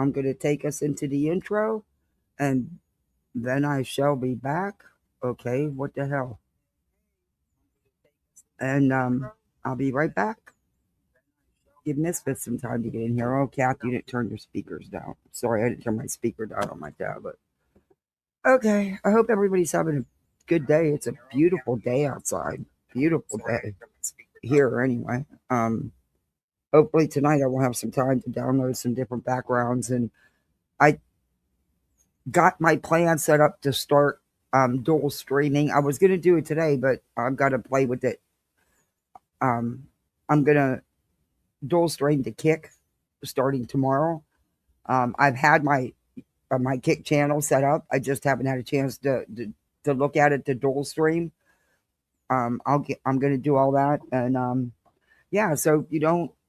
I'm going to take us into the intro, and then I shall be back. Okay, what the hell? And I'll be right back. Give Misfit some time to get in here. Oh, Kathy, you didn't turn your speakers down. Sorry, I didn't turn my speaker down on my tablet. Okay, I hope everybody's having a good day. It's a beautiful day outside. Beautiful day here, anyway. Hopefully tonight I will have some time to download some different backgrounds, and I got my plan set up to start dual streaming. I was going to do it today, but I've got to play with it. I'm going to dual stream to Kick starting tomorrow. I've had my Kick channel set up. I just haven't had a chance to look at it to dual stream. I'm going to do all that, and yeah. So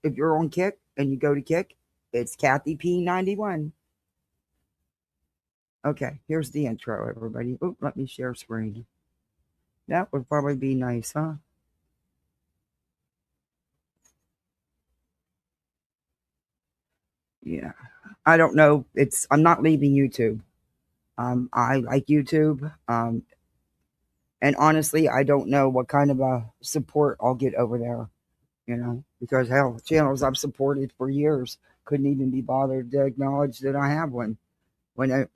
if you're on Kick and you go to Kick, it's Kathy P91. Okay, here's the intro, everybody. Oh, let me share screen. That would probably be nice, huh? Yeah. I don't know. I'm not leaving YouTube. I like YouTube. And honestly, I don't know what kind of a support I'll get over there, because hell, channels I've supported for years couldn't even be bothered to acknowledge that I have one when I,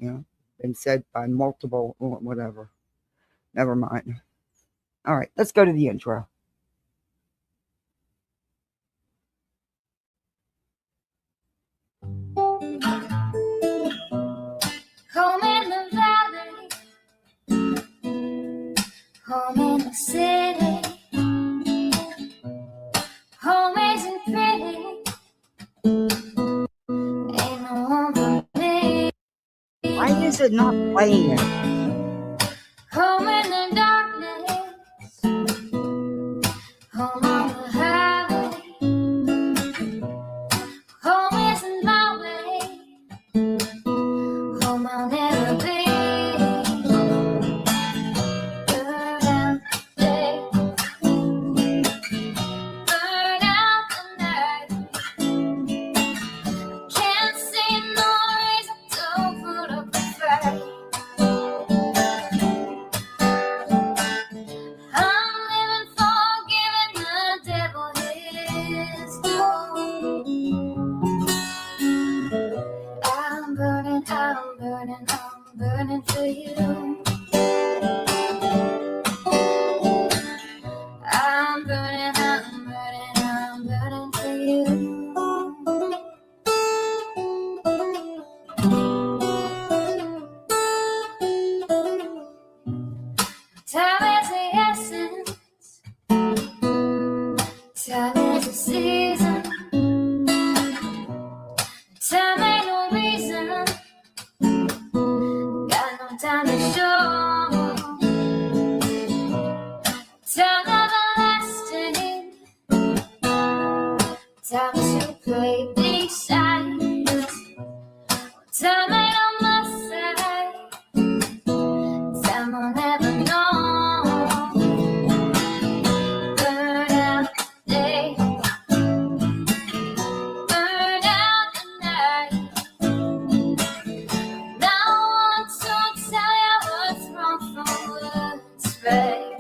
been said by multiple, whatever. Never mind. All right, let's go to the intro. Home in the valley, home in the city, home isn't pretty, ain't no home for me. Why is it not playing? Home in the darkness, home on the highway, home isn't my way, home I'll never be. Burn out the day, burn out the night. Can't see no reason to put up a fight. I'm living for giving the devil his due. I'm burning for you. I'm burning for you. Time is the essence, time is the season, time ain't no reason, got no time to show, time everlasting, time to play these sides, time ain't on my side, time I'll never know. Burn out the day, burn out the night. Now I want to tell you what's wrong from what's right.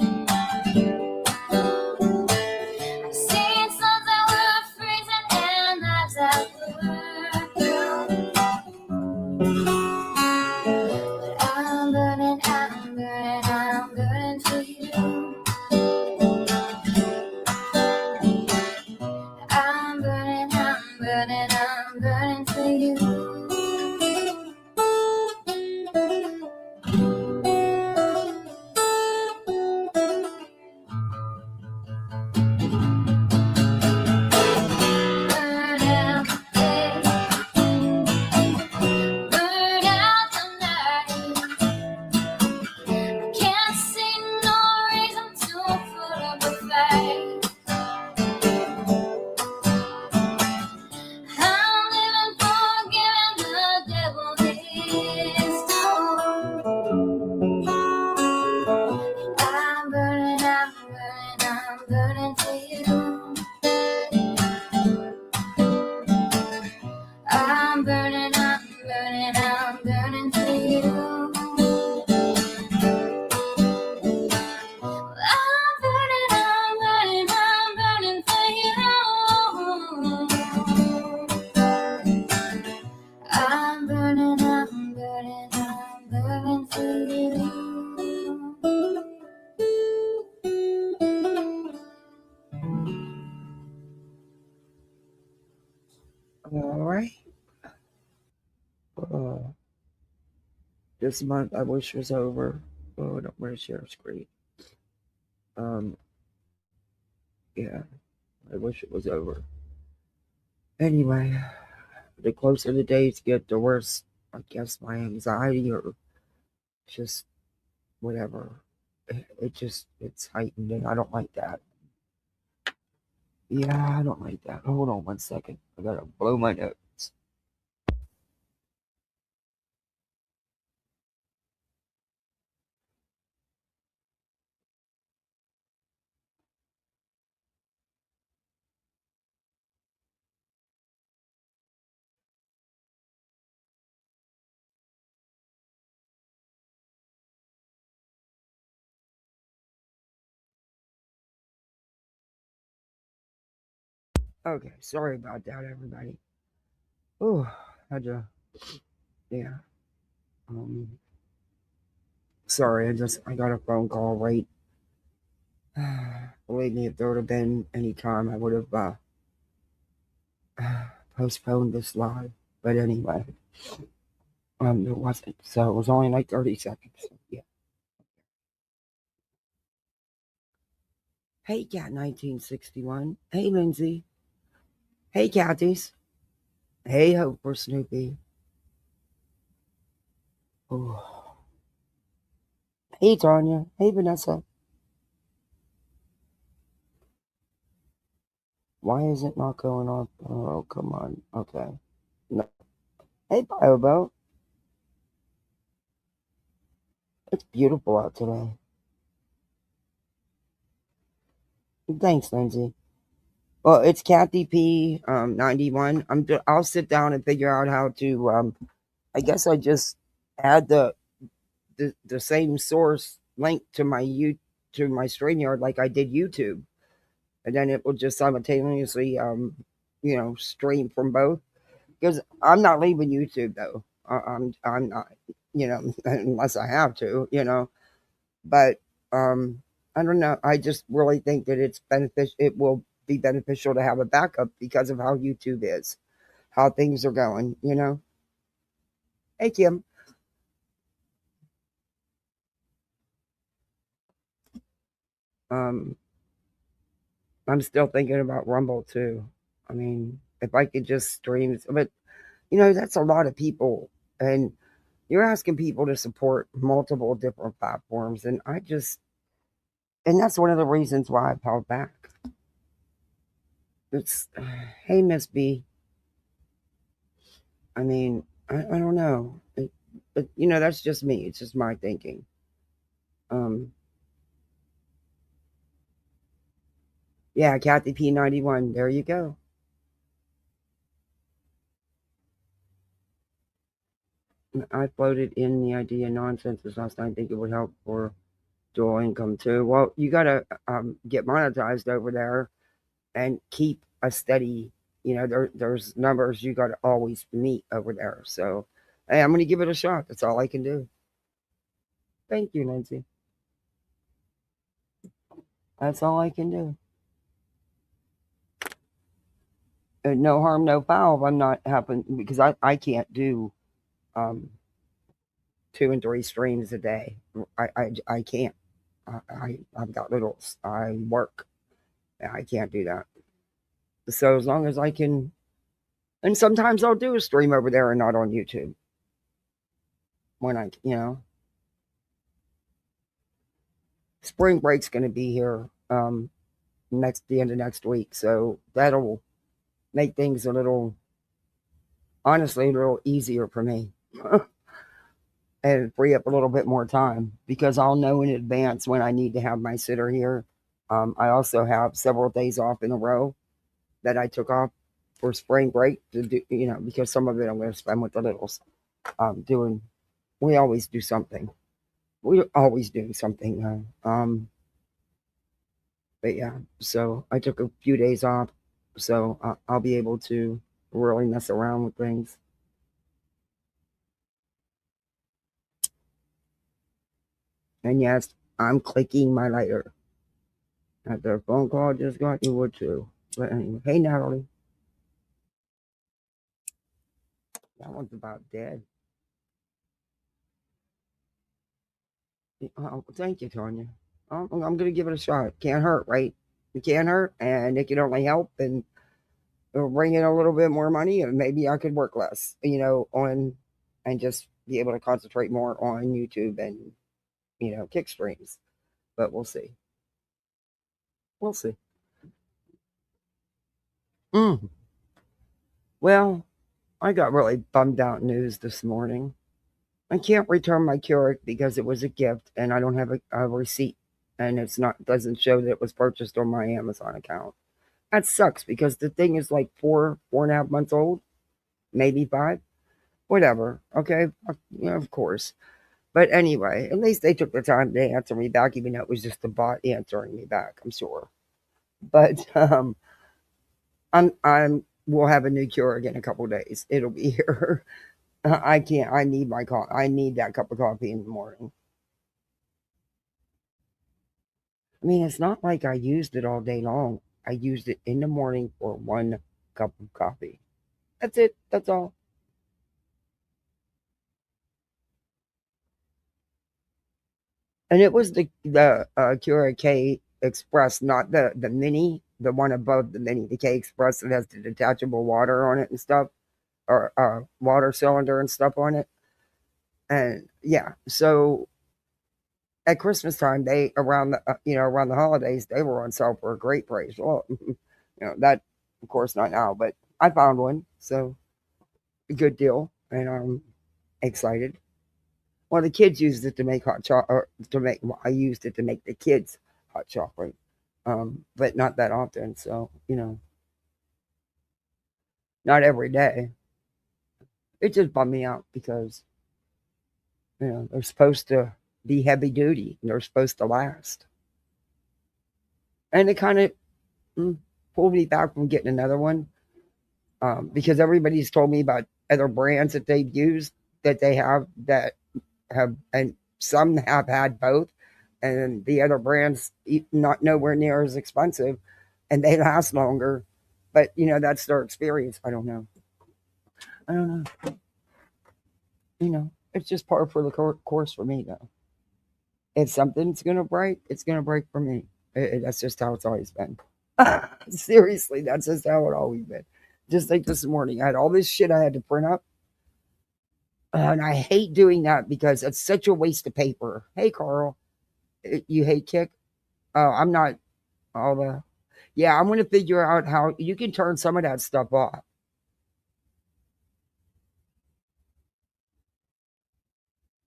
I've seen suns that were freezing and lives that this month I wish was over. Oh, I don't want to share screen. Um, yeah, I wish it was over. Anyway, the closer the days get, the worse, I guess, my anxiety or just whatever. It's heightened, and I don't like that. Yeah, I don't like that. Hold on 1 second. I gotta blow my nose. Okay, sorry about that, everybody. Oh, had to, yeah. Um, sorry, I got a phone call right. Believe me, if there would have been any time, I would have postponed this live. But anyway, there wasn't. So it was only like 30 seconds. So, yeah. Hey, Cat 1961. Hey, Lindsay. Hey, Cathy's. Hey, Hope for Snoopy. Oh. Hey, Tanya. Hey, Vanessa. Why is it not going off? Oh, come on. Okay. No. Hey, Biobo. It's beautiful out today. Thanks, Lindsay. Well, it's Kathy P 91. I'll sit down and figure out how to I guess I just add the same source link to my StreamYard like I did YouTube, and then it will just simultaneously stream from both. Because I'm not leaving YouTube though. I'm not, unless I have to, But I don't know. I just really think that it's beneficial. It will be beneficial to have a backup because of how YouTube is, how things are going. Hey, Kim. Um, I'm still thinking about Rumble too. I mean, if I could just stream, but that's a lot of people, and you're asking people to support multiple different platforms, and that's one of the reasons why I pulled back. It's, hey, Miss B. I mean, I don't know, but that's just me. It's just my thinking. Um, yeah, Kathy P91. There you go. I floated in the idea nonsense last night. I think it would help for dual income too. Well, you gotta get monetized over there and keep a steady. There's numbers you gotta always meet over there. So, hey, I'm gonna give it a shot. That's all I can do. Thank you, Nancy. That's all I can do. No harm, no foul. If I'm not happen because I can't do um 2 and 3 streams a day. I can't. I've got littles. I work. I can't do that. So as long as I can, and sometimes I'll do a stream over there and not on YouTube when spring break's going to be here the end of next week, so that'll make things honestly a little easier for me. And free up a little bit more time because I'll know in advance when I need to have my sitter here. I also have several days off in a row that I took off for spring break to do, because some of it I'm going to spend with the littles. Doing, we always do something. We always do something. But yeah, so I took a few days off, so I'll be able to really mess around with things. And yes, I'm clicking my lighter. After a phone call just got, you would too. But anyway, hey Natalie, that one's about dead. Oh, thank you, Tanya. I'm going to give it a shot. Can't hurt, right? It can't hurt, and it can only help, and it'll bring in a little bit more money, and maybe I could work less, on and just be able to concentrate more on YouTube and kick streams. But we'll see. We'll see. Mm. Well, I got really bummed out news this morning. I can't return my Keurig because it was a gift and I don't have a receipt, and it's not doesn't show that it was purchased on my Amazon account. That sucks because the thing is like 4.5 months old, maybe 5, whatever. Okay, of course. But anyway, at least they took the time to answer me back, even though it was just a bot answering me back. I'm sure, but I'm we'll have a new Keurig in a couple days. It'll be here. I can't. I need my coffee. I need that cup of coffee in the morning. I mean, it's not like I used it all day long. I used it in the morning for one cup of coffee. That's it. That's all. And it was the Keurig K Express, not the mini, the one above the mini, the K Express that has the detachable water on it and stuff, or water cylinder and stuff on it. And yeah, so at Christmas time, they around the holidays, they were on sale for a great price. Well, that of course not now, but I found one, so a good deal, and I'm excited. Well, the kids used it to make hot chocolate. To make, well, I used it to make the kids hot chocolate, but not that often. So not every day. It just bummed me out because they're supposed to be heavy duty. And they're supposed to last, and it kind of pulled me back from getting another one, because everybody's told me about other brands that they've used that they have that have, and some have had both, and the other brands not nowhere near as expensive, and they last longer. But that's their experience. I don't know. I don't know. It's just par for the course for me though. If something's gonna break, it's gonna break for me. That's just how it's always been. Seriously, that's just how it always been. Just like this morning, I had all this shit I had to print up, and I hate doing that because it's such a waste of paper. Hey, Carl, you hate Kick? Oh, I'm not all the. Yeah, I'm gonna figure out how you can turn some of that stuff off.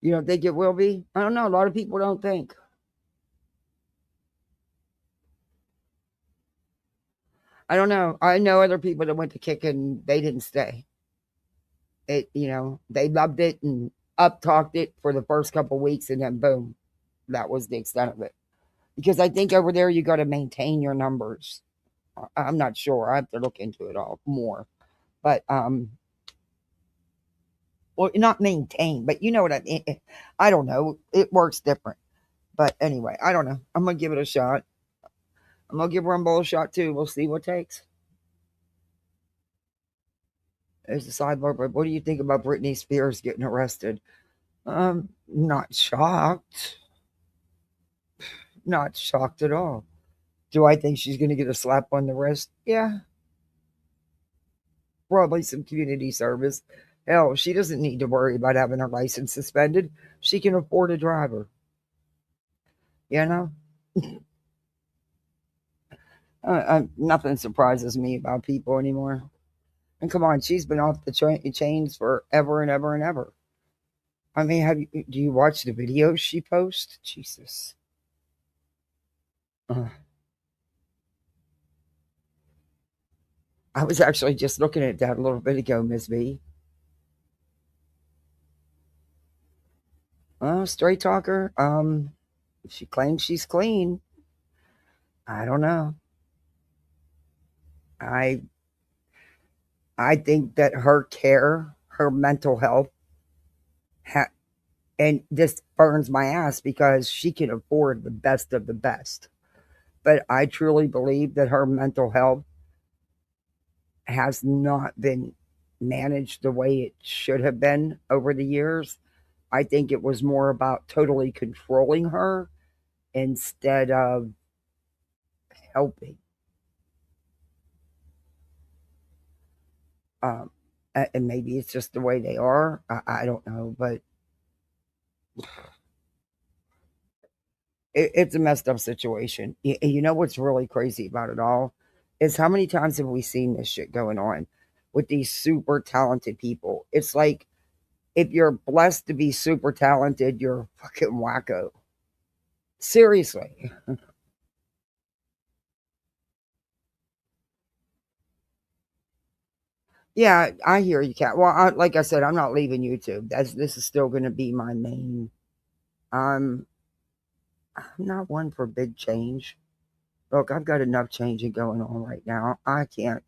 You don't think it will be? I don't know. A lot of people don't think. I don't know. I know other people that went to Kick and they didn't stay. They loved it and up talked it for the first couple weeks, and then boom, that was the extent of it. Because I think over there you got to maintain your numbers. I'm not sure. I have to look into it all more. But well, not maintain, but you know what I mean. I don't know. It works different. But anyway, I don't know. I'm gonna give it a shot. I'm gonna give Rumble a shot too. We'll see what takes. As a sidebar, but what do you think about Britney Spears getting arrested? Not shocked. Not shocked at all. Do I think she's gonna get a slap on the wrist? Yeah, probably some community service. Hell, she doesn't need to worry about having her license suspended. She can afford a driver. You know? Nothing surprises me about people anymore. And come on, she's been off the chains for ever and ever and ever. I mean, do you watch the videos she posts? Jesus. Uh, I was actually just looking at that a little bit ago, Miss B. Straight talker. She claims she's clean. I don't know. I I think that her care, her mental health, ha- and this burns my ass because she can afford the best of the best. But I truly believe that her mental health has not been managed the way it should have been over the years. I think it was more about totally controlling her instead of helping. Um, and maybe it's just the way they are. I don't know, but it's a messed up situation. You know what's really crazy about it all is how many times have we seen this shit going on with these super talented people? It's like if you're blessed to be super talented, you're a fucking wacko. Seriously. Yeah, I hear you, Kat. Well, like I said, I'm not leaving YouTube. This is still going to be my main. Um, I'm not one for big change. Look, I've got enough changing going on right now. I can't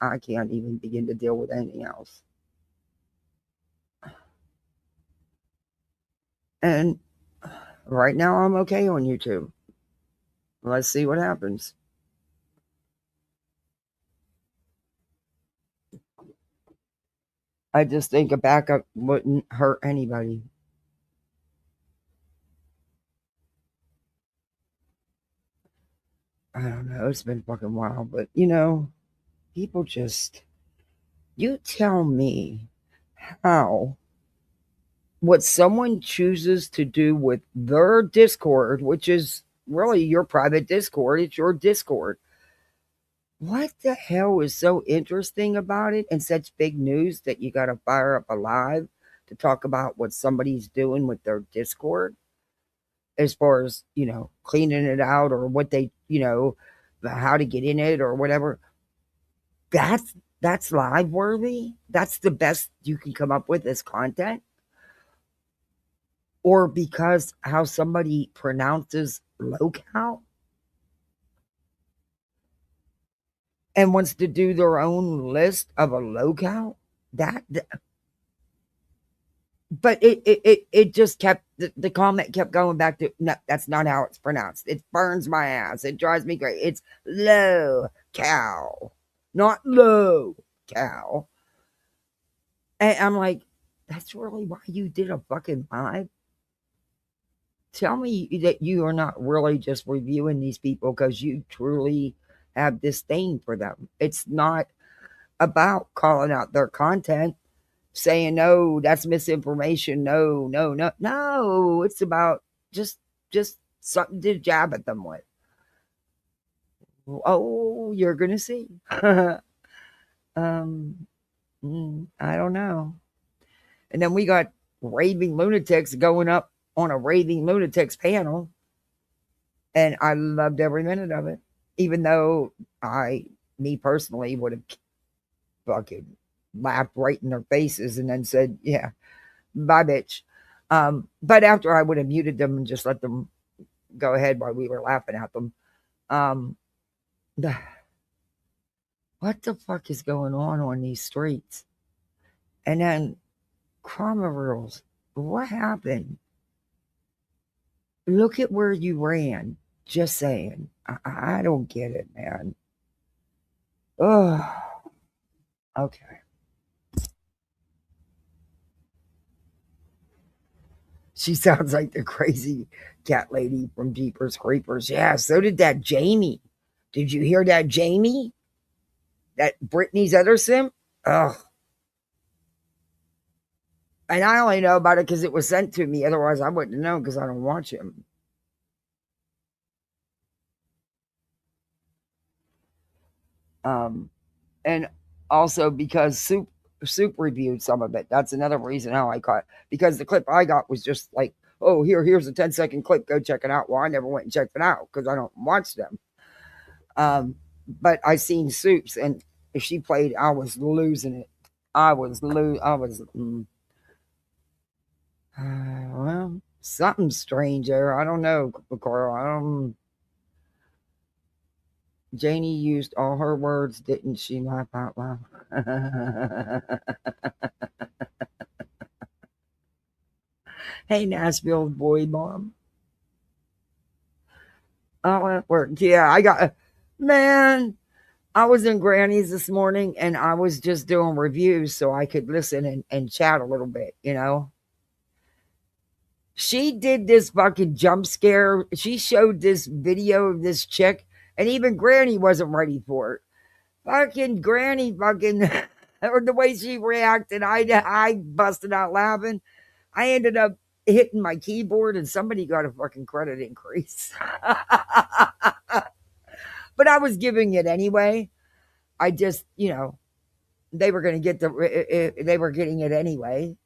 even begin to deal with anything else. And right now I'm okay on YouTube. Let's see what happens. I just think a backup wouldn't hurt anybody. I don't know. It's been fucking wild, but people just you tell me how what someone chooses to do with their Discord, which is really your private Discord, it's your Discord. What the hell is so interesting about it and such big news that you got to fire up a live to talk about what somebody's doing with their Discord as far as, cleaning it out or what they, how to get in it or whatever. That's live worthy. That's the best you can come up with as content. Or because how somebody pronounces locale and wants to do their own list of a locale. That but it just kept the comment kept going back to no, that's not how it's pronounced. It burns my ass. It drives me crazy. It's low cow, not low cow. And I'm like, that's really why you did a fucking live. Tell me that you are not really just reviewing these people because you truly have disdain for them. It's not about calling out their content, saying no, that's misinformation. No, no, no, no. It's about just something to jab at them with. Oh, you're gonna see. um, I don't know. And then we got raving lunatics going up on a raving lunatics panel, and I loved every minute of it, even though me personally, would have fucking laughed right in their faces and then said, "Yeah, bye, bitch." But after I would have muted them and just let them go ahead while we were laughing at them. Um, what the fuck is going on these streets? And then Karma rules. What happened? Look at where you ran. Just saying. I don't get it, man. Oh, okay. She sounds like the crazy cat lady from Jeepers Creepers. Yeah, so did that Jamie. Did you hear that Jamie? That Brittany's other sim? Ugh. And I only know about it because it was sent to me. Otherwise, I wouldn't know because I don't watch him. And also because Soup reviewed some of it. That's another reason how I caught, because the clip I got was just like, oh, here's a 10-second clip. Go check it out. Well, I never went and checked it out because I don't watch them. But I seen Soups, and if she played, I was losing it. Well, something strange there. I don't know, Carl. I don't. Janie used all her words, didn't she? Laugh out loud. Hey, Nashville boy mom. Oh, it worked. Yeah, man. I was in Granny's this morning and I was just doing reviews so I could listen and chat a little bit, She did this fucking jump scare. She showed this video of this chick, and even Granny wasn't ready for it. Fucking Granny, fucking, or the way she reacted, I busted out laughing. I ended up hitting my keyboard, and somebody got a fucking credit increase. But I was giving it anyway. I just, they were going to get they were getting it anyway.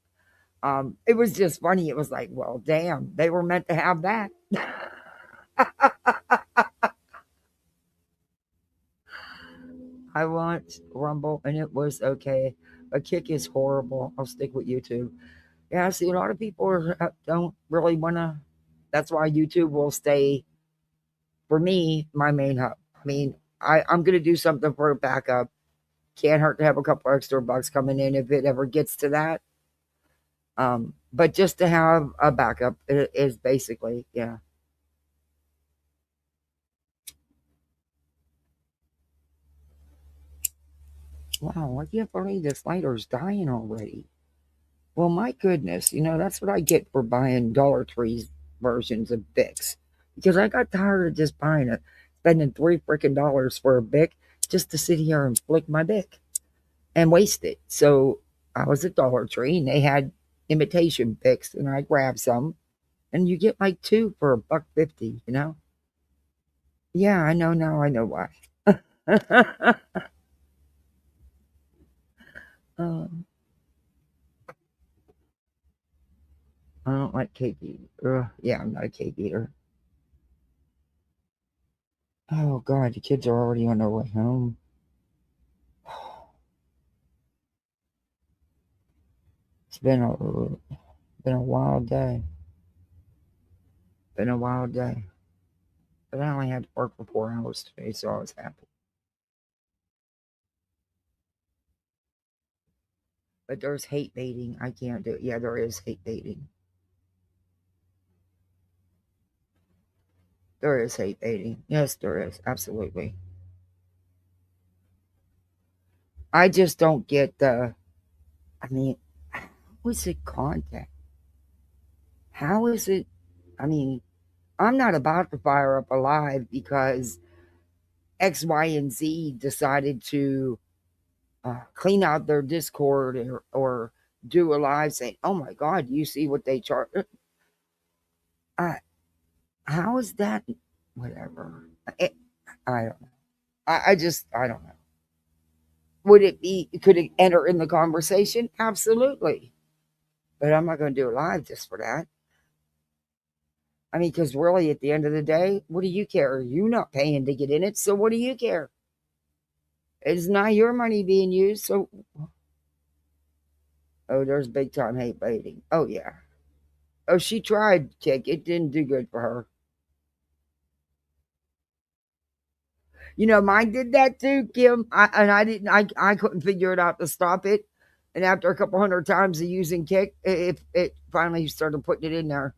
It was just funny. It was like, well, damn, they were meant to have that. I watched Rumble and it was okay. A Kick is horrible. I'll stick with YouTube. Yeah, see, a lot of people don't really want to. That's why YouTube will stay, for me, my main hub. I mean, I'm going to do something for a backup. Can't hurt to have a couple extra bucks coming in if it ever gets to that. But just to have a backup is basically, yeah. Wow, I can't believe this lighter's dying already. Well, my goodness, that's what I get for buying Dollar Tree's versions of Bics. Because I got tired of just buying it, spending $3 for a Bic just to sit here and flick my Bic and waste it. So I was at Dollar Tree and they had imitation Bics, and I grabbed some, and you get like two for $1.50. Yeah, I know now. I know why. um, I don't like cake eater. Yeah, I'm not a cake eater. Oh God, the kids are already on their way home. It's been a wild day. Been a wild day. But I only had to work for 4 hours today, so I was happy. But there's hate baiting. I can't do it. Yeah, there is hate baiting. There is hate baiting. Yes, there is. Absolutely. I just don't get the. I mean, how is it contact? How is it? I mean, I'm not about to fire up a live because X, Y, and Z decided to clean out their Discord or do a live saying, "Oh my God, you see what they charge?" I, how is that? Whatever. I don't know. I don't know. Would it be? Could it enter in the conversation? Absolutely. But I'm not going to do a live just for that. I mean, because really, at the end of the day, what do you care? You're not paying to get in it, so what do you care? It's not your money being used, so. Oh, there's big time hate baiting. Oh yeah. Oh, she tried Kick. It didn't do good for her. Mine did that too, Kim. I didn't. I couldn't figure it out to stop it. And after a couple hundred times of using Kick, it finally started putting it in there.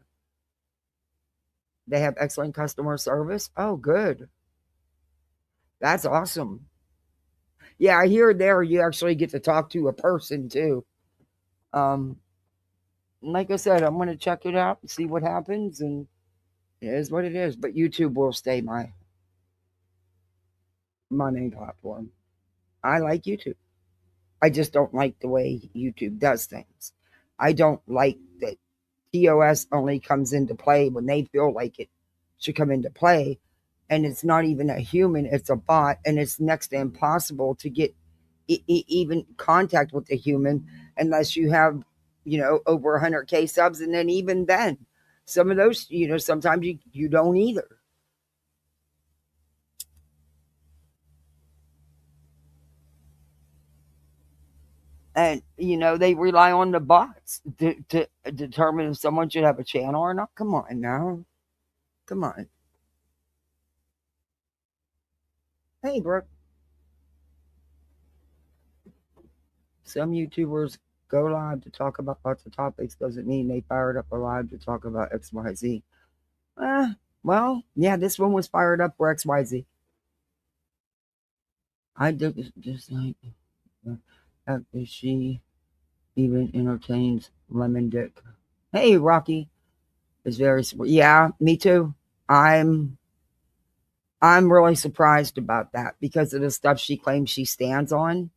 They have excellent customer service. Oh, good. That's awesome. Yeah, here and there you actually get to talk to a person too. Um, like I said, I'm gonna check it out and see what happens, and it is what it is. But YouTube will stay my main platform. I like YouTube. I just don't like the way YouTube does things. I don't like that TOS only comes into play when they feel like it should come into play. And it's not even a human, it's a bot. And it's next to impossible to get even contact with a human unless you have, over 100K subs. And then even then, some of those, sometimes you don't either. And they rely on the bots to determine if someone should have a channel or not. Come on now. Come on. Hey, Brooke. Some YouTubers go live to talk about lots of topics doesn't mean they fired up a live to talk about XYZ. Well, yeah, this one was fired up for XYZ. I did just like if she even entertains Lemon Dick. Hey, Rocky. It's very yeah, me too. I'm I'm really surprised about that because of the stuff she claims she stands on,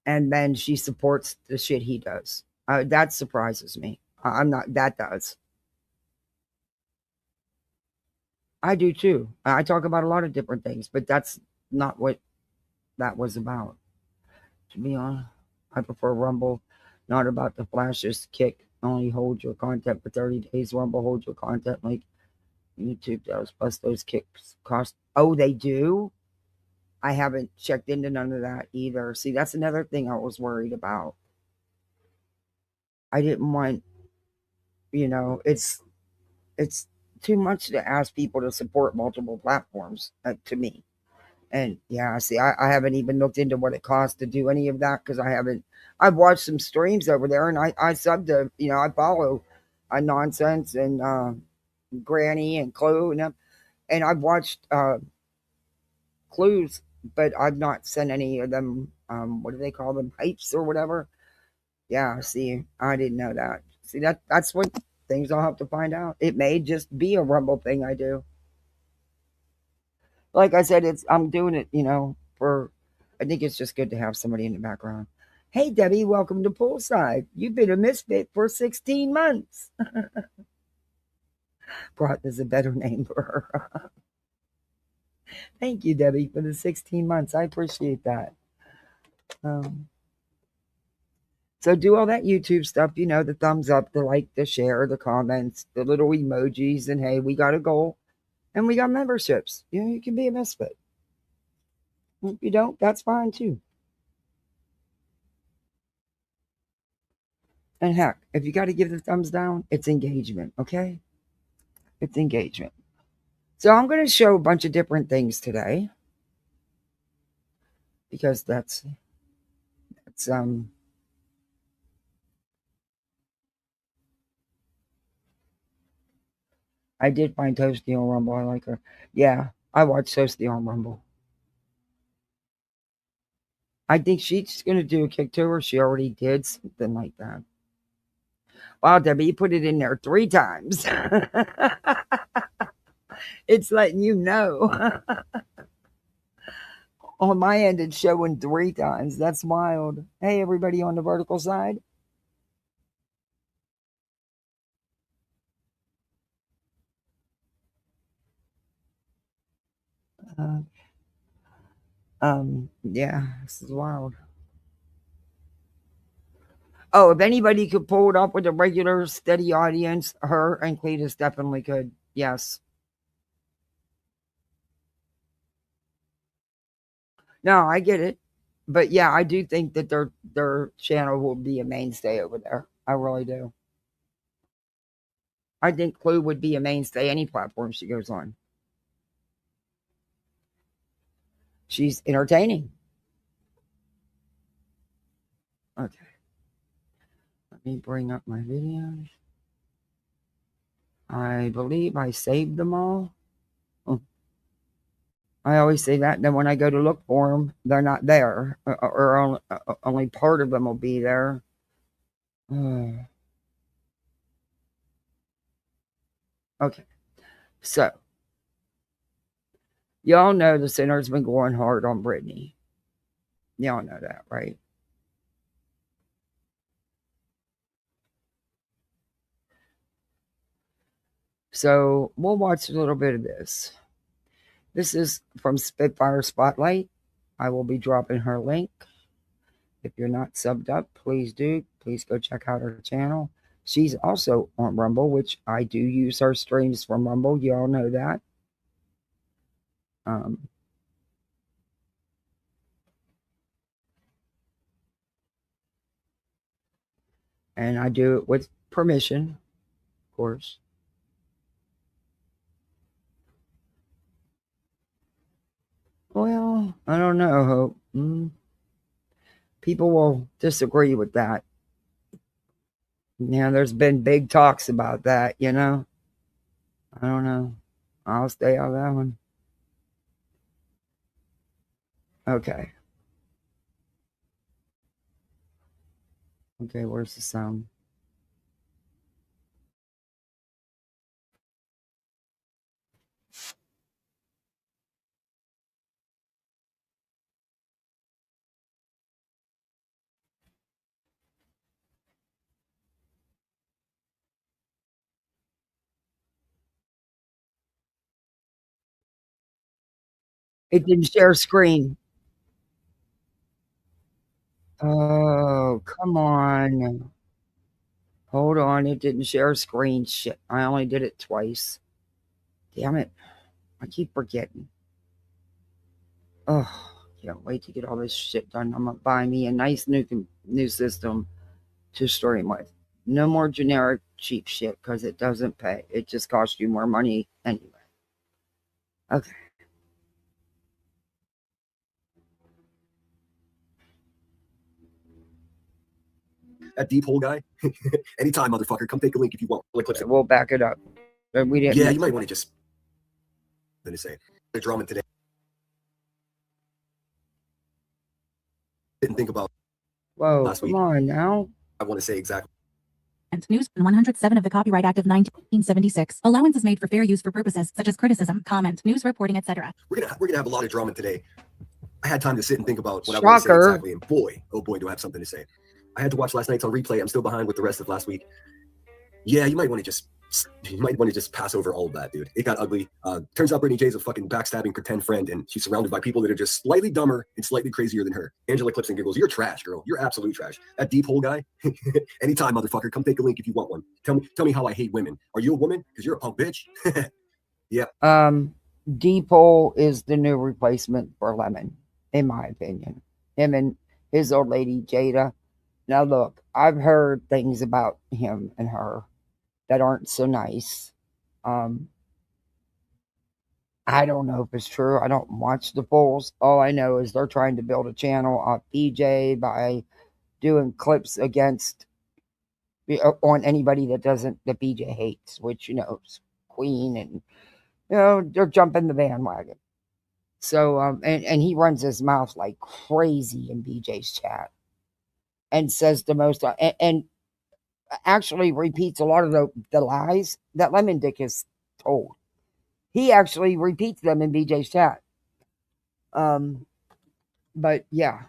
and then she supports the shit he does. That surprises me. I'm not. That does. I do too. I talk about a lot of different things, but that's not what that was about. To be honest, I prefer Rumble. Not about the flashes kick. Only hold your content for 30 days. Rumble holds your content like YouTube does. Plus those kicks cost. Oh, they do. I haven't checked into none of that either. See, that's another thing I was worried about. I didn't want, it's too much to ask people to support multiple platforms to me. And yeah, see, I haven't even looked into what it costs to do any of that because I haven't. I've watched some streams over there, and I sub to, I follow Nonsense and Granny and Clue, and I've watched Clues, but I've not sent any of them. What do they call them? Hypes or whatever. Yeah, see, I didn't know that. See, that's what things I'll have to find out. It may just be a Rumble thing I do. Like I said, I'm doing it, for I think it's just good to have somebody in the background. Hey Debbie, welcome to Poolside. You've been a misfit for 16 months. Brought is a better name for her. Thank you, Debbie, for the 16 months. I appreciate that. Um, so do all that YouTube stuff, the thumbs up, the like, the share, the comments, the little emojis, and hey, we got a goal and we got memberships. You can be a misfit. If you don't, that's fine too. And heck, if you got to give the thumbs down, it's engagement, okay? It's engagement. So I'm going to show a bunch of different things today because that's. I did find Toasty on Rumble. I like her. Yeah, I watched Toasty on Rumble. I think she's going to do a kick to her. She already did something like that. Wow, Debbie, you put it in there 3 times. It's letting you know. On my end, it's showing 3 times. That's wild. Hey, everybody on the vertical side. Uh, yeah, this is wild. Oh, if anybody could pull it up with a regular, steady audience, her and Cletus definitely could. Yes. No, I get it. But yeah, I do think that their channel will be a mainstay over there. I really do. I think Clue would be a mainstay any platform she goes on. She's entertaining. Okay. Let me bring up my videos. I believe I saved them all. Oh, I always say that. Then when I go to look for them, they're not there, or only part of them will be there. Okay. So, y'all know the center's been going hard on Brittany. Y'all know that, right? So, we'll watch a little bit of this. This is from Spitfire Spotlight. I will be dropping her link. If you're not subbed up, please do. Please go check out her channel. She's also on Rumble, which I do use her streams from Rumble. You all know that. Um, and I do it with permission, of course. Well, I don't know, Hope. People will disagree with that. Yeah, there's been big talks about that. I don't know. I'll stay on that one. Okay. Okay, where's the sound? It didn't share screen. Oh, come on. Hold on. It didn't share screen. Shit. I only did it twice. Damn it. I keep forgetting. Oh, can't wait to get all this shit done. I'm going to buy me a nice new system to stream with. No more generic cheap shit because it doesn't pay. It just costs you more money anyway. Okay. That deep hole guy. Anytime, motherfucker. Come take a link if you want. Okay, we'll back it up. We didn't. Yeah, you might want to just. Let me say, the drama today. Didn't think about. Whoa, last come week. on now. I want to say exactly. And News 107 of the Copyright Act of 1976. Allowance is made for fair use for purposes such as criticism, comment, news reporting, etc. We're gonna have a lot of drama today. I had time to sit and think about what I want to say exactly, and boy, oh boy, do I have something to say. I had to watch last night's on replay. I'm still behind with the rest of last week. Yeah, you might want to just pass over all of that, dude. It got ugly. Turns out Brittany J's a fucking backstabbing pretend friend, and she's surrounded by people that are just slightly dumber and slightly crazier than her. Angela Clips and giggles. You're trash, girl. You're absolute trash. That deep hole guy. Anytime, motherfucker. Come take a link if you want one. Tell me how I hate women. Are you a woman? Because you're a punk bitch. Yeah. Deep hole is the new replacement for Lemon, in my opinion. Him and his old lady Jada. Now look, I've heard things about him and her that aren't so nice. I don't know if it's true. I don't watch the polls. All I know is they're trying to build a channel on BJ by doing clips against on anybody that BJ hates, which is Queen, and they're jumping the bandwagon. So and he runs his mouth like crazy in BJ's chat and says the most and actually repeats a lot of the lies that Lemon Dick has told. He actually repeats them in BJ's chat. But yeah.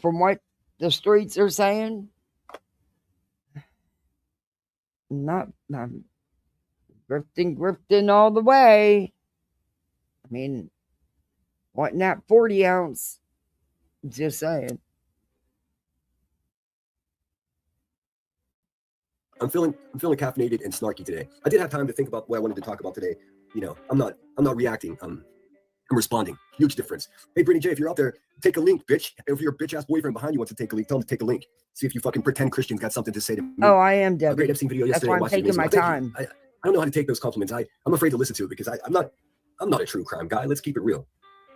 From what the streets are saying, not grifting all the way. I mean, wanting that 40 ounce. Just saying. I'm feeling caffeinated and snarky today. I did have time to think about what I wanted to talk about today. I'm not reacting. I'm responding. Huge difference. Hey, Brittany J, if you're out there, take a link, bitch. If your bitch ass boyfriend behind you wants to take a link, tell him to take a link. See if you fucking pretend Christians got something to say to me. Oh, I am Debbie. A great Epstein video yesterday. That's why I'm taking my time. I don't know how to take those compliments. I'm afraid to listen to it because I'm not a true crime guy. Let's keep it real.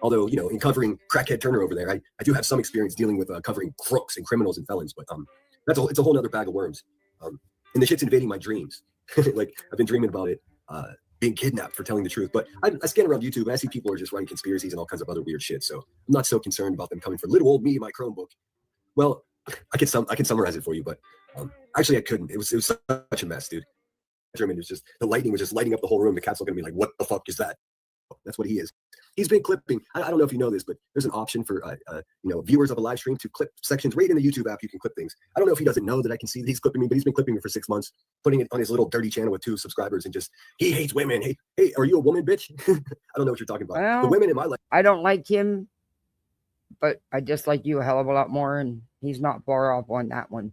Although, in covering crackhead Turner over there, I do have some experience dealing with covering crooks and criminals and felons, but it's a whole other bag of worms. And the shit's invading my dreams. Like, I've been dreaming about it, being kidnapped for telling the truth. But I scan around YouTube and I see people are just writing conspiracies and all kinds of other weird shit. So I'm not so concerned about them coming for little old me in my Chromebook. Well, I can summarize it for you, but actually I couldn't. It was such a mess, dude. It was just, the lightning was just lighting up the whole room. The cat's looking at me like, what the fuck is that? That's what he is. He's been clipping. I don't know if you know this, but there's an option for viewers of a live stream to clip sections right in the YouTube app. You can clip things. I don't know if he doesn't know that I can see that he's clipping me, but he's been clipping me for 6 months, putting it on his little dirty channel with 2 subscribers, and just, he hates women. Hey, are you a woman, bitch? I don't know what you're talking about. Well, the women in my life. I don't like him, but I dislike you a hell of a lot more, and he's not far off on that one.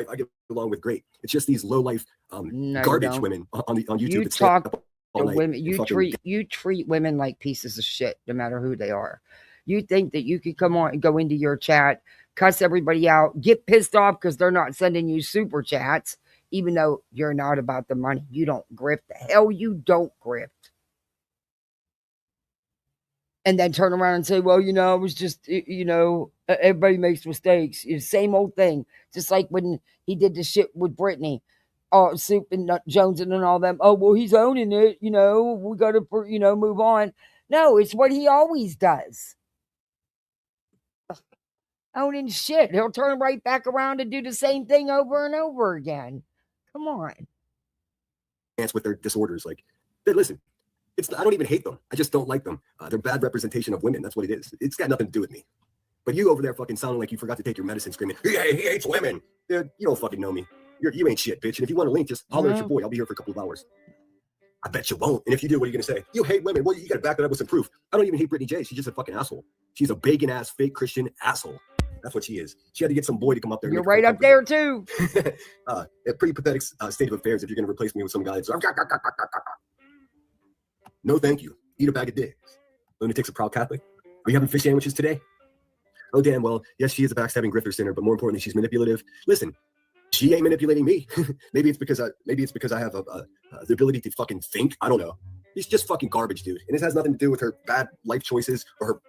I get along with great. It's just these low life garbage women on YouTube. You talk. Women, you treat women like pieces of shit, no matter who they are. You think that you could come on and go into your chat, cuss everybody out, get pissed off because they're not sending you super chats, even though you're not about the money. You don't grift. The hell you don't grift. And then turn around and say, well, it was just, everybody makes mistakes. Same old thing. Just like when he did the shit with Brittany. Soup and Jones and all them. Oh, well, he's owning it. We got to, move on. No, it's what he always does. Owning shit. He'll turn right back around and do the same thing over and over again. Come on. With their disorders. Like, listen, I don't even hate them. I just don't like them. They're bad representation of women. That's what it is. It's got nothing to do with me. But you over there fucking sounding like you forgot to take your medicine, screaming, he hates women. Dude, you don't fucking know me. You ain't shit, bitch. And if you want a link, just holler at your boy. I'll be here for a couple of hours. I bet you won't. And if you do, what are you going to say? You hate women. Well, you got to back that up with some proof. I don't even hate Brittany J. She's just a fucking asshole. She's a bacon-ass, fake Christian asshole. That's what she is. She had to get some boy to come up there. You're right up there, too. A pretty pathetic state of affairs if you're going to replace me with some guy that's... No, thank you. Eat a bag of dicks. Lunatic's a proud Catholic. Are you having fish sandwiches today? Oh, damn. Well, yes, she is a backstabbing grifter sinner, but more importantly, she's manipulative. Listen, she ain't manipulating me. maybe it's because I have the ability to fucking think. I don't know. He's just fucking garbage, dude. And this has nothing to do with her bad life choices or her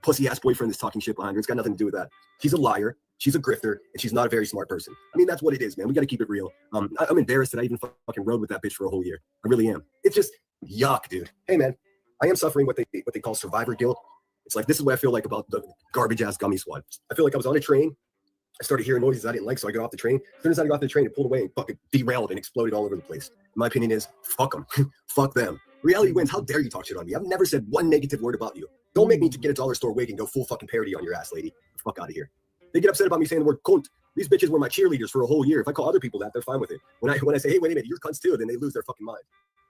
pussy-ass boyfriend that's talking shit behind her. It's got nothing to do with that. She's a liar. She's a grifter, and she's not a very smart person. I mean, that's what it is, man. We got to keep it real. I'm embarrassed that I even fucking rode with that bitch for a whole year. I really am. It's just yuck, dude. Hey, man, I am suffering what they call survivor guilt. It's like, this is what I feel like about the garbage-ass gummy squad. I feel like I was on a train. I started hearing noises I didn't like, so I got off the train. As soon as I got off the train, it pulled away and fucking derailed and exploded all over the place. My opinion is, fuck them. Fuck them. Reality wins. How dare you talk shit on me? I've never said one negative word about you. Don't make me get a dollar store wig and go full fucking parody on your ass, lady. Fuck out of here. They get upset about me saying the word cunt. These bitches were my cheerleaders for a whole year. If I call other people that, they're fine with it. When I say, hey, wait a minute, you're cunts too, then they lose their fucking mind.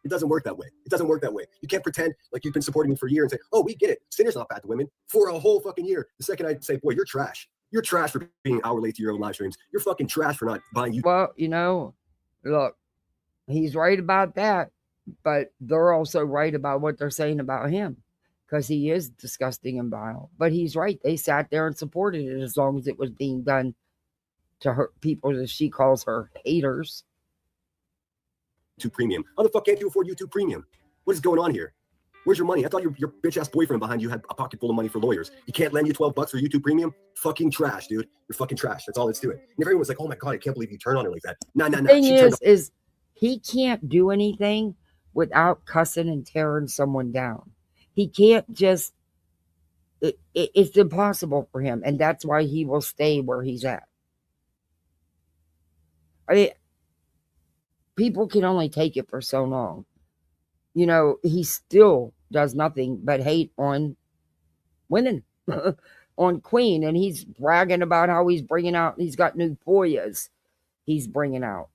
It doesn't work that way. It doesn't work that way. You can't pretend like you've been supporting me for a year and say, oh, we get it. Sinner's not bad to women for a whole fucking year. The second I say, boy, you're trash. You're trash for being an hour late to your own live streams. You're fucking trash for not buying you. Well, look, he's right about that, but they're also right about what they're saying about him because he is disgusting and vile. But he's right. They sat there and supported it as long as it was being done to her people that she calls her haters. YouTube Premium. How the fuck can't you afford YouTube Premium? What is going on here? Where's your money? I thought your bitch ass boyfriend behind you had a pocket full of money for lawyers. He can't lend you $12 for YouTube Premium? Fucking trash, dude. You're fucking trash. That's all it's to it. And everyone's like, oh my God, I can't believe you turn on her like that. Nah. The thing is he can't do anything without cussing and tearing someone down. He can't just, it's impossible for him. And that's why he will stay where he's at. I mean, people can only take it for so long. He still does nothing but hate on women, on Queen. And he's bragging about how he's got new boyas he's bringing out.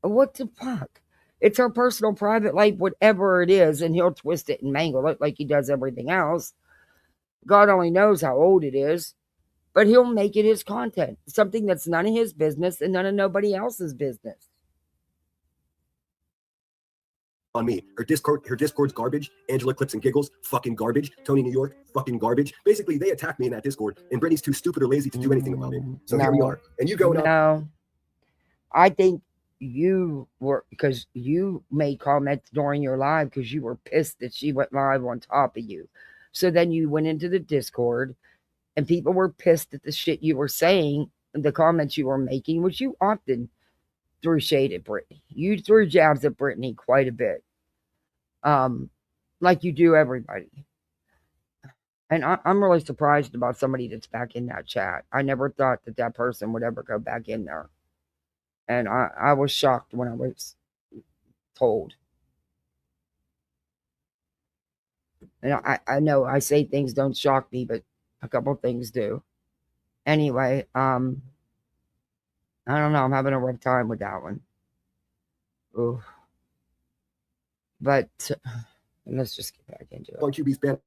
What the fuck? It's her personal private life, whatever it is, and he'll twist it and mangle it like he does everything else. God only knows how old it is, but he'll make it his content. Something that's none of his business and none of nobody else's business. On me. Her Discord's garbage. Angela Clips and Giggles, fucking garbage. Tony New York, fucking garbage. Basically, they attacked me in that Discord, and Brittany's too stupid or lazy to do anything about it. So here we are. And you go now. No. I think you were, because you made comments during your live because you were pissed that she went live on top of you. So then you went into the Discord, and people were pissed at the shit you were saying, the comments you were making, which you often threw shade at Brittany. You threw jabs at Brittany quite a bit. Like you do everybody. And I'm really surprised about somebody that's back in that chat. I never thought that person would ever go back in there. And I was shocked when I was told. And I know I say things don't shock me, but a couple things do. Anyway, I don't know. I'm having a rough time with that one. Ooh. But let's just get back into it. On QB's panel.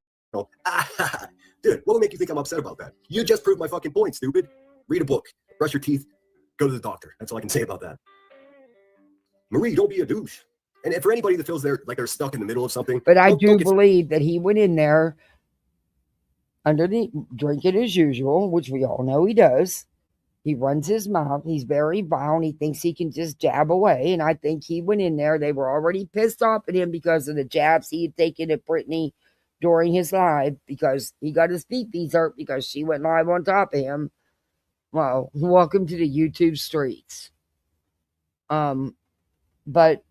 Dude, what would make you think I'm upset about that? You just proved my fucking point, stupid. Read a book. Brush your teeth. Go to the doctor. That's all I can say about that. Marie, don't be a douche. And for anybody that feels they're stuck in the middle of something. But I do believe that he went in there drinking as usual, which we all know he does. He runs his mouth. He's very vile. And he thinks he can just jab away. And I think he went in there. They were already pissed off at him because of the jabs he had taken at Brittany during his live, because he got his feet hurt because she went live on top of him. Well, welcome to the YouTube streets. But,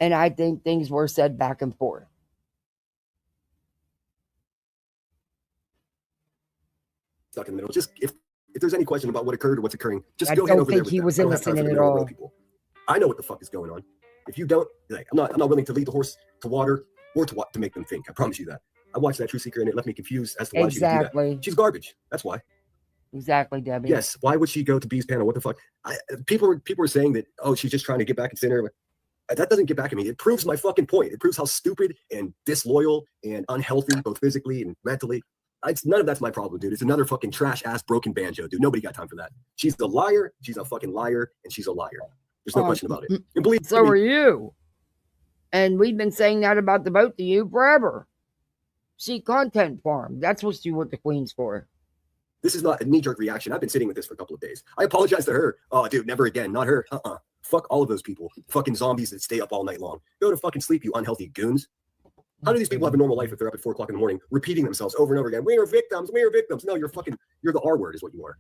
and I think things were said back and forth. Stuck in the middle. Just if there's any question about what occurred or what's occurring, just I go ahead don't over there. think he was innocent at all. I know what the fuck is going on. If you don't, I'm not willing to lead the horse to water or to make them think. I promise you that. I watched that True Seeker and it left me confused as to why she would do that. She's garbage. That's why. Exactly, Debbie. Yes. Why would she go to B's panel? What the fuck? People were saying that, oh, she's just trying to get back in center. That doesn't get back at me. It proves my fucking point. It proves how stupid and disloyal and unhealthy, both physically and mentally. None of that's my problem, dude. It's another fucking trash ass broken banjo, dude. Nobody got time for that. She's a liar. She's a fucking liar, and she's a liar. There's no question about it. And believe So me, are you. And we've been saying that about the both of you forever. She content farm. That's what you want the queens for. this is not a knee-jerk reaction. I've been sitting with this for a couple of days. I apologize to her. Oh, dude, never again. Not her. Fuck all of those people. Fucking zombies that stay up all night long. Go to fucking sleep, you unhealthy goons. How do these people have a normal life if they're up at 4 o'clock in the morning, repeating themselves over and over again? We are victims. We are victims. No, you're the R word is what you are.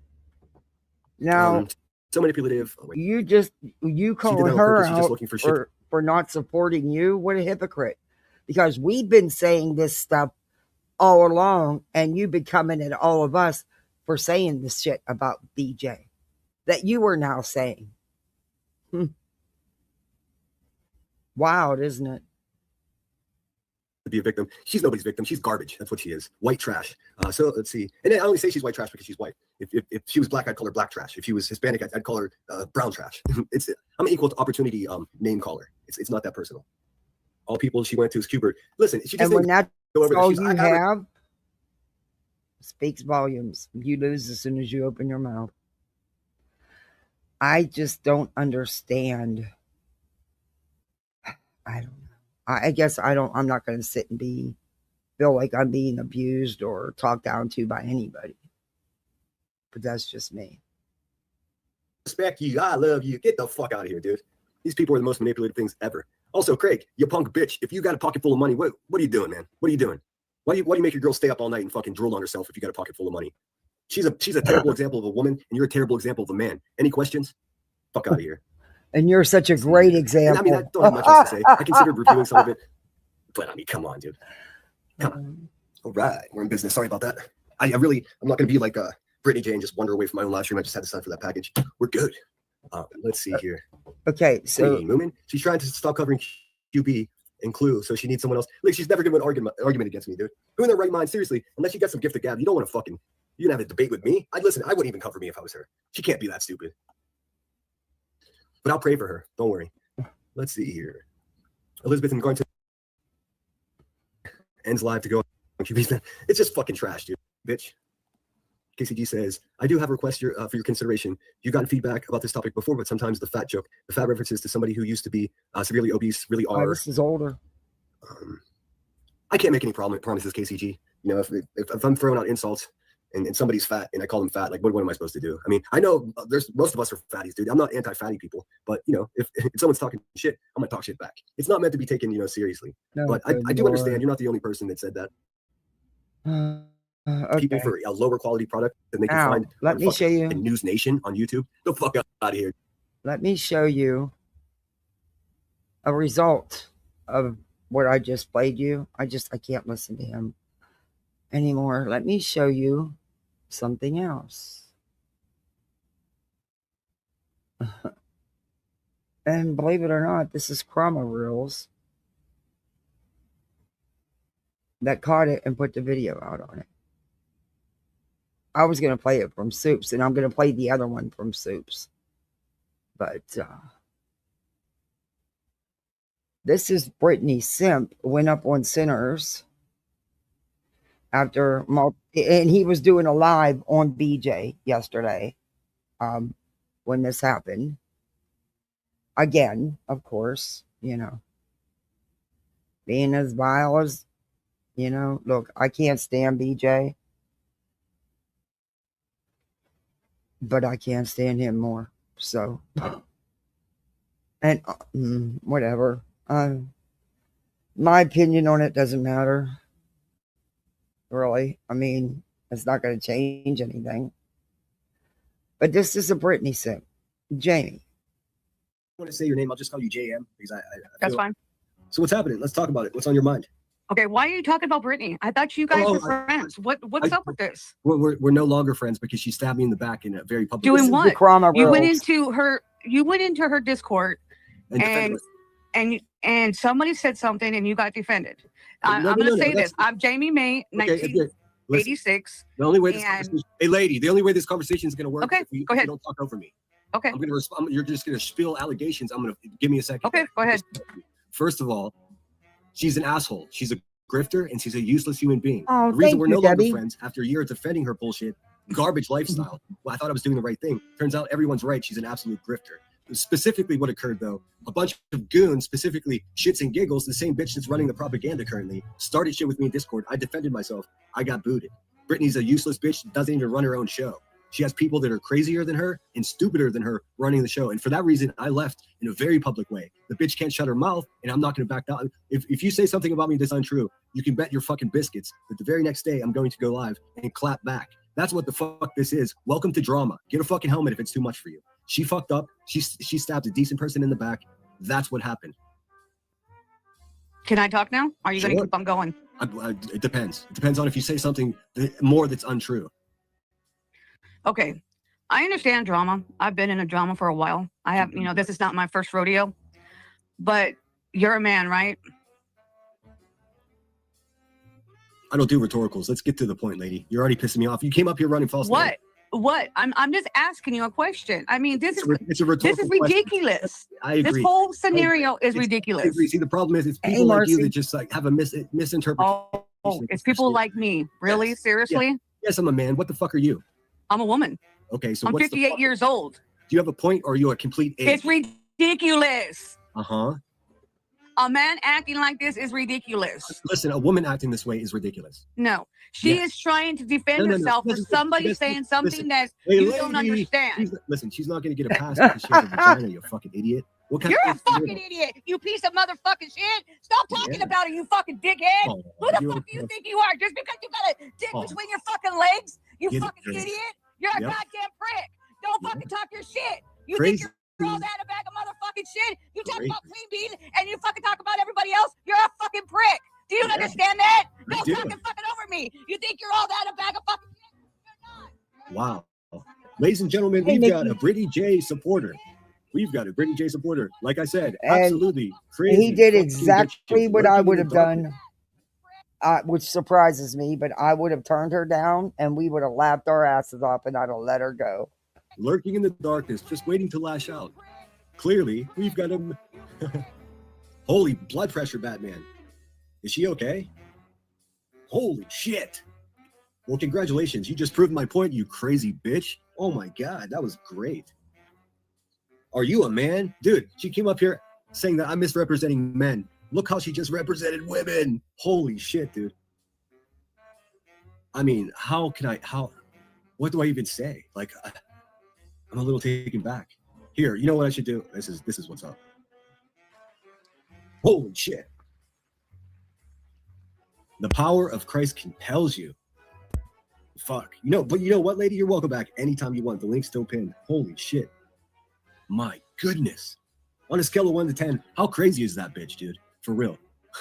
Now, So manipulative. Oh, you calling her out for not supporting you. What a hypocrite. Because we've been saying this stuff all along, and you've been coming at all of us for saying this shit about BJ that you are now saying. Wild, isn't it? To be a victim. She's nobody's victim. She's garbage. That's what she is. White trash. So let's see. And I only say she's white trash because she's white. If she was black, I'd call her black trash. If she was Hispanic, I'd call her brown trash. I'm an equal opportunity name caller. It's not that personal. All people she went to is Cubert. Listen, she just and when that's go over all you have, speaks volumes. You lose as soon as you open your mouth. I just don't understand. I don't know. I guess I'm not going to sit and feel like I'm being abused or talked down to by anybody. But that's just me. Respect you. I love you. Get the fuck out of here, dude. These people are the most manipulative things ever. Also, Craig, you punk bitch. If you got a pocket full of money, what are you doing, man? What are you doing? Why do you make your girl stay up all night and fucking drool on herself if you got a pocket full of money? She's a terrible example of a woman, and you're a terrible example of a man. Any questions? Fuck out of here. And you're such a great example. And I don't have much else to say. I considered reviewing some of it, but I mean, come on, dude. Come on. All right, we're in business. Sorry about that. I'm not going to be like Brittany J and just wander away from my own live stream. I just had to sign for that package. We're good. Let's see here. Okay, so Moomin, she's trying to stop covering QB and Clue, so she needs someone else. Like, she's never given an argument against me, dude. Who in their right mind? Seriously, unless you got some gift of gab, you don't want to you can have a debate with me. I wouldn't even cover me if I was her. She can't be that stupid. But I'll pray for her. Don't worry. Let's see here. Elizabeth, I'm going to ends live to go. It's just fucking trash, dude. Bitch. KCG says, I do have a request for your consideration. You've gotten feedback about this topic before, but sometimes the fat references to somebody who used to be severely obese really are. This is older. I can't make any promises, KCG. You know, if I'm throwing out insults and somebody's fat and I call them fat, like what am I supposed to do? I mean, I know most of us are fatties, dude. I'm not anti-fatty people, but you know, if someone's talking shit, I'm gonna talk shit back. It's not meant to be taken, seriously. No, but I do understand. You're not the only person that said that. Okay. People for a lower quality product than they can find. Let me show you. News Nation on YouTube. The fuck out of here. Let me show you a result of what I just played you. I can't listen to him anymore. Let me show you something else. And believe it or not, this is Chroma Reels that caught it and put the video out on it. I was going to play it from Soups, and I'm going to play the other one from Soups. But this is Brittany Simp went up on Sinners after, and he was doing a live on BJ yesterday when this happened. Again, of course, being as vile as, look, I can't stand BJ. But I can't stand him more. So, and whatever. My opinion on it doesn't matter. Really. I mean, it's not going to change anything. But this is a Brittany Simp. Jamie. I want to say your name. I'll just call you JM because I That's fine. So what's happening? Let's talk about it. What's on your mind? Okay, why are you talking about Brittany? I thought you guys were friends. What's up with this? We're no longer friends because she stabbed me in the back in a very public. Doing what? You went into her Discord and somebody said something and you got defended. I'm going to say this. I'm Jamie May, 1986. The only way this conversation is going to work. Okay, go ahead. Don't talk over me. Okay. I'm gonna respond. You're just gonna spill allegations. I'm gonna give me a second. Okay, go ahead. First of all, she's an asshole. She's a grifter and she's a useless human being. Oh, The reason thank we're you, no longer Debbie. friends after a year of defending her bullshit, garbage lifestyle. Well, I thought I was doing the right thing. Turns out everyone's right. She's an absolute grifter. Specifically, what occurred though, a bunch of goons, specifically shits and giggles, the same bitch that's running the propaganda currently, started shit with me in Discord. I defended myself. I got booted. Brittany's a useless bitch that doesn't even run her own show. She has people that are crazier than her and stupider than her running the show. And for that reason, I left in a very public way. The bitch can't shut her mouth, and I'm not going to back down. If you say something about me that's untrue, you can bet your fucking biscuits that the very next day I'm going to go live and clap back. That's what the fuck this is. Welcome to drama. Get a fucking helmet if it's too much for you. She fucked up. She stabbed a decent person in the back. That's what happened. Can I talk now? Are you going to keep on going? It depends. It depends on if you say something more that's untrue. Okay. I understand drama. I've been in a drama for a while. I have, this is not my first rodeo, but you're a man, right? I don't do rhetoricals. Let's get to the point, lady. You're already pissing me off. You came up here running false. What? I'm just asking you a question. I mean, it's a rhetorical this is ridiculous. Question. I agree. This whole scenario is ridiculous. I agree. See, the problem is it's people like you that just like have a misinterpretation. Oh, it's people like me. Really? Yes. Seriously? Yeah. Yes, I'm a man. What the fuck are you? I'm a woman. Okay, so I'm 58 years old. Do you have a point, or are you a complete age? It's ridiculous. Uh-huh. A man acting like this is ridiculous. Listen, a woman acting this way is ridiculous. No, she is trying to defend herself for somebody saying something that you don't understand. She's not going to get a pass because she has a vagina, you fucking idiot. You're a fucking idiot, you piece of motherfucking shit. Stop talking about it, you fucking dickhead. Who the fuck do you think you are? Just because you got a dick between your fucking legs? You fucking idiot. You're a goddamn prick. Don't fucking talk your shit. You think you're all that a bag of motherfucking shit? You talk about Queen Bee and you fucking talk about everybody else? You're a fucking prick. Do you understand that? Don't fucking over me. You think you're all that a bag of fucking shit? You're not. Wow. Ladies and gentlemen, we've got a Brittany J supporter. Like I said, absolutely crazy. He did exactly what I would have done, which surprises me, but I would have turned her down and we would have laughed our asses off and I'd have let her go. Lurking in the darkness, just waiting to lash out. Clearly, we've got him. Holy blood pressure, Batman. Is she okay? Holy shit. Well, congratulations. You just proved my point, you crazy bitch. Oh my God, that was great. Are you a man? Dude, she came up here saying that I'm misrepresenting men. Look how she just represented women. Holy shit, dude. I mean, what do I even say? Like, I'm a little taken back. Here, you know what I should do? This is what's up. Holy shit. The power of Christ compels you. Fuck. But you know what, lady? You're welcome back anytime you want. The link's still pinned. Holy shit. My goodness. On a scale of 1 to 10, how crazy is that bitch, dude? For real.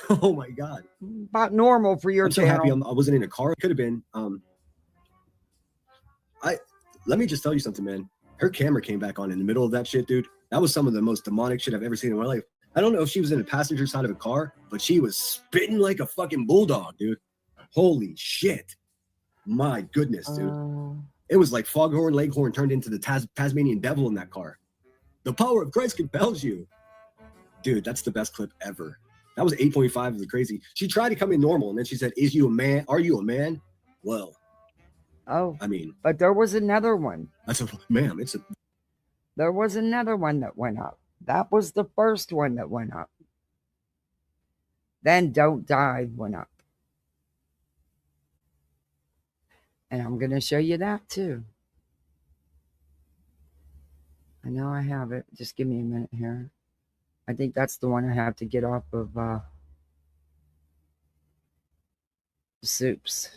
Oh my God. About normal for your channel. I'm so happy I wasn't in a car. It could have been. Let me just tell you something, man. Her camera came back on in the middle of that shit, dude. That was some of the most demonic shit I've ever seen in my life. I don't know if she was in the passenger side of a car, but she was spitting like a fucking bulldog, dude. Holy shit. My goodness, dude. It was like Foghorn Leghorn turned into the Tasmanian devil in that car. The power of Christ compels you. Dude, that's the best clip ever. That was 8.5 of the crazy. She tried to come in normal, and then she said, "Is you a man? Are you a man?" Well, I mean, but there was another one. Ma'am, there was another one that went up. That was the first one that went up. Then Don't Die went up. And I'm going to show you that too. I know I have it. Just give me a minute here. I think that's the one I have to get off of Soups.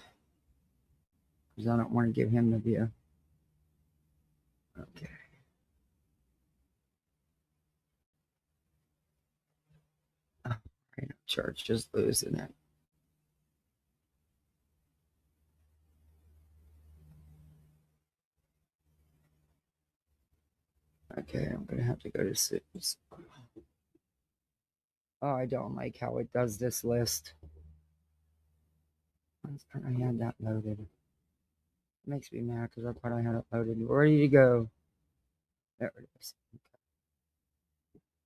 Because I don't want to give him the view. Okay. Oh, right, church just losing it. Okay, I'm going to have to go to Soups. Oh, I don't like how it does this list. I had that loaded. It makes me mad because I thought I had it loaded. Ready to go. There it is.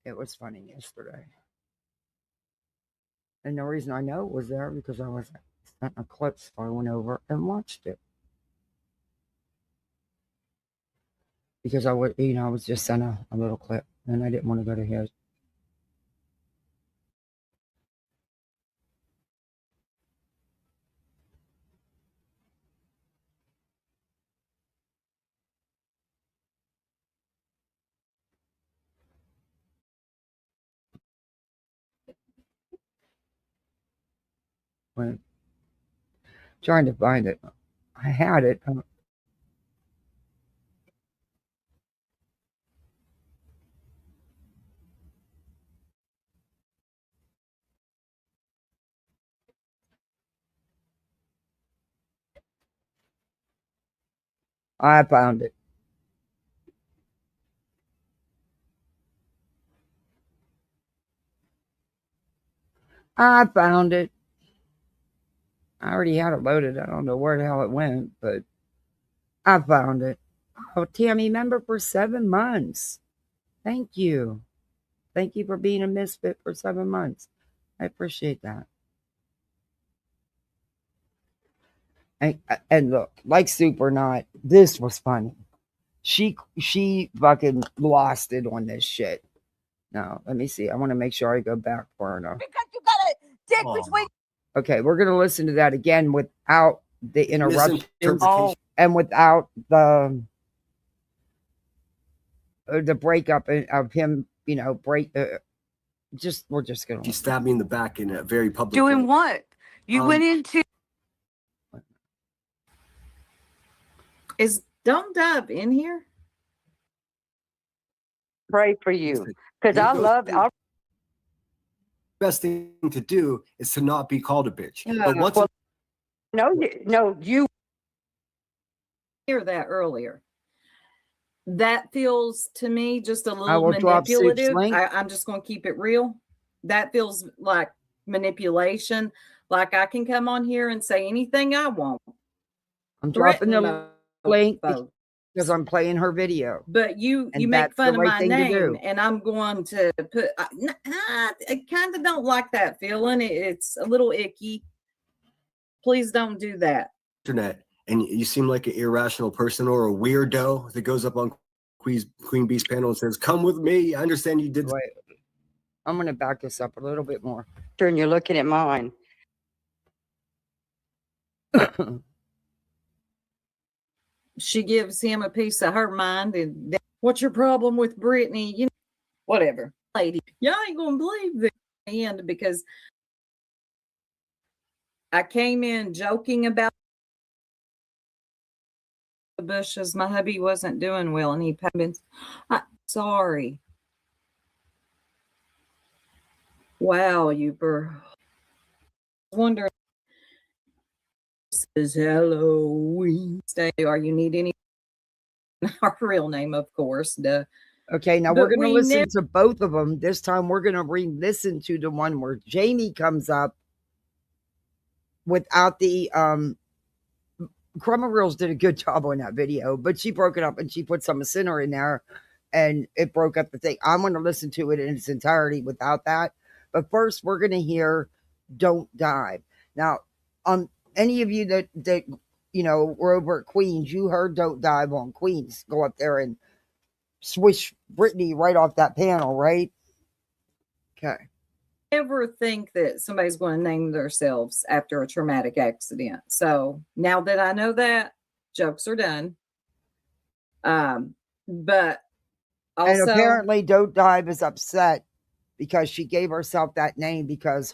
It was funny yesterday. And the reason I know it was there because I was sent a clip, so I went over and watched it. Because I was just sent a little clip and I didn't want to go to his. When trying to find it. I had it. I found it. I found it. I already had it loaded. I don't know where the hell it went, but I found it. Oh, Tammy, member for 7 months. Thank you. Thank you for being a misfit for 7 months. I appreciate that. And look, like soup or not, this was funny. She fucking lost it on this shit. No, let me see. I want to make sure I go back far enough. Because you got a dick between. Okay, we're gonna listen to that again without the interruptions Misinterpretation. and without the breakup of him. We're just gonna. She stabbed me in the back in a very public Doing way. what? You went into. Is Don't Dive in here? Pray for you. Because I love. Best thing to do is to not be called a bitch. Yeah, But once well, no, you. Hear that earlier. That feels to me just a I little will drop Soup's manipulative. link. I'm just going to keep it real. That feels like manipulation. Like I can come on here and say anything I want. I'm dropping Threaten the link folks. because I'm playing her video. But you And make that's the fun of right my thing to do. name, and I'm going to put. I kind of don't like that feeling. It's a little icky. Please don't do that. internet and you seem like an irrational person or a weirdo that goes up on Queen Bee's panel and says, "Come with me. I understand you did." Wait, I'm gonna back this up a little bit more. And you're looking at mine. She gives him a piece of her mind, and what's your problem with Brittany? You know, whatever, lady. Y'all ain't gonna believe this in the end because I came in joking about the bushes. My hubby wasn't doing well, and he been. Sorry. Wow, you were wondering. This is Halloween Day. Or you need any? Our real name, of course. Okay, now But we're gonna we listen to both of them. This time we're gonna re-listen to the one where Jamie comes up without the Crummer Reels did a good job on that video, but she broke it up and she put some sinner in there and it broke up the thing. I'm going to listen to it in its entirety without that. But first, we're going to hear Don't Dive. Now, any of you that were over at Queens, you heard Don't Dive on Queens. Go up there and swish Brittany right off that panel, right? Okay. Never think that somebody's going to name themselves after a traumatic accident. So now that I know that, jokes are done. But also, and apparently Don't Dive is upset because she gave herself that name because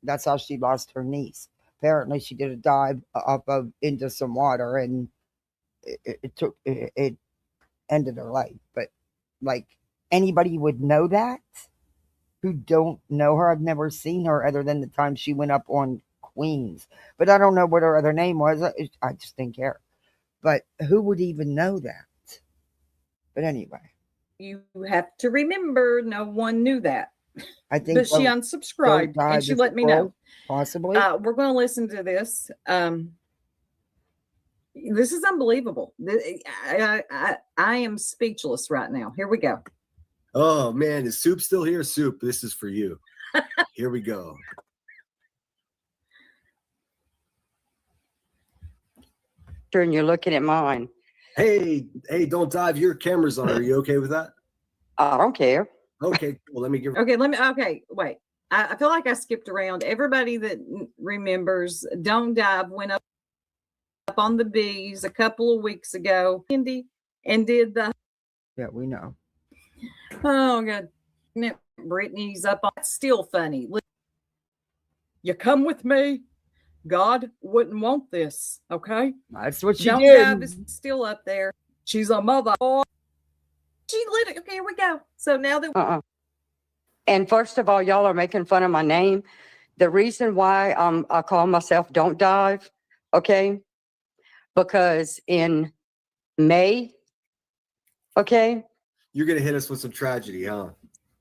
that's how she lost her niece. Apparently she did a dive into some water and it ended her life. But like anybody would know that who don't know her. I've never seen her other than the time she went up on Queens, but I don't know what her other name was. I just didn't care. But who would even know that? But anyway, you have to remember no one knew that. I think but she unsubscribed and she let me know. Possibly. We're going to listen to this. This is unbelievable. I am speechless right now. Here we go. Oh man, is Soup still here? Soup, this is for you. Here we go. And you're looking at mine. Hey, don't dive. Your camera's on. Are you okay with that? I don't care. Okay, well, let me give. Okay, wait. I feel like I skipped around. Everybody that remembers, Don't Dive went up on the bees a couple of weeks ago, Indy, and did the. Yeah, we know. Oh God, Brittany's up on. It's still funny. You come with me. God wouldn't want this. Okay, that's what she Don't did. Dive is still up there. She's a mother. She lit it. Okay, here we go. So now that. And first of all, y'all are making fun of my name. The reason why I call myself Don't Dive, okay, because in May, okay. You're gonna hit us with some tragedy, huh?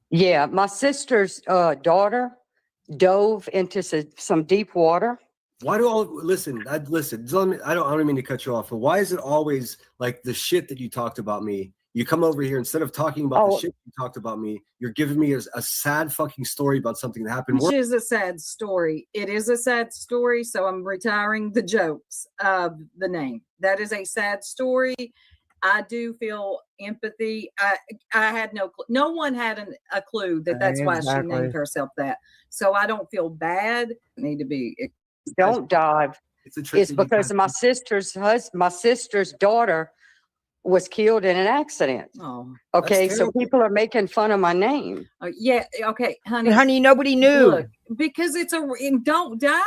Yeah, my sister's daughter dove into some deep water. Why do all listen? I don't mean to cut you off, but why is it always like the shit that you talked about me? You come over here, instead of talking about the shit you talked about me, you're giving me a sad fucking story about something that happened. Which is a sad story. It is a sad story, so I'm retiring the jokes of the name. That is a sad story. I do feel empathy. I had no one had a clue that's why she named herself that. So I don't feel bad. Need to be. Don't Dive. It's because my sister's daughter was killed in an accident. Oh, okay. So people are making fun of my name. Yeah. Okay, honey. Honey, nobody knew. Look, because it's Don't Dive.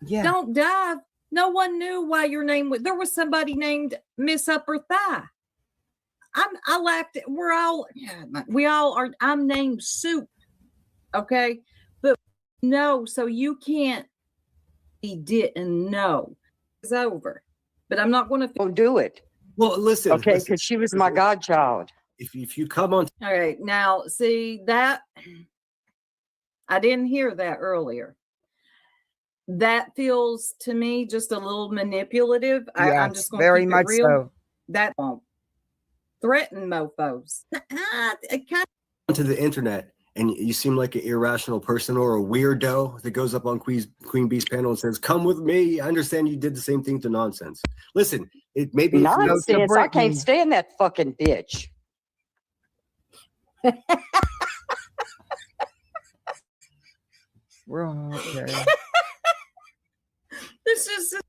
Yeah. Don't Dive. No one knew why your name was. There was somebody named Miss Upper Thigh. I laughed. We all are. I'm named Soup. Okay, but no. So you can't. He didn't know. It's over. But I'm not going to. Don't do it. Well, listen. Okay, because she was my godchild. If you come on. All right, now see that. I didn't hear that earlier. That feels to me just a little manipulative. Yes, I'm just going to very keep much it real. so. That won't threaten mofos. To the internet, and you seem like an irrational person or a weirdo that goes up on Queen Bee's panel and says, "Come with me." I understand you did the same thing to Nonsense. Listen, it may be Nonsense. I can't stand that fucking bitch. We're all okay.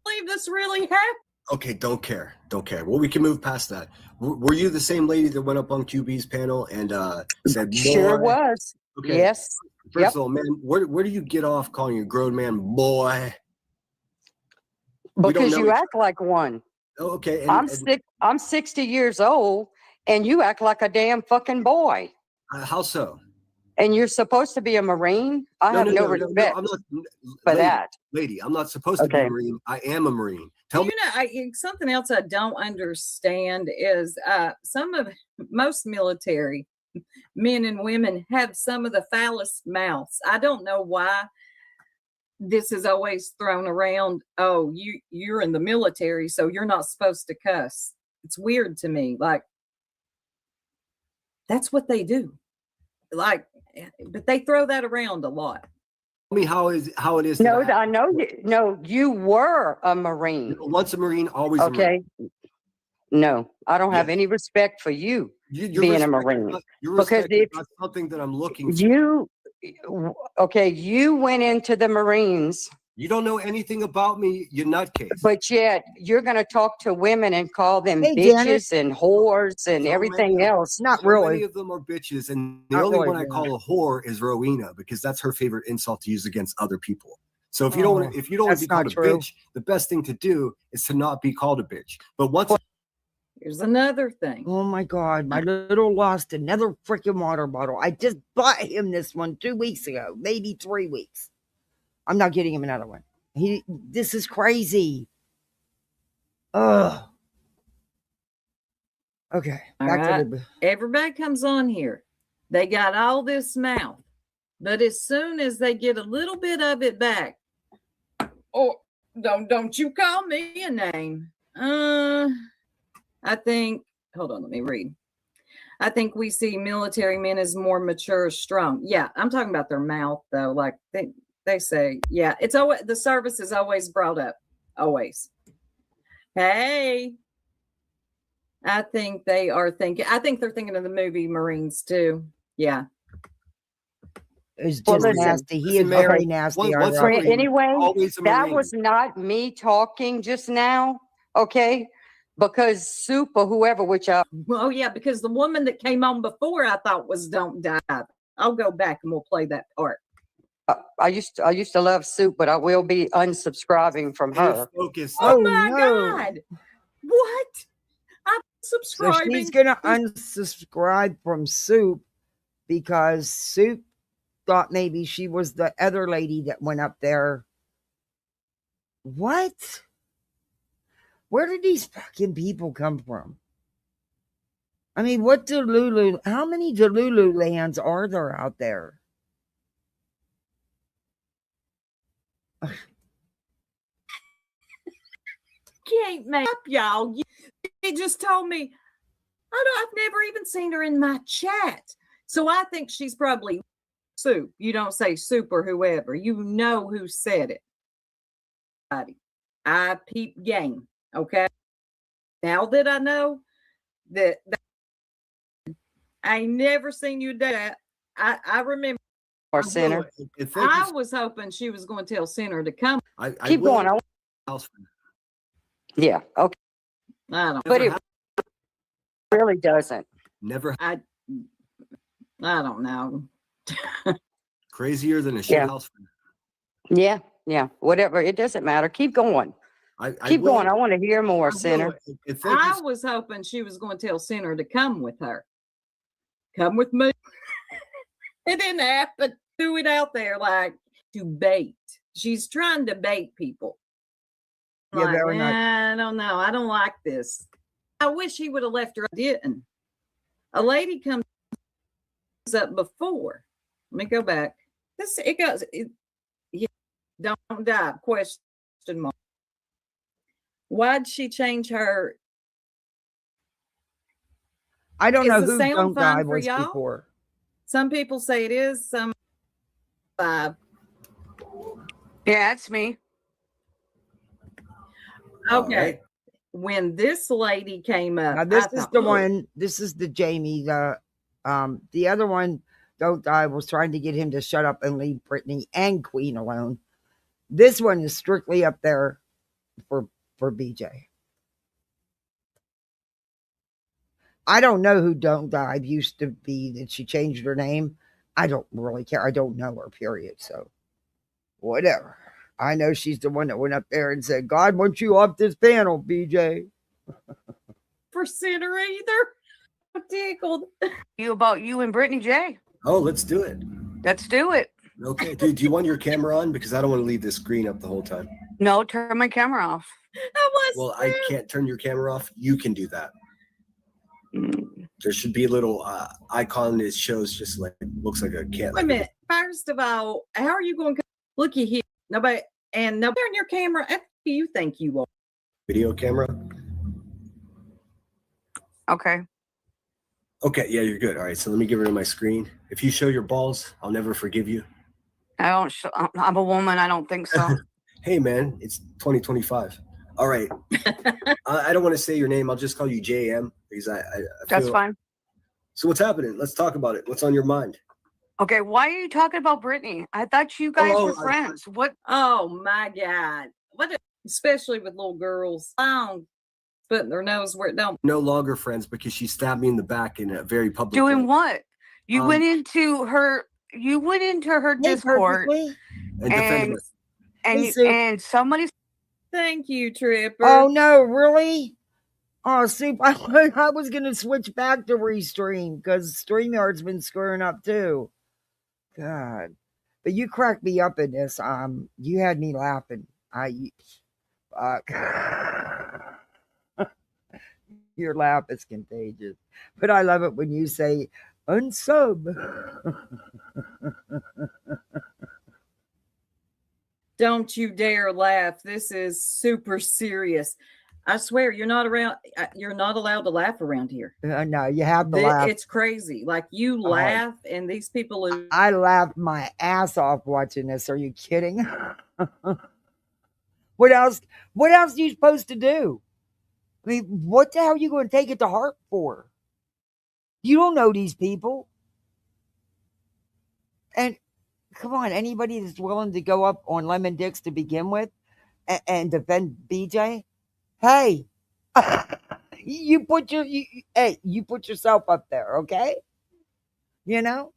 Leave this really happened. Okay, don't care. Well, we can move past that. Were you the same lady that went up on QB's panel and said, Sure was. Okay. Yes. First of all, man, where do you get off calling a grown man boy? Because you act like one. Oh, okay. I'm 60 years old, and you act like a damn fucking boy. How so? And you're supposed to be a Marine? I have no respect for that. Lady, I'm not supposed to be a Marine. I am a Marine. Tell me. Something else I don't understand is most military men and women have some of the foulest mouths. I don't know why this is always thrown around. Oh, you're in the military, so you're not supposed to cuss. It's weird to me. Like, that's what they do. Like, but they throw that around a lot. Tell me how it is. No, I know. No, you were a Marine. Once a Marine, always a Marine. No, I don't have any respect for you being a Marine. Because if that's something that I'm looking for. You went into the Marines. You don't know anything about me, you nutcase. But yet you're going to talk to women and call them bitches and whores and everything else. Not really. Many of them are bitches, and the only one I call a whore is Rowena, because that's her favorite insult to use against other people. So if you don't want to be called a bitch, the best thing to do is to not be called a bitch. But once here's another thing. Oh my God, my little lost another freaking water bottle. I just bought him this one 2 weeks ago, maybe 3 weeks. I'm not getting him another one. This is crazy. Ugh. Okay. Everybody comes on here. They got all this mouth. But as soon as they get a little bit of it back, or don't you call me a name. I think, hold on, let me read. I think we see military men as more mature, strong. Yeah, I'm talking about their mouth though. Like they say, yeah, it's always, the service is always brought up. Always. Hey. I think they're thinking of the movie Marines too. Yeah. It's Well, just listen. nasty. He is Listen, man, very nasty. once a already. Marine, Anyway, always a that Marine. was not me talking just now, okay? Because Soup or whoever, which Oh yeah, because the woman that came on before I thought was Don't Dive. I'll go back and we'll play that part. I used to love Soup, but I will be unsubscribing from her. Focus. Oh, Oh, my no. God. What? I'm So subscribing. she's going to unsubscribe from Soup because Soup thought maybe she was the other lady that went up there. What? Where did these fucking people come from? I mean, how many Delulu lands are there out there? Can't make up, y'all. They just told me, I've never even seen her in my chat. So I think she's probably Soup. You don't say Soup or whoever. You know who said it. I peep game. Okay. Now that I know that I ain't never seen you do that. I remember. Or Center. I was hoping she was going to tell Center to come. Keep going. Yeah. Okay. I don't. But it really doesn't. Never I don't know. crazier than a shit house. Yeah. Yeah. Whatever. It doesn't matter. Keep going. Keep going. I want to hear more, Center. I was hoping she was going to tell Center to come with her. Come with me. It didn't happen. Threw it out there like to bait. She's trying to bait people. Yeah, like, very nice. I don't know. I don't like this. I wish he would have left her. I didn't. A lady comes up before. Let me go back. Yeah, don't die. Question mark. Why'd she change her? I don't Is know the who sound Don't fine Die for was y'all? before. Some people say it is. Some 5. Yeah, it's me. Okay. Right. When this lady came up, Now this is the one. This is the Jamie. The other one, Don't Die, was trying to get him to shut up and leave Brittany and Queen alone. This one is strictly up there for BJ. I don't know who Don't Die used to be. That she changed her name. I don't really care. I don't know her. Period. So whatever. I know she's the one that went up there and said, "God wants you off this panel, BJ." For Center either. I'm tickled. About you and Brittany J. Oh, let's do it. Let's do it. Okay, dude, do you want your camera on? Because I don't want to leave this screen up the whole time. No, turn my camera off. Well, I can't turn your camera off. You can do that. Mm. There should be a little icon that shows just like looks like a cat. Wait a minute. First of all, how are you going to looky here? Nobody on your camera. Who do you think you are? Video camera. Okay. Okay, yeah, you're good. All right, so let me get rid of my screen. If you show your balls, I'll never forgive you. I don't. I'm a woman. I don't think so. Hey, man, it's 2025. All right. I don't want to say your name. I'll just call you JM because I That's feel... fine. So what's happening? Let's talk about it. What's on your mind? Okay. Why are you talking about Brittany? I thought you guys were friends. What? Oh my God. Especially with little girls. Putting their nose where it don't. No longer friends because she stabbed me in the back in a very public Doing way. what? You went into her. You went into her Discord and somebody. Thank you, Tripper. Oh no, really? Oh, Soup, I was gonna switch back to Restream because StreamYard's been screwing up too. God, but you cracked me up in this. You had me laughing. Your laugh is contagious, but I love it when you say unsub. Don't you dare laugh. This is super serious. I swear you're not around. You're not allowed to laugh around here. No, you have to laugh. It's crazy. Like you laugh, and these people. I laughed my ass off watching this. Are you kidding? What else? What else are you supposed to do? I mean, what the hell are you going to take it to heart for? You don't know these people. And come on, anybody that's willing to go up on lemon dicks to begin with and defend BJ, hey, you put yourself up there, okay? You know?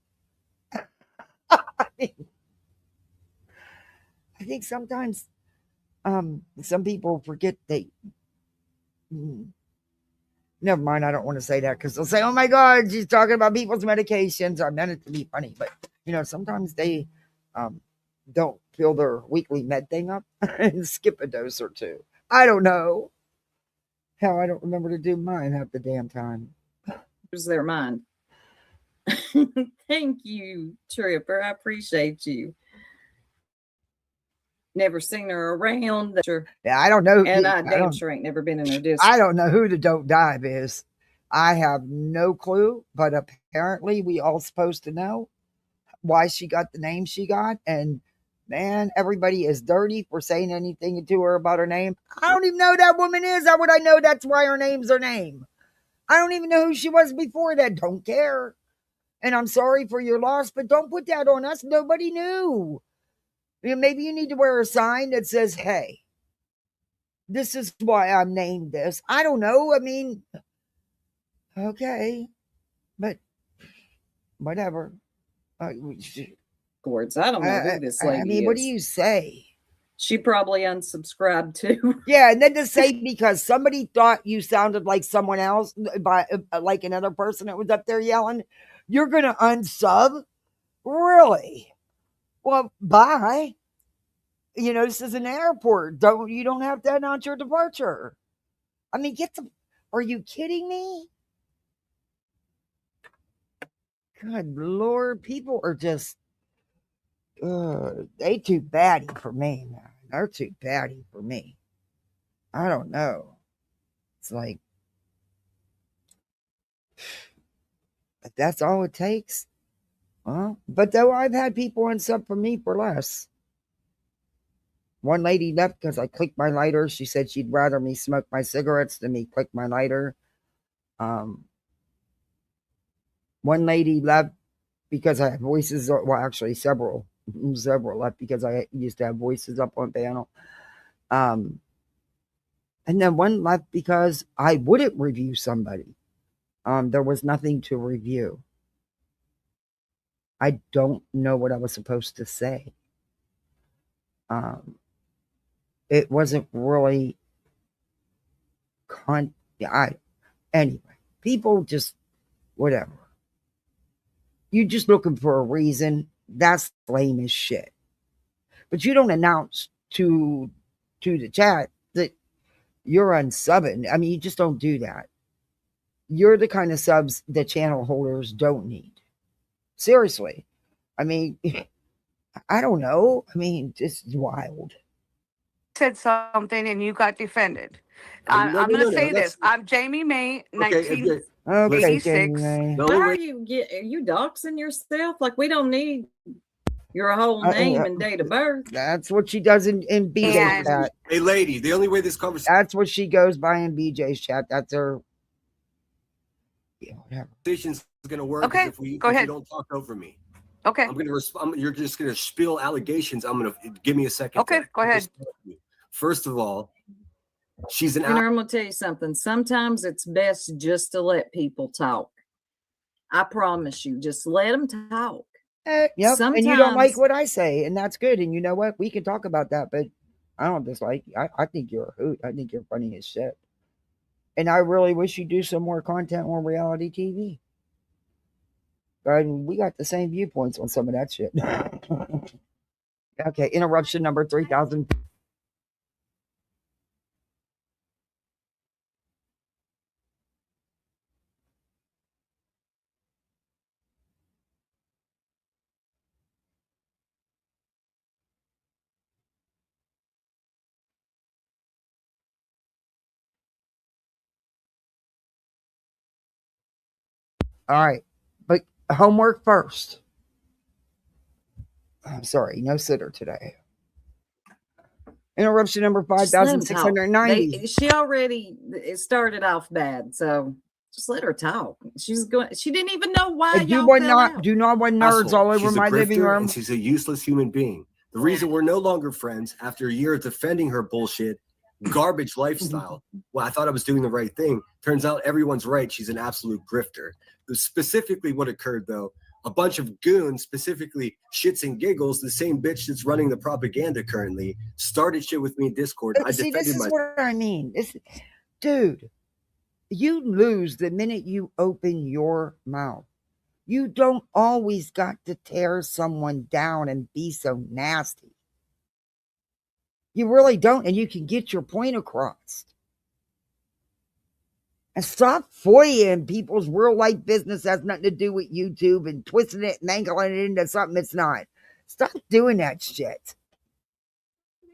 I think sometimes some people forget they never mind, I don't want to say that because they'll say, oh my God, she's talking about people's medications. I meant it to be funny, but sometimes they don't fill their weekly med thing up and skip a dose or two. I don't know. Hell, I don't remember to do mine half the damn time. Lose their mind. Thank you, Tripper. I appreciate you. Never seen her around. Yeah, I don't know. And I damn sure ain't never been in her disc. I don't know who the Don't Dive is. I have no clue, but apparently we all supposed to know why she got the name she got. And man, everybody is dirty for saying anything to her about her name. I don't even know who that woman is. How would I know that's why her name's her name? I don't even know who she was before that. Don't care. And I'm sorry for your loss, but don't put that on us. Nobody knew. Maybe you need to wear a sign that says, hey, this is why I'm named this. I don't know. I mean, okay, but whatever. Words. I don't know who this lady is. I mean, what do you say? She probably unsubscribed too. Yeah, and then to say because somebody thought you sounded like someone else, by like another person that was up there yelling, you're gonna unsub? Really? Well, bye. This is an airport. You don't have to announce your departure. I mean, are you kidding me? Good Lord, people are just, they too batty for me, man. They're too batty for me. I don't know. It's like, if that's all it takes. But though I've had people unsub for me for less. One lady left because I clicked my lighter. She said she'd rather me smoke my cigarettes than me click my lighter. One lady left because I had voices. Well, actually, several left because I used to have voices up on panel. And then one left because I wouldn't review somebody. There was nothing to review. I don't know what I was supposed to say. It wasn't really anyway, people just whatever. You just looking for a reason. That's lame as shit. But you don't announce to the chat that you're unsubbing. I mean, you just don't do that. You're the kind of subs the channel holders don't need. Seriously. I mean, I don't know. I mean, this is wild. Said something and you got defended. I'm going to say this. I'm Jamie May, 1986. Are you doxing yourself? Like, we don't need your whole name and date of birth. That's what she does in BJ's chat. Hey, lady, the only way this conversation... That's what she goes by in BJ's chat. That's her... Yeah, whatever. Conversation's going to work if you don't talk over me. Okay. I'm going to you're just going to spill allegations. I'm going to... Give me a second. Okay, go ahead. First of all, she's an... I'm going to tell you something. Sometimes it's best just to let people talk. I promise you. Just let them talk. Yep. And you don't like what I say, and that's good. And you know what? We can talk about that, but I don't dislike you. I think you're a hoot. I think you're funny as shit. And I really wish you do some more content on reality TV. And we got the same viewpoints on some of that shit. Okay, interruption number 3000. All right. But homework first. I'm sorry, no sitter today. Interruption number 5,690. She already it started off bad, so just let her talk. She's going. She didn't even know why y'all fell out. Do not want nerds Asshole. all over She's my a living grifter, room. and she's a useless human being. The reason we're no longer friends after a year of defending her bullshit, garbage lifestyle. Well, I thought I was doing the right thing. Turns out everyone's right. She's an absolute grifter. Specifically, what occurred though, a bunch of goons, specifically shits and giggles, the same bitch that's running the propaganda currently, started shit with me in Discord. I See, defended this is what I mean. Dude, you lose the minute you open your mouth. You don't always got to tear someone down and be so nasty. You really don't, and you can get your point across. And stop foying people's real life business has nothing to do with YouTube and twisting it and angling it into something it's not. Stop doing that shit.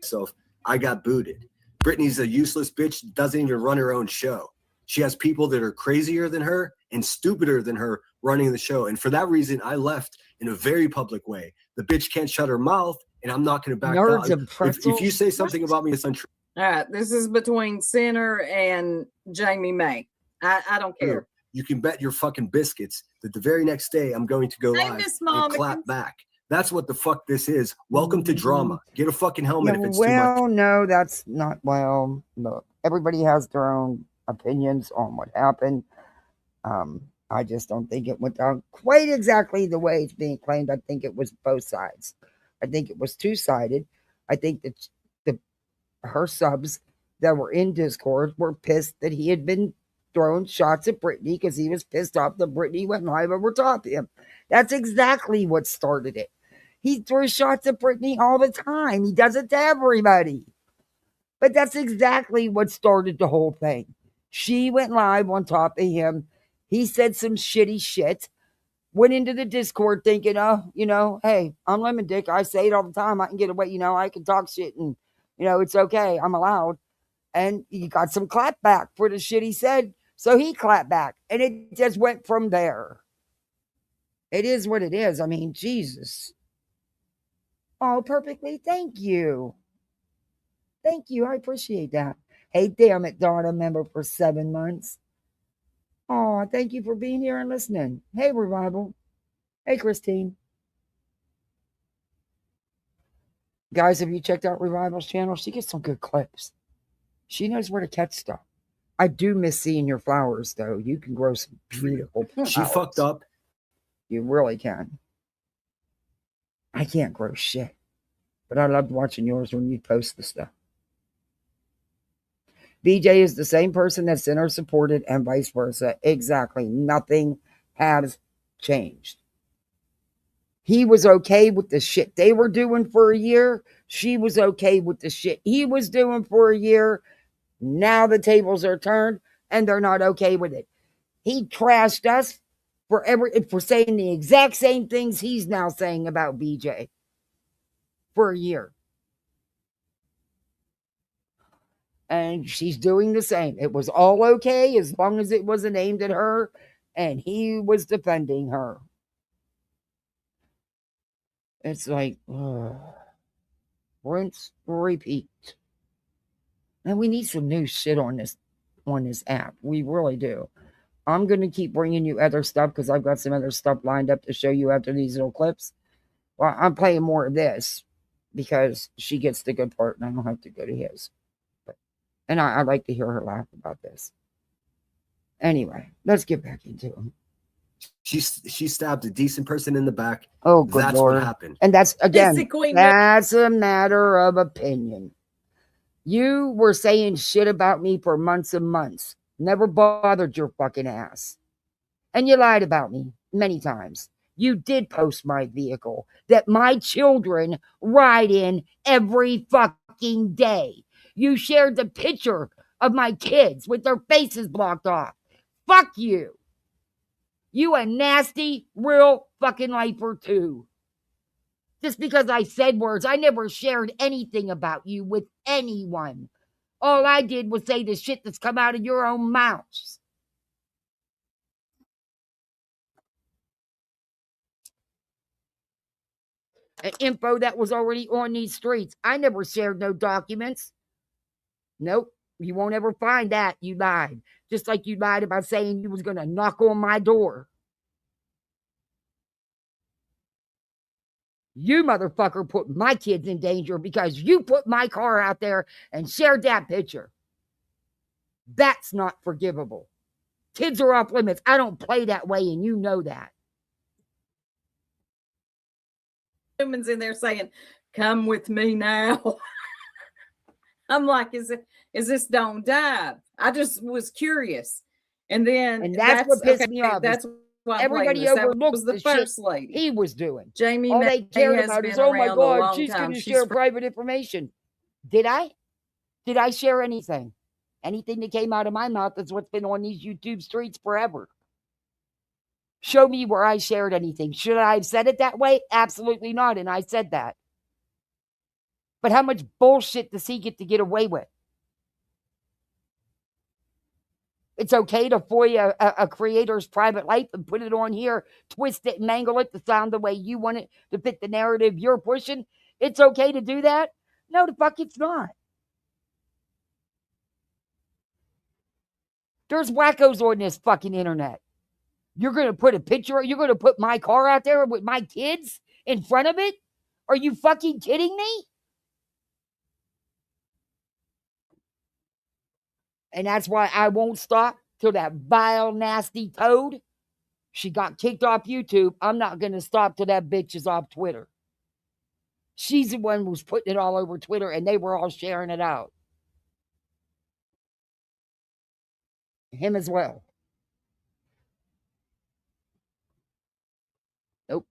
So I got booted. Brittany's a useless bitch, doesn't even run her own show. She has people that are crazier than her and stupider than her running the show. And for that reason, I left in a very public way. The bitch can't shut her mouth, and I'm not going to back down. If you say something about me that's untrue. All right, this is between Sinner and Jamie May. I don't care. You can bet your fucking biscuits that the very next day I'm going to go live and clap back. That's what the fuck this is. Welcome to drama. Get a fucking helmet if it's too much. No, that's not. Well, look, everybody has their own opinions on what happened. I just don't think it went down quite exactly the way it's being claimed. I think it was both sides. I think it was two-sided. I think that her subs that were in Discord were pissed that he had been throwing shots at Brittany because he was pissed off that Brittany went live over top of him. That's exactly what started it. He throws shots at Brittany all the time. He does it to everybody. But that's exactly what started the whole thing. She went live on top of him. He said some shitty shit. Went into the Discord thinking, oh, hey, I'm Lemon Dick. I say it all the time. I can get away, I can talk shit and, it's okay. I'm allowed. And he got some clap back for the shit he said. So he clapped back. And it just went from there. It is what it is. I mean, Jesus. Oh, perfectly. Thank you. Thank you. I appreciate that. Hey, damn it, Donna, member for 7 months. Oh, thank you for being here and listening. Hey, Revival. Hey, Christine. Guys, have you checked out Revival's channel? She gets some good clips. She knows where to catch stuff. I do miss seeing your flowers, though. You can grow some beautiful flowers. She fucked up. You really can. I can't grow shit. But I loved watching yours when you post the stuff. BJ is the same person that Sinner supported and vice versa. Exactly. Nothing has changed. He was okay with the shit they were doing for a year. She was okay with the shit he was doing for a year. Now the tables are turned and they're not okay with it. He trashed us for saying the exact same things he's now saying about BJ for a year. And she's doing the same. It was all okay as long as it wasn't aimed at her and he was defending her. It's like, rinse, repeat. And we need some new shit on this app. We really do. I'm going to keep bringing you other stuff because I've got some other stuff lined up to show you after these little clips. Well, I'm playing more of this because she gets the good part and I don't have to go to his. And I like to hear her laugh about this. Anyway, let's get back into him. She stabbed a decent person in the back. Oh, good That's Lord. what happened. And that's, again, that's a matter of opinion. You were saying shit about me for months and months. Never bothered your fucking ass. And you lied about me many times. You did post my vehicle that my children ride in every fucking day. You shared the picture of my kids with their faces blocked off. Fuck you. You a nasty, real fucking lifer too. Just because I said words, I never shared anything about you with anyone. All I did was say the shit that's come out of your own mouths. and info that was already on these streets. I never shared no documents. Nope. You won't ever find that. You lied. Just like you lied about saying you was going to knock on my door. You motherfucker put my kids in danger because you put my car out there and shared that picture. That's not forgivable. Kids are off limits. I don't play that way, and you know that. Humans in there saying, "Come with me now." I'm like, is this Don't Dive? I just was curious, and that's what pissed me off. That's why everybody overlooked the first shit lady he was doing. Jamie. All they cared has about been is, oh my around a God, long she's time. going to share private information. Did I? Did I share anything? Anything that came out of my mouth is what's been on these YouTube streets forever. Show me where I shared anything. Should I have said it that way? Absolutely not. And I said that. But how much bullshit does he get away with? It's okay to foil a creator's private life and put it on here, twist it and angle it to sound the way you want it to fit the narrative you're pushing. It's okay to do that? No, the fuck it's not. There's wackos on this fucking internet. You're going to put a picture, you're going to put my car out there with my kids in front of it? Are you fucking kidding me? And that's why I won't stop till that vile, nasty toad, she got kicked off YouTube. I'm not going to stop till that bitch is off Twitter. She's the one who was putting it all over Twitter, and they were all sharing it out. Him as well. Nope.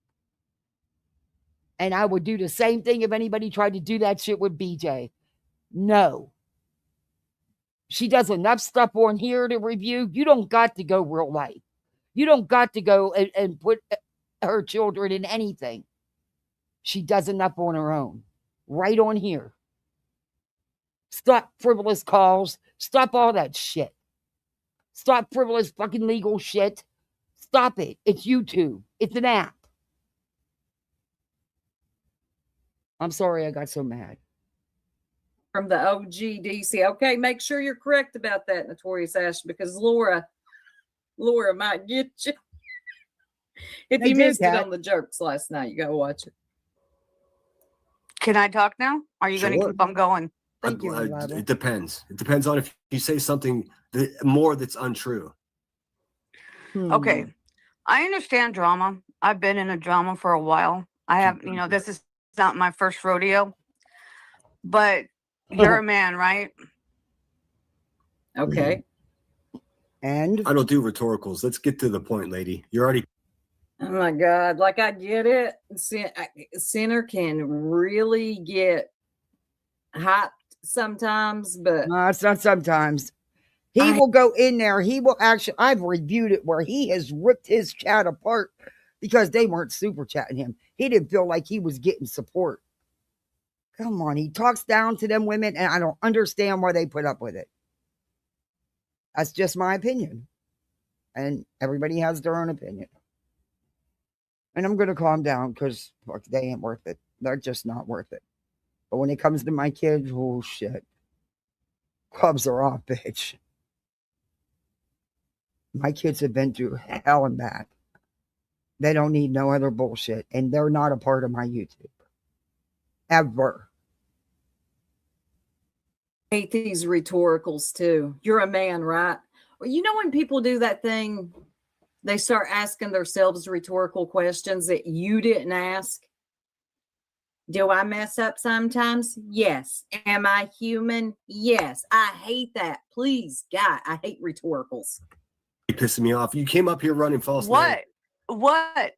And I would do the same thing if anybody tried to do that shit with BJ. No. She does enough stuff on here to review. You don't got to go real life. You don't got to go and put her children in anything. She does enough on her own. Right on here. Stop frivolous calls. Stop all that shit. Stop frivolous fucking legal shit. Stop it. It's YouTube. It's an app. I'm sorry I got so mad. From the OG DC. Okay, make sure you're correct about that, Notorious Ash, because Laura might get you. If you missed it on the jokes last night, you gotta watch it. Can I talk now? Are you going to keep on going? Thank you. It depends. It depends on if you say something more that's untrue. Okay. I understand drama. I've been in a drama for a while. I have, this is not my first rodeo, but you're a man, right? Okay. And I don't do rhetoricals. Let's get to the point, lady. You're already. Oh my God. Like, I get it. Sinner can really get hyped sometimes, but no, it's not sometimes. He will go in there. He will actually, I've reviewed it where he has ripped his chat apart because they weren't super chatting him. He didn't feel like he was getting support. Come on. He talks down to them women, and I don't understand why they put up with it. That's just my opinion. And everybody has their own opinion. And I'm going to calm down because they ain't worth it. They're just not worth it. But when it comes to my kids, oh shit. Clubs are off, bitch. My kids have been through hell and back. They don't need no other bullshit. And they're not a part of my YouTube. Ever. I hate these rhetoricals too. You're a man, right? Well, when people do that thing, they start asking themselves rhetorical questions that you didn't ask. Do I mess up sometimes? Yes. Am I human? Yes. I hate that. Please, God, I hate rhetoricals. You're pissing me off. You came up here running false. What?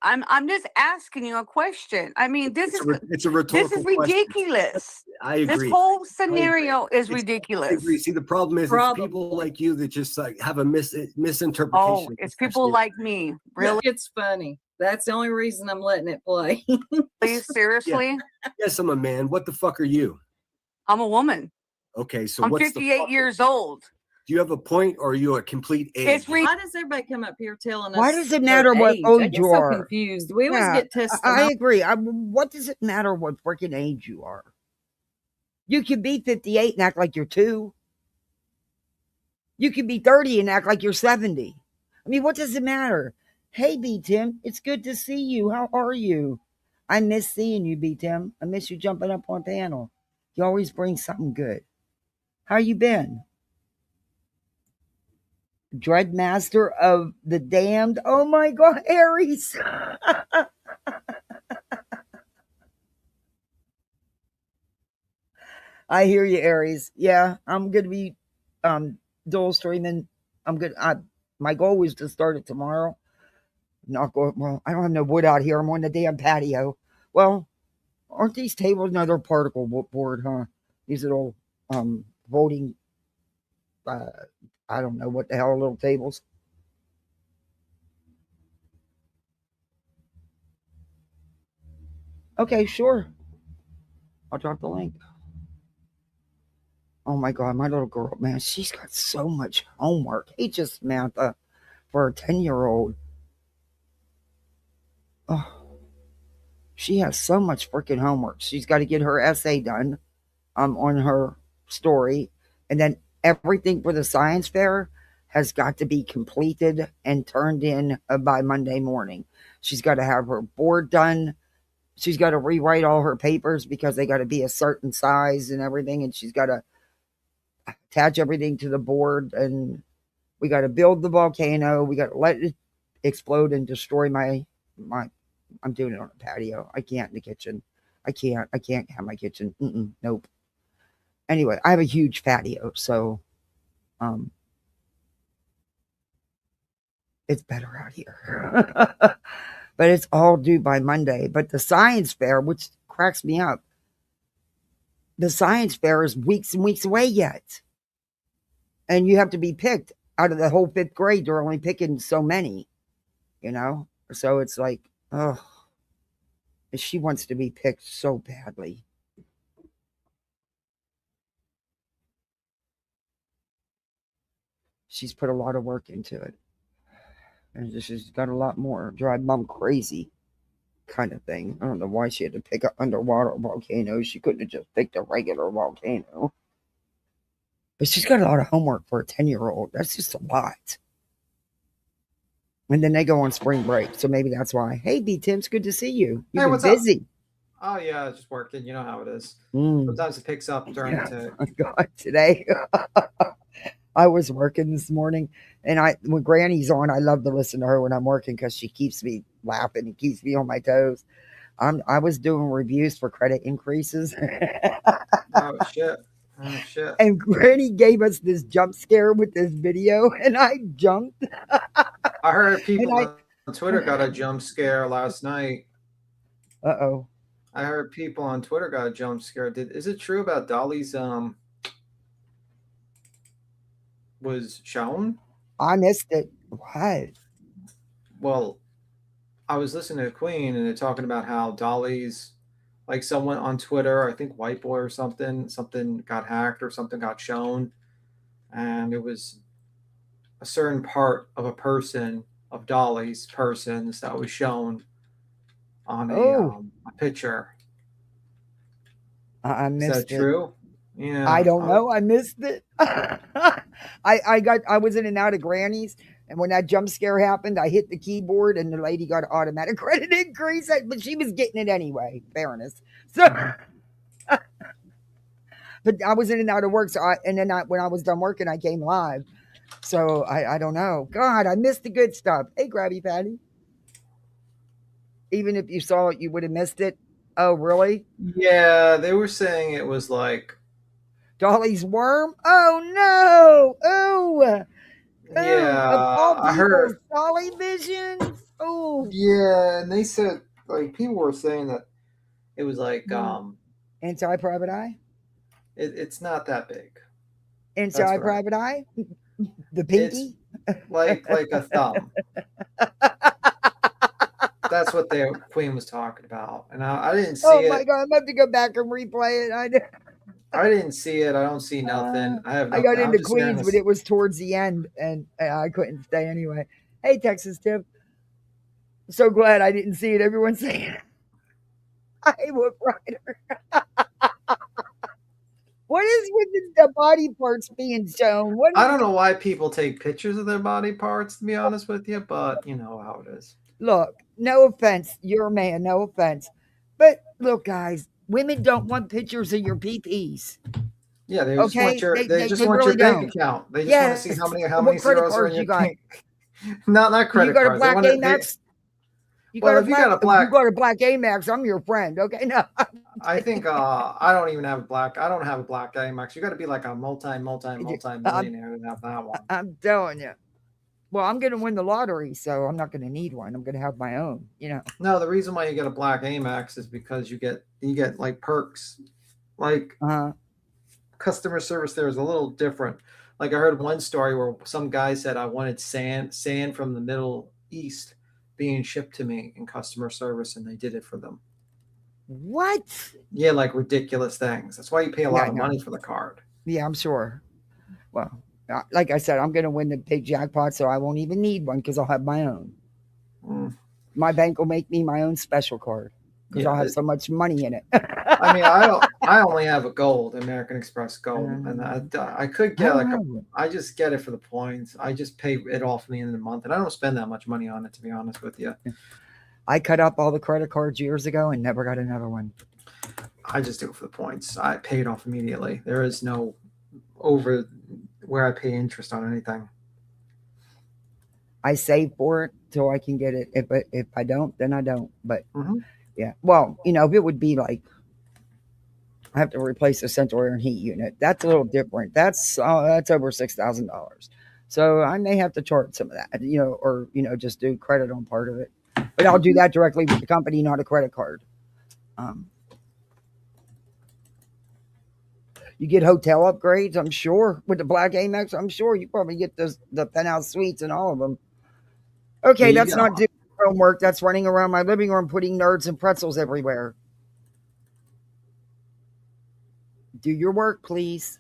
I'm just asking you a question. I mean, it's a rhetorical. This is ridiculous. Question. I agree. This whole scenario is ridiculous. I agree. See, the problem is it's people like you that just have a misinterpretation. Oh, it's people like me. Really? It's funny. That's the only reason I'm letting it play. Please, seriously? Yes, I'm a man. What the fuck are you? I'm a woman. Okay, so I'm 58 years old. Do you have a point, or are you a complete age? It's Why does everybody come up here telling us? Why does it their matter what age? I age get you so are? confused. We always Yeah, get tested. I agree. What does it matter what freaking age you are? You can be 58 and act like you're 2. You can be 30 and act like you're 70. I mean, what does it matter? Hey, B. Tim, it's good to see you. How are you? I miss seeing you, B. Tim. I miss you jumping up on panel. You always bring something good. How you been? Dreadmaster of the Damned. Oh my God, Aries. I hear you, Aries. Yeah, I'm gonna be dual streaming. I'm good. My goal was to start it tomorrow. Not go well, I don't have no wood out here. I'm on the damn patio. Well, aren't these tables another particle board, huh? These little voting I don't know what the hell little tables. Okay, sure. I'll drop the link. Oh my God, my little girl, man, she's got so much homework. Hey, just Samantha, for a 10-year-old. Oh, she has so much freaking homework. She's got to get her essay done on her story. And then everything for the science fair has got to be completed and turned in by Monday morning. She's got to have her board done. She's got to rewrite all her papers because they got to be a certain size and everything. And she's got to attach everything to the board. And we got to build the volcano. We got to let it explode and destroy my I'm doing it on a patio. I can't in the kitchen. I can't have my kitchen. Nope. Anyway, I have a huge patio, so it's better out here. But it's all due by Monday. But the science fair, which cracks me up, the science fair is weeks and weeks away yet. And you have to be picked out of the whole 5th grade. They're only picking so many, you know? So it's like, oh, she wants to be picked so badly. She's put a lot of work into it. And she's got a lot more drive mom crazy kind of thing. I don't know why she had to pick an underwater volcano. She couldn't have just picked a regular volcano. But she's got a lot of homework for a 10-year-old. That's just a lot. And then they go on spring break. So maybe that's why. Hey, B. Tim, it's good to see you. You've been what's busy. Up? Oh, yeah, just working. You know how it is. Sometimes it picks up during the day. Oh, God, today. I was working this morning, and when Granny's on, I love to listen to her when I'm working because she keeps me laughing and keeps me on my toes. I was doing reviews for credit increases. Oh, shit. Oh, shit. And Granny gave us this jump scare with this video, and I jumped. I heard people on Twitter got a jump scare last night. Uh-oh. I heard people on Twitter got a jump scare. Is it true about Dolly's was shown? I missed it. What? Well, I was listening to Queen, and they're talking about how Dolly's, like someone on Twitter, I think White Boy or something got hacked or something got shown, and it was a certain part of a person, of Dolly's persons, that was shown on a picture. I missed it. Is that true? Yeah. I don't know. I missed it. I was in and out of Granny's, and when that jump scare happened, I hit the keyboard, and the lady got an automatic credit increase, but she was getting it anyway. Fairness. So, but I was in and out of work, so when I was done working, I came live. So I don't know. God, I missed the good stuff. Hey, Grabby Patty. Even if you saw it, you would have missed it. Oh, really? Yeah, they were saying it was like Dolly's worm. Oh no! Oh, yeah. Of all I heard Dolly visions. Oh, yeah, and they said like people were saying that it was like anti-private eye. It's not that big. Anti-private eye. The pinky. It's like a thumb. That's what the Queen was talking about, and I didn't see it. Oh my God! I'm about to go back and replay it. I didn't see it. I don't see nothing. I have I nothing. got I'm into just staring Queens, at but it was towards the end, and I couldn't stay anyway. Hey, Texas Tip. So glad I didn't see it. Everyone's saying, "Hi, Wolf Rider." What is with the body parts being shown? What I is don't know why people take pictures of their body parts, to be honest with you, but you know how it is. Look, no offense. You're a man, no offense. But look, guys, women don't want pictures of your PPs. Yeah, they just want Okay? your they just want really your bank don't. account. They just want to see Yes. how many What credit zeros are in cards your you got? bank. Not You credit got a cards. They black want to they Amex? You well, got a if you got a black, if you black got a black Amex, I'm your friend. Okay, no. I think I don't even have a black. I don't have a black Amex. You got to be like a multi I'm, millionaire to have that one. I'm telling you. Well, I'm going to win the lottery, so I'm not going to need one. I'm going to have my own. No, the reason why you get a black Amex is because you get like perks, like customer service. There is a little different. Like I heard one story where some guy said I wanted sand from the Middle East being shipped to me in customer service, and they did it for them. What? Yeah, like ridiculous things. That's why you pay a lot of money for the card. Yeah, I'm sure. Well, like I said, I'm going to win the big jackpot, so I won't even need one because I'll have my own. My bank will make me my own special card because I'll have so much money in it. I mean, I only have a gold, American Express Gold, and I could get I just get it for the points. I just pay it off at the end of the month, and I don't spend that much money on it, to be honest with you. I cut up all the credit cards years ago and never got another one. I just do it for the points. I pay it off immediately. There is no over where I pay interest on anything. I save for it till I can get it. If I don't, then I don't. But yeah, well, if it would be like I have to replace the central air and heat unit, that's a little different. That's over $6,000. So I may have to charge some of that, or just do credit on part of it. But I'll do that directly with the company, not a credit card. You get hotel upgrades, I'm sure. With the Black Amex, I'm sure you probably get the penthouse suites and all of them. Okay, that's not doing homework. That's running around my living room putting nerds and pretzels everywhere. Do your work, please.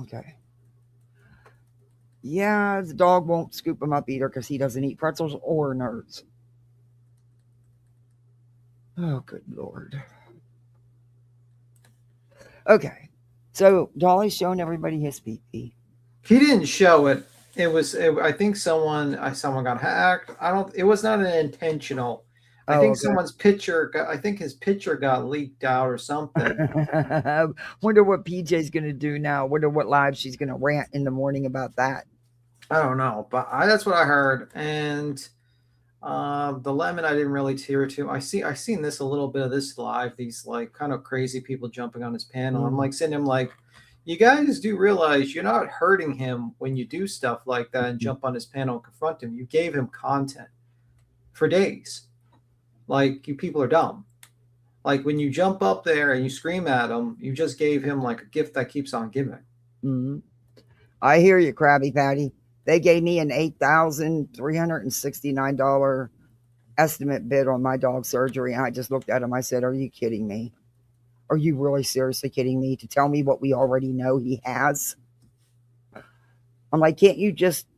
Okay. Yeah, the dog won't scoop them up either because he doesn't eat pretzels or nerds. Oh, good Lord. Okay. So Dolly's showing everybody his PP. He didn't show it. I think someone got hacked. It was not an intentional. I think someone's picture I think his picture got leaked out or something. Wonder what PJ's going to do now. Wonder what live she's going to rant in the morning about that. I don't know, but that's what I heard. And the lemon I didn't really tear to. I seen this a little bit of this live, these like kind of crazy people jumping on his panel. I'm like sitting him like, you guys do realize you're not hurting him when you do stuff like that and jump on his panel and confront him. You gave him content for days. Like, you people are dumb. Like, when you jump up there and you scream at him, you just gave him like a gift that keeps on giving. I hear you, Krabby Patty. They gave me an $8,369 estimate bid on my dog surgery. And I just looked at him. I said, are you kidding me? Are you really seriously kidding me to tell me what we already know he has? I'm like, can't you just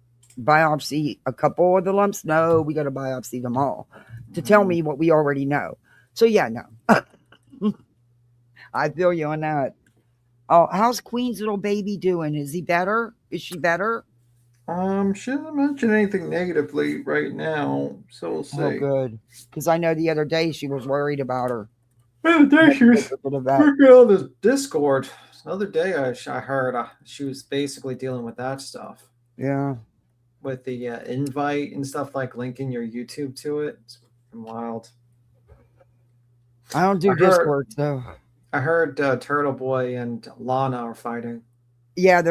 biopsy a couple of the lumps? No, we got to biopsy them all to tell me what we already know. So yeah, no. I feel you on that. Oh, how's Queen's little baby doing? Is he better? Is she better? She doesn't mention anything negatively right now, so we'll see. Oh, good. Because I know the other day she was worried about her. The other day she was working on this Discord. The other day I heard she was basically dealing with that stuff. Yeah. With the invite and stuff, like linking your YouTube to it. It's wild. I don't do Discord, though. I heard Turtle Boy and Lana are fighting. Yeah,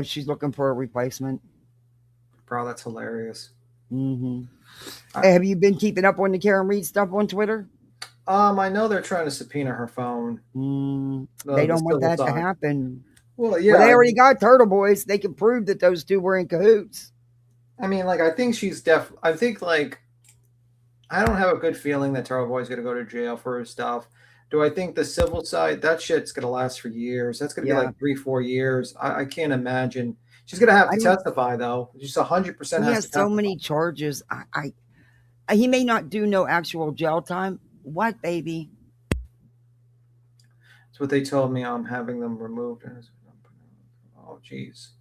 she's looking for a replacement. Bro, that's hilarious. Have you been keeping up on the Karen Reed stuff on Twitter? I know they're trying to subpoena her phone. They don't want that to happen. Well, yeah. Well, they already got Turtle Boys. They can prove that those two were in cahoots. I mean, like, I think I think, like, I don't have a good feeling that Turtle Boy's going to go to jail for his stuff. Do I think the civil side, that shit's gonna last for years? That's gonna be Yeah. like 3-4 years. I can't imagine. She's gonna have to I mean- testify though. She's 100% He has has to so testify. many charges. He may not do no actual jail time. What, baby? That's what they told me. I'm having them removed. Oh, jeez.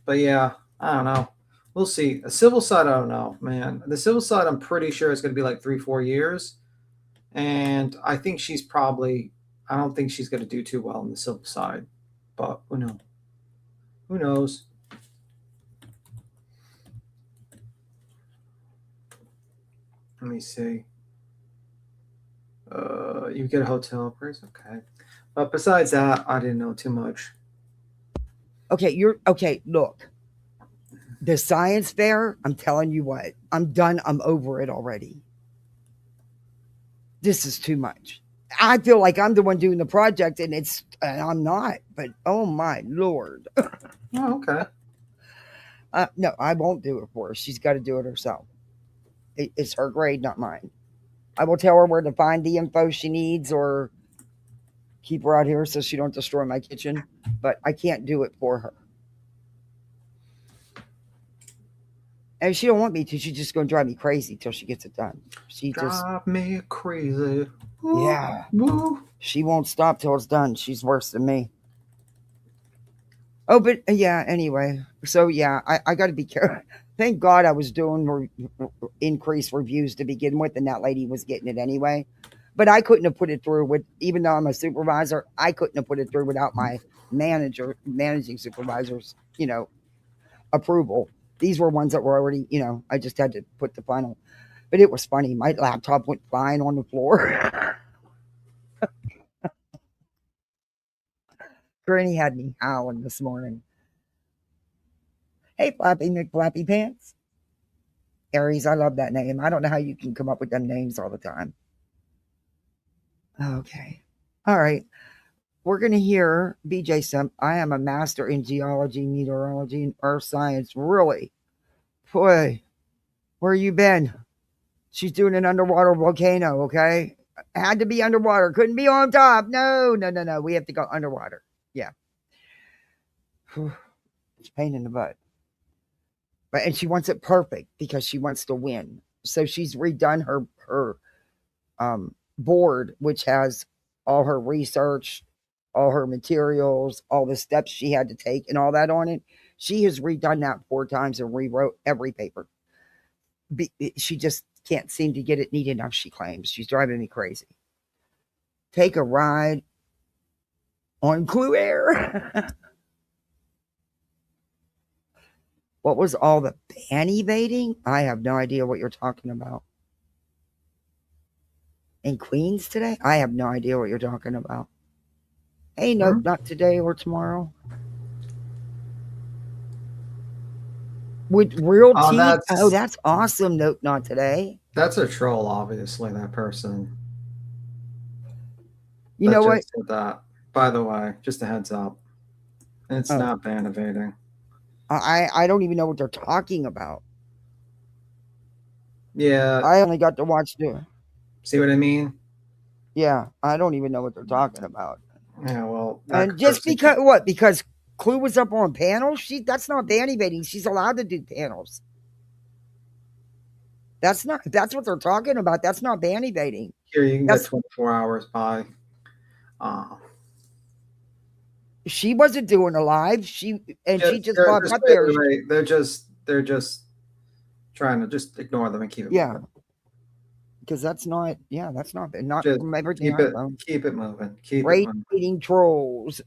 But yeah, I don't know. We'll see. A civil side, I don't know, man. The civil side, I'm pretty sure is going to be like 3-4 years. And I think she's probably, I don't think she's going to do too well on the civil side. But who knows? Who knows? Let me see. You get a hotel price, okay. But besides that, I didn't know too much. Okay, okay. Look, the science fair. I'm telling you what. I'm done. I'm over it already. This is too much. I feel like I'm the one doing the project, and I'm not. But oh my lord. Oh, okay. No, I won't do it for her. She's got to do it herself. It's her grade, not mine. I will tell her where to find the info she needs, or keep her out here so she don't destroy my kitchen. But I can't do it for her. And she don't want me to. She's just going to drive me crazy till she gets it done. She Drive me crazy. Yeah. Woo. She won't stop till it's done. She's worse than me. Oh, but yeah, anyway. So yeah, I got to be careful. Thank God I was doing increased reviews to begin with, and that lady was getting it anyway. But I couldn't have put it through with, even though I'm a supervisor, I couldn't have put it through without my managing supervisor's, approval. These were ones that were already, I just had to put the final. But it was funny. My laptop went flying on the floor. Granny had me howling this morning. Hey, Flappy McFlappy Pants. Aries, I love that name. I don't know how you can come up with them names all the time. Okay. All right. We're going to hear BJ Simp. I am a master in geology, meteorology, and earth science. Really? Boy, where you been? She's doing an underwater volcano, okay? Had to be underwater. Couldn't be on top. No. We have to go underwater. Yeah. It's a pain in the butt. And she wants it perfect because she wants to win. So she's redone her board, which has all her research, all her materials, all the steps she had to take and all that on it. She has redone that 4 times and rewrote every paper. She just can't seem to get it neat enough, she claims. She's driving me crazy. Take a ride on Clue Air. What was all the ban evading? I have no idea what you're talking about. In Queens today? I have no idea what you're talking about. Hey, no, not today or tomorrow. With real teeth? Oh, that's awesome. Nope, not today. That's a troll, obviously, that person. You know what? Said that. By the way, just a heads up. It's not ban evading. I don't even know what they're talking about. Yeah. I only got to watch See what I mean? Yeah, I don't even know what they're talking about. Yeah, well. And just because, what? Because Clue was up on panels? That's not ban evading. She's allowed to do panels. That's what they're talking about. That's not ban evading. Here, you can get 24 hours by. She wasn't doing a live. She just popped up there. They're just trying to just ignore them and keep it moving. Because that's not just everything. Keep it moving. Keep Great it moving. eating trolls.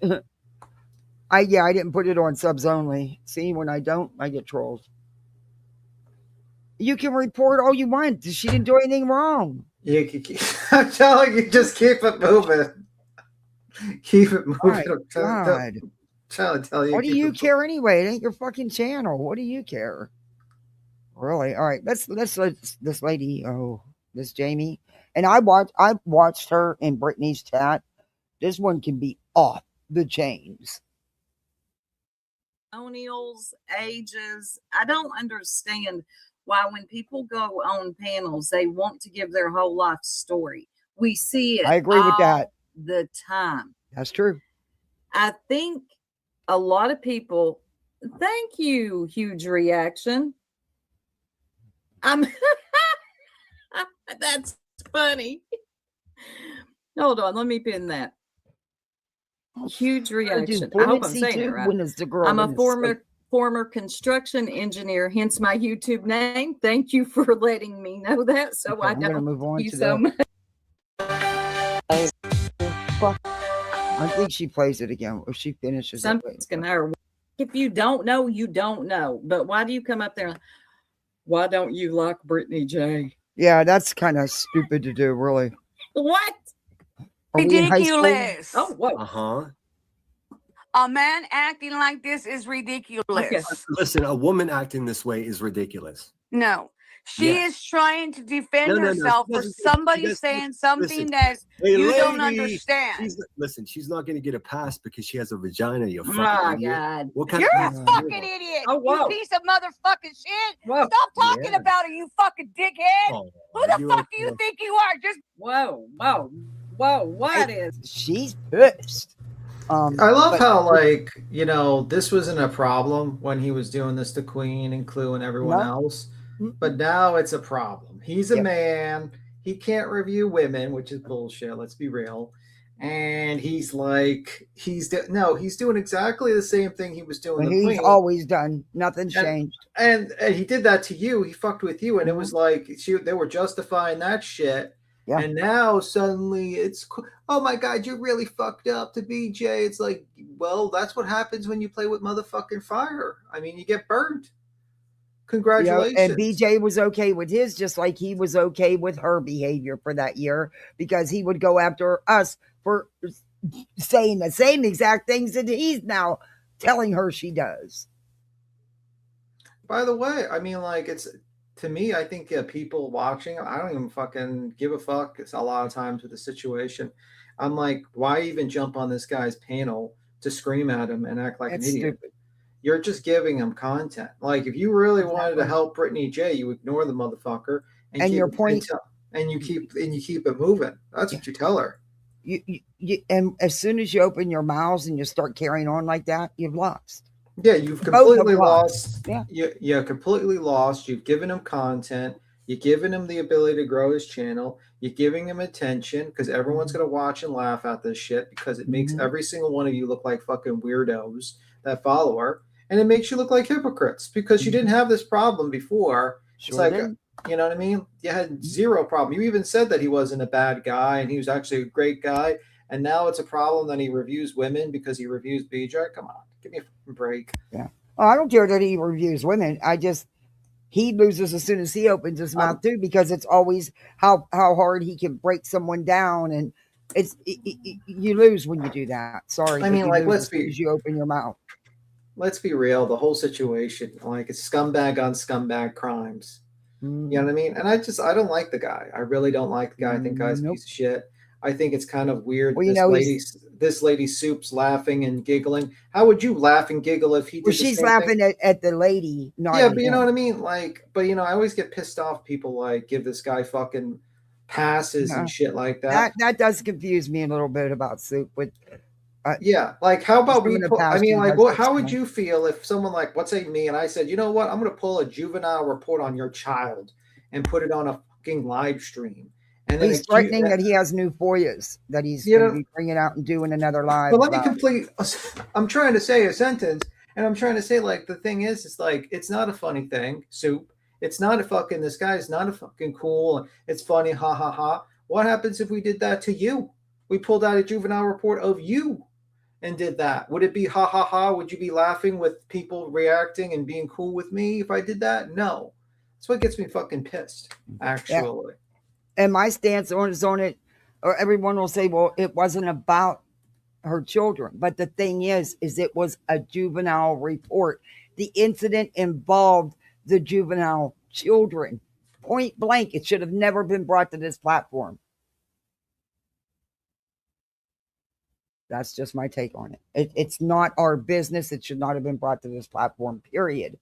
I didn't put it on subs only. See, when I don't, I get trolls. You can report all you want. She didn't do anything wrong. I'm telling you, just keep it moving. Keep it moving. My God. I'm trying to tell you. What do you care anyway? It ain't your fucking channel. What do you care? Really? All right. Let's let this lady. Oh, this Jamie. And I watched her in Brittany's chat. This one can be off the chains. Millennials, ages. I don't understand why when people go on panels, they want to give their whole life story. We see it. I agree with that. all the time. That's true. I think a lot of people. Thank you. Huge reaction. I'm. That's funny. Hold on, let me pin that. Huge reaction. I hope I'm saying it right. I'm a former construction engineer, hence my YouTube name. Thank you for letting me know that. So Okay, I I'm gonna move on thank you to so much. I think she plays it again if she finishes. Something's gonna hurt. If you don't know, you don't know. But why do you come up there? Why don't you like Brittany J? Yeah, that's kind of stupid to do, really. What? Are we in high school? Ridiculous. Oh, whoa. Uh-huh. A man acting like this is ridiculous. Okay. Listen, a woman acting this way is ridiculous. No. She Yes. is trying to defend No, no, no. herself She for doesn't- she somebody doesn't- saying something listen. that Hey, you don't lady, understand. Listen, she's not going to get a pass because she has a vagina, you Oh, fucking idiot. God. What kind You're of a fucking idiot. Oh, whoa. You piece of motherfucking shit. Whoa. Stop talking Yeah. about it, you fucking dickhead. Oh, Who the you fuck okay? do you think you are? Just Whoa. What is? She's pissed. I love but- how, like, you know, this wasn't a problem when he was doing this to Queen and Clue and everyone No. else, but now it's a problem. He's a Yep. man. He can't review women, which is bullshit. Let's be real. And he's like, he's doing exactly the same thing he was doing. But to he's Queen. always done. Nothing's changed. And he did that to you. He fucked with you, and it was like they were justifying that shit. Yeah. And now suddenly it's, oh my God, you're really fucked up to BJ. It's like, well, that's what happens when you play with motherfucking fire. I mean, you get burned. Congratulations. And BJ was okay with his, just like he was okay with her behavior for that year, because he would go after us for saying the same exact things that he's now telling her she does. By the way, I mean, like, it's, to me, I think people watching, I don't even fucking give a fuck a lot of times with the situation. I'm like, why even jump on this guy's panel to scream at him and act like That's an idiot? stupid. You're just giving him content. Like, if you really wanted to help Brittany J, you ignore the motherfucker And keep your it- point- and you keep it moving. That's what you tell her. And as soon as you open your mouths and you start carrying on like that, you've lost. Yeah, you've Both have completely lost. lost. You're completely lost. You've given him content. You've given him the ability to grow his channel. You're giving him attention because everyone's going to watch and laugh at this shit because it makes every single one of you look like fucking weirdos that follow her. And it makes you look like hypocrites because you didn't have this problem before. Sure It's like, did. you know what I mean? You had zero problem. You even said that he wasn't a bad guy and he was actually a great guy. And now it's a problem that he reviews women because he reviews BJ. Come on, give me a fucking break. Yeah. Well, I don't care that he reviews women. He loses as soon as he opens his mouth too, because it's always how hard he can break someone down, and you lose when you do that. Sorry, I mean, like, let's as soon as you open your mouth. Let's be real. The whole situation, like, it's scumbag on scumbag crimes. You know what I mean? And I don't like the guy. I really don't like the guy. I think the guy's a piece of shit. I think it's kind of weird. Well, this lady Soup's laughing and giggling. How would you laugh and giggle if he did? Well, she's laughing at the lady. Yeah, but you know what I mean. Like, but you know, I always get pissed off. People like give this guy fucking passes and shit like that. That does confuse me a little bit about Soup. With yeah, like, how about we? I mean, like, what? How would you? you feel if someone, like, let's say me, and I said, you know what, I'm going to pull a juvenile report on your child and put it on a fucking live stream. And then He's threatening that he has new FOIAs that he's going to be bringing out and doing another live. But let me complete. I'm trying to say a sentence, and I'm trying to say, like, the thing is, it's like, it's not a funny thing, Soup. It's not a fucking, this guy is not a fucking cool. It's funny, ha ha ha. What happens if we did that to you? We pulled out a juvenile report of you and did that. Would it be ha ha ha? Would you be laughing with people reacting and being cool with me if I did that? No. That's what gets me fucking pissed, actually. Yeah. And my stance on it, or everyone will say, well, it wasn't about her children. But the thing is it was a juvenile report. The incident involved the juvenile children. Point blank, it should have never been brought to this platform. That's just my take on it. It's not our business. It should not have been brought to this platform, period.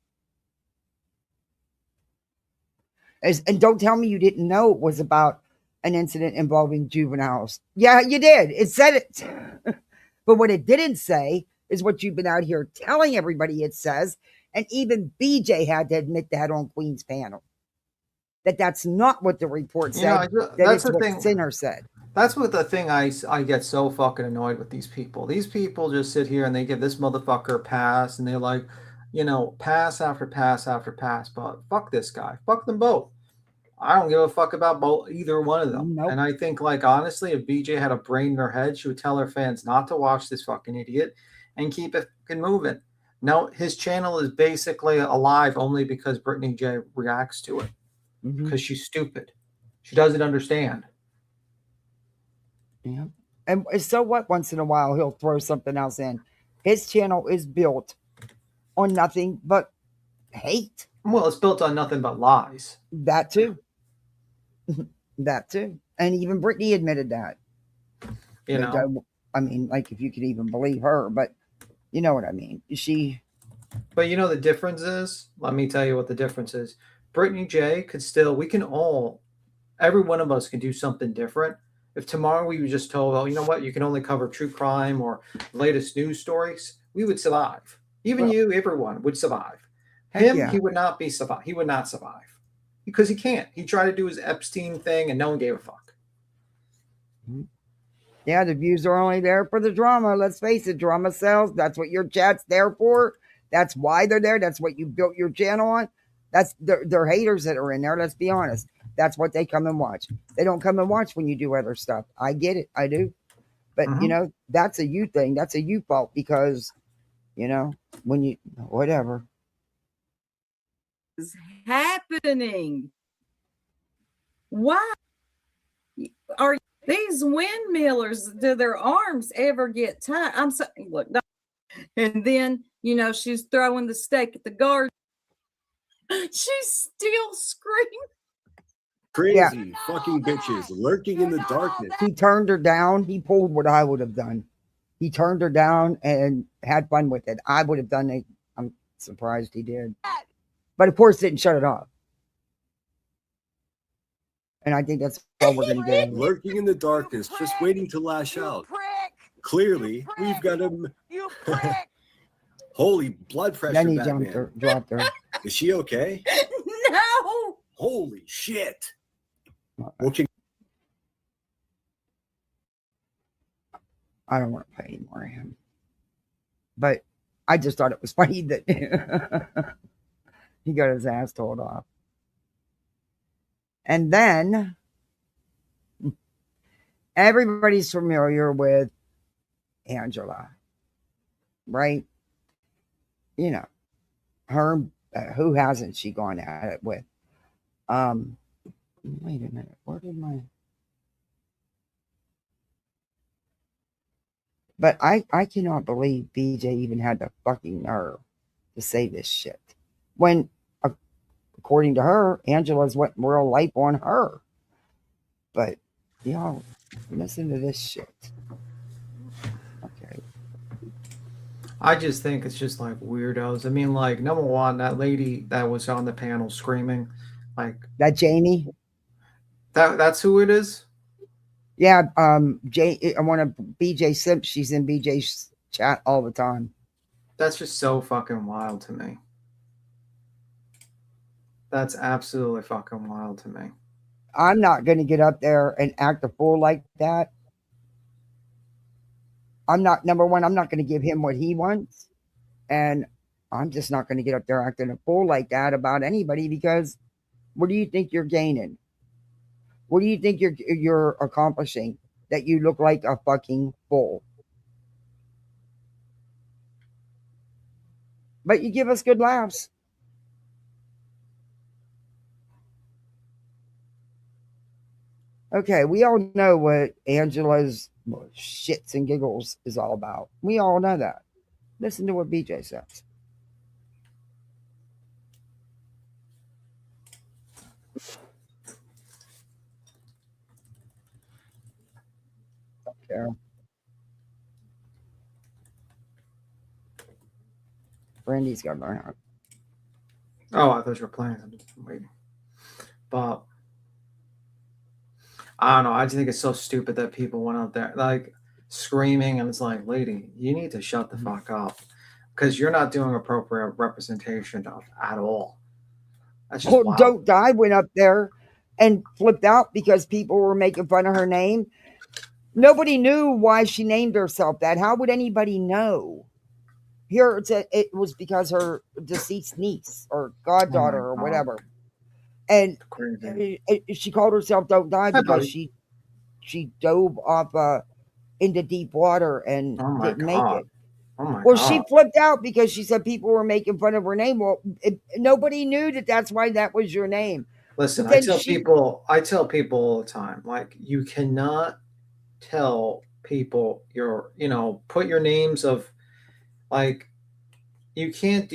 And don't tell me you didn't know it was about an incident involving juveniles. Yeah, you did. It said it. But what it didn't say is what you've been out here telling everybody it says. And even BJ had to admit that on Queen's panel. That's not what the report said. That's the what thing. Sinner said. That's what the thing I get so fucking annoyed with these people. These people just sit here and they give this motherfucker a pass and they're like, pass after pass after pass. But fuck this guy. Fuck them both. I don't give a fuck about either one of them. Nope. And I think, like, honestly, if BJ had a brain in her head, she would tell her fans not to watch this fucking idiot and keep it fucking moving. No, his channel is basically alive only because Brittany J reacts to it. Because she's stupid. She doesn't understand. Yeah. And so what? Once in a while, he'll throw something else in. His channel is built on nothing but hate. Well, it's built on nothing but lies. That too. That too. And even Brittany admitted that. I mean, like, if you could even believe her, but you know what I mean. But the difference is, let me tell you what the difference is. Brittany J could still, every one of us can do something different. If tomorrow we were just told, well, you know what, you can only cover true crime or latest news stories, we would survive. Even everyone would survive. Him, he would not survive. He would not survive. Because he can't. He tried to do his Epstein thing and no one gave a fuck. Yeah, the views are only there for the drama. Let's face it, drama sells. That's what your chat's there for. That's why they're there. That's what you built your channel on. That's they're haters that are in there. Let's be honest. That's what they come and watch. They don't come and watch when you do other stuff. I get it. I do. But, that's a you thing. That's a you fault because, when you, whatever. Is happening. Why are these windmillers, do their arms ever get tired? I'm so, look, and then, she's throwing the steak at the garden. She's still screaming. Crazy fucking bitches lurking in the darkness. He turned her down. He pulled what I would have done. He turned her down and had fun with it. I would have done it. I'm surprised he did. But of course, didn't shut it off. And I think that's all we're going to get. Lurking in the darkness, just waiting to lash out. Clearly, we've got him. Holy blood pressure. Then he Batman. dropped her. Is she okay? No. Holy shit. Okay. I don't want to play anymore of him. But I just thought it was funny that he got his ass told off. And then everybody's familiar with Angela, right? Her, who hasn't she gone at it with? Wait a minute. Where did my... But I cannot believe BJ even had the fucking nerve to say this shit. When, according to her, Angela's went real life on her. But, y'all, listen to this shit. Okay. I just think it's just like weirdos. I mean, like, number one, that lady that was on the panel screaming, like... That Jamie? That's who it is? Yeah, one of BJ Simp. She's in BJ's chat all the time. That's just so fucking wild to me. That's absolutely fucking wild to me. I'm not going to get up there and act a fool like that. Number one, I'm not going to give him what he wants. And I'm just not going to get up there acting a fool like that about anybody because what do you think you're gaining? What do you think you're accomplishing? That you look like a fucking fool. But you give us good laughs. Okay, we all know what Angela's shits and giggles is all about. We all know that. Listen to what BJ says. Carol. Brandy's got to learn how. Oh, I thought you were playing. I'm just waiting. But I don't know. I just think it's so stupid that people went out there like screaming, and it's like, lady, you need to shut the fuck up because you're not doing appropriate representation of at all. That's just Well, wild. Don't Die went up there and flipped out because people were making fun of her name. Nobody knew why she named herself that. How would anybody know? Here, it was because her deceased niece or goddaughter or God. whatever. And Crazy. she called herself Don't Die Hi, because buddy. she dove off into deep water and Oh my didn't make God. it. Oh my Well, God. she flipped out because she said people were making fun of her name. Well, nobody knew that's why that was your name. Listen, But then I tell people all the time, like, you cannot tell people put your names of, like, you can't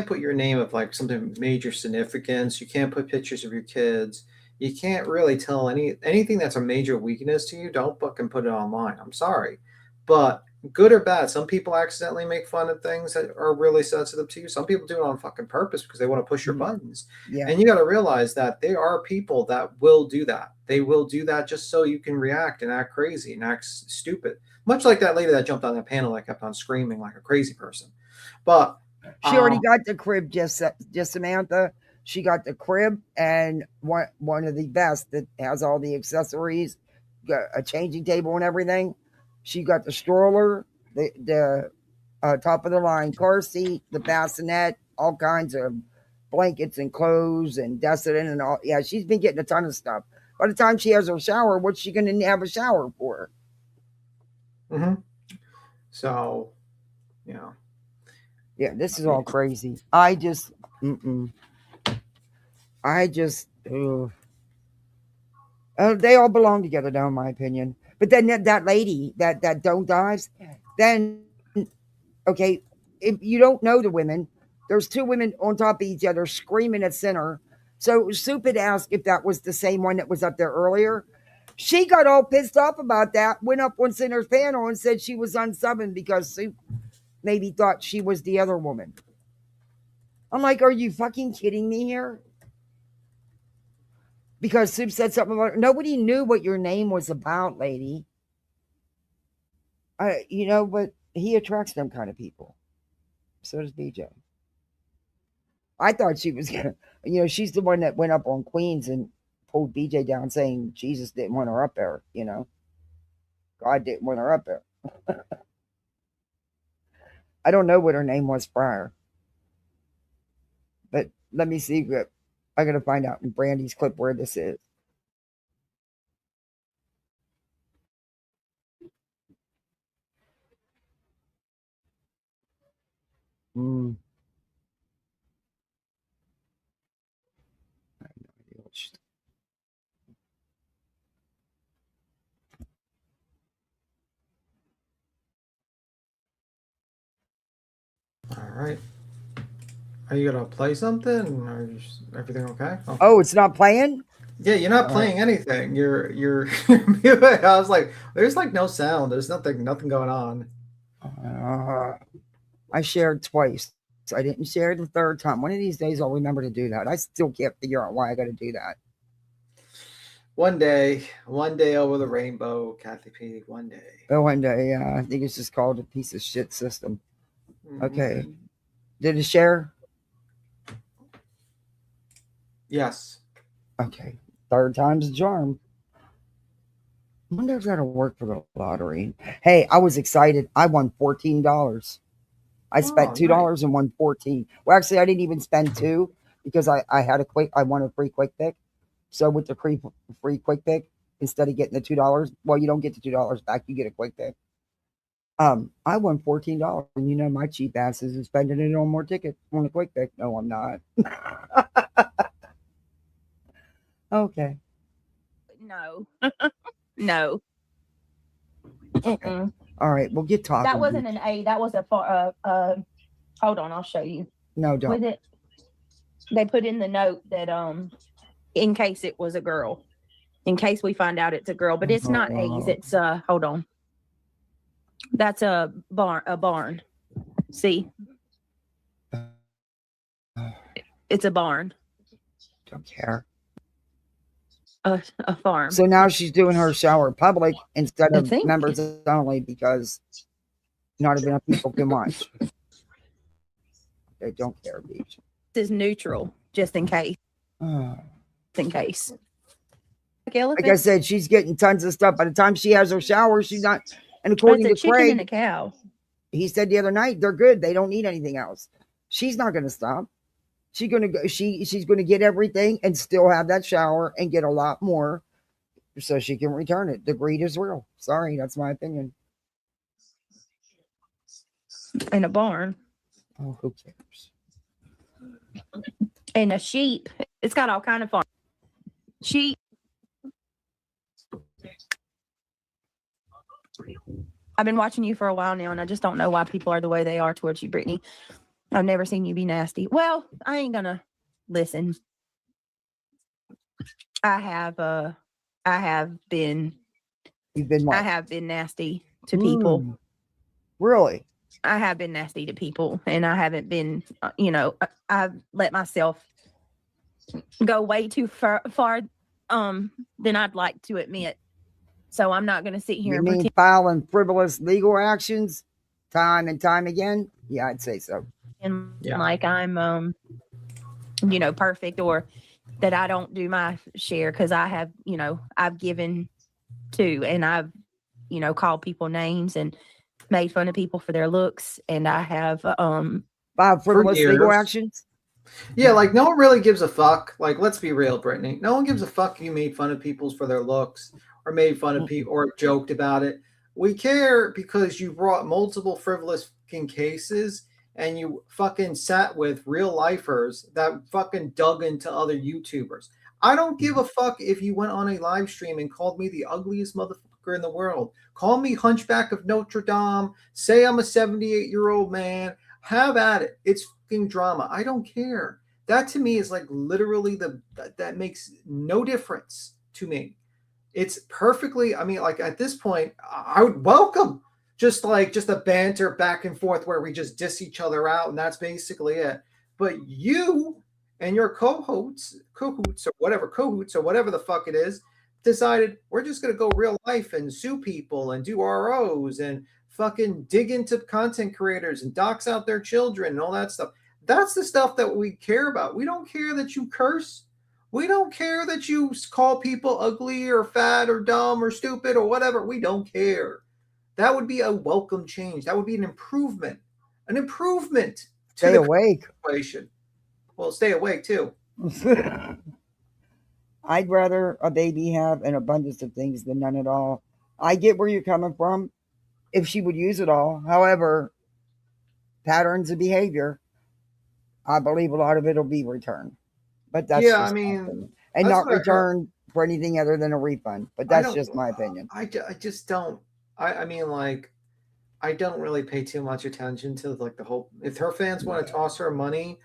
put your name of like something of major significance. You can't put pictures of your kids. You can't really tell anything that's a major weakness to you. Don't fucking put it online. I'm sorry, but good or bad, some people accidentally make fun of things that are really sensitive to you. Some people do it on fucking purpose because they want to push your buttons. yeah, And you got to realize that there are people that will do that. They will do that just so you can react and act crazy and act stupid. Much like that lady that jumped on that panel that kept on screaming like a crazy person. But she already got the crib, just Samantha. She got the crib and one of the best that has all the accessories, got a changing table and everything. She got the stroller, the top of the line car seat, the bassinet, all kinds of blankets and clothes and Desitin and all. Yeah, she's been getting a ton of stuff. By the time she has her shower, what's she going to have a shower for? Mm-hmm. So, you know. Yeah, this is all crazy. I just, they all belong together now, in my opinion. But then that lady, that Don't Dives, then, okay, if you don't know the women, there's two women on top of each other screaming at center. So Soup had asked if that was the same one that was up there earlier. She got all pissed off about that, went up on Center's panel and said she was unsubbing because Soup maybe thought she was the other woman. I'm like, are you fucking kidding me here? Because Soup said something about nobody knew what your name was about, lady. But he attracts them kind of people. So does BJ. I thought she was gonna, she's the one that went up on Queens and pulled BJ down, saying Jesus didn't want her up there. God didn't want her up there. I don't know what her name was prior, but let me see. I gotta find out in Brandy's clip where this is. Mm. All right. Are you gonna play something? Or is everything okay? Oh, it's not playing? Yeah, you're not playing anything. You're I was like, there's like no sound. There's nothing going on. I shared twice. So I didn't share the third time. One of these days I'll remember to do that. I still can't figure out why I got to do that. One day over the rainbow, Kathy P. One day. Oh, one day, yeah. I think it's just called a piece of shit system. Okay. Did it share? Yes. Okay. Third time's a charm. I wonder if that'll work for the lottery. Hey, I was excited. I won $14. I spent $2 and won 14. Well, actually, I didn't even spend $2 because I won a free quick pick. So with the free quick pick, instead of getting the $2, well, you don't get the $2 back. You get a quick pick. I won $14, and my cheap asses is spending it on more tickets on a quick pick. No, I'm not. Okay. No. No. Okay. All right, we'll get talking. That wasn't an A. That was a hold on, I'll show you. No, don't. Was it? They put in the note that in case it was a girl, in case we find out it's a girl, but it's not A's. It's hold on. That's a barn. See? It's a barn. Don't care. a farm. So now she's doing her shower public instead I of think. members only because not enough people can watch. They don't care, Beach. This is neutral, just in case. Oh. Just in case. Like I said, she's getting tons of stuff. By the time she has her shower, she's not. And But according it's to a chicken Craig, and a cow. he said the other night they're good. They don't need anything else. She's not going to stop. She's going to go. She's going to get everything and still have that shower and get a lot more, so she can return it. The greed is real. Sorry, that's my opinion. In a barn. Oh, who cares? And a sheep. It's got all kind of farm. Sheep. I've been watching you for a while now, and I just don't know why people are the way they are towards you, Brittany. I've never seen you be nasty. Well, I ain't gonna listen. I have been. You've been what? I have been nasty to people. Really? I have been nasty to people, and I haven't been. I've let myself go way too far than I'd like to admit. So I'm not going to sit here You and mean pretend filing frivolous legal actions time and time again? Yeah, I'd say so. like I'm, perfect, or that I don't do my share, because I have, I've given too, and I've, called people names and made fun of people for their looks, and I have filed frivolous legal actions. Yeah, like no one really gives a fuck. Like, let's be real, Brittany. No one gives a fuck if you made fun of people for their looks or made fun of people or joked about it. We care because you brought multiple frivolous fucking cases and you fucking sat with real lifers that fucking dug into other YouTubers. I don't give a fuck if you went on a live stream and called me the ugliest motherfucker in the world. Call me Hunchback of Notre Dame. Say I'm a 78-year-old man. Have at it. It's fucking drama. I don't care. That to me is like literally that makes no difference to me. It's perfectly, I mean, like at this point, I would welcome just a banter back and forth where we just diss each other out, and that's basically it. But you and your cahoots or whatever the fuck it is, decided we're just gonna go real life and sue people and do ROs and fucking dig into content creators and dox out their children and all that stuff. That's the stuff that we care about. We don't care that you curse. We don't care that you call people ugly or fat or dumb or stupid or whatever. We don't care. That would be a welcome change. That would be an improvement. An improvement to Stay the awake. situation. Well, stay awake too. I'd rather a baby have an abundance of things than none at all. I get where you're coming from if she would use it all. However, patterns of behavior, I believe a lot of it will be returned. But that's Yeah, just I mean, my opinion. And that's not what I heard. returned for anything other than a refund. But that's just my opinion. I just don't. I mean, like, I don't really pay too much attention to like the whole. If her fans want to toss her money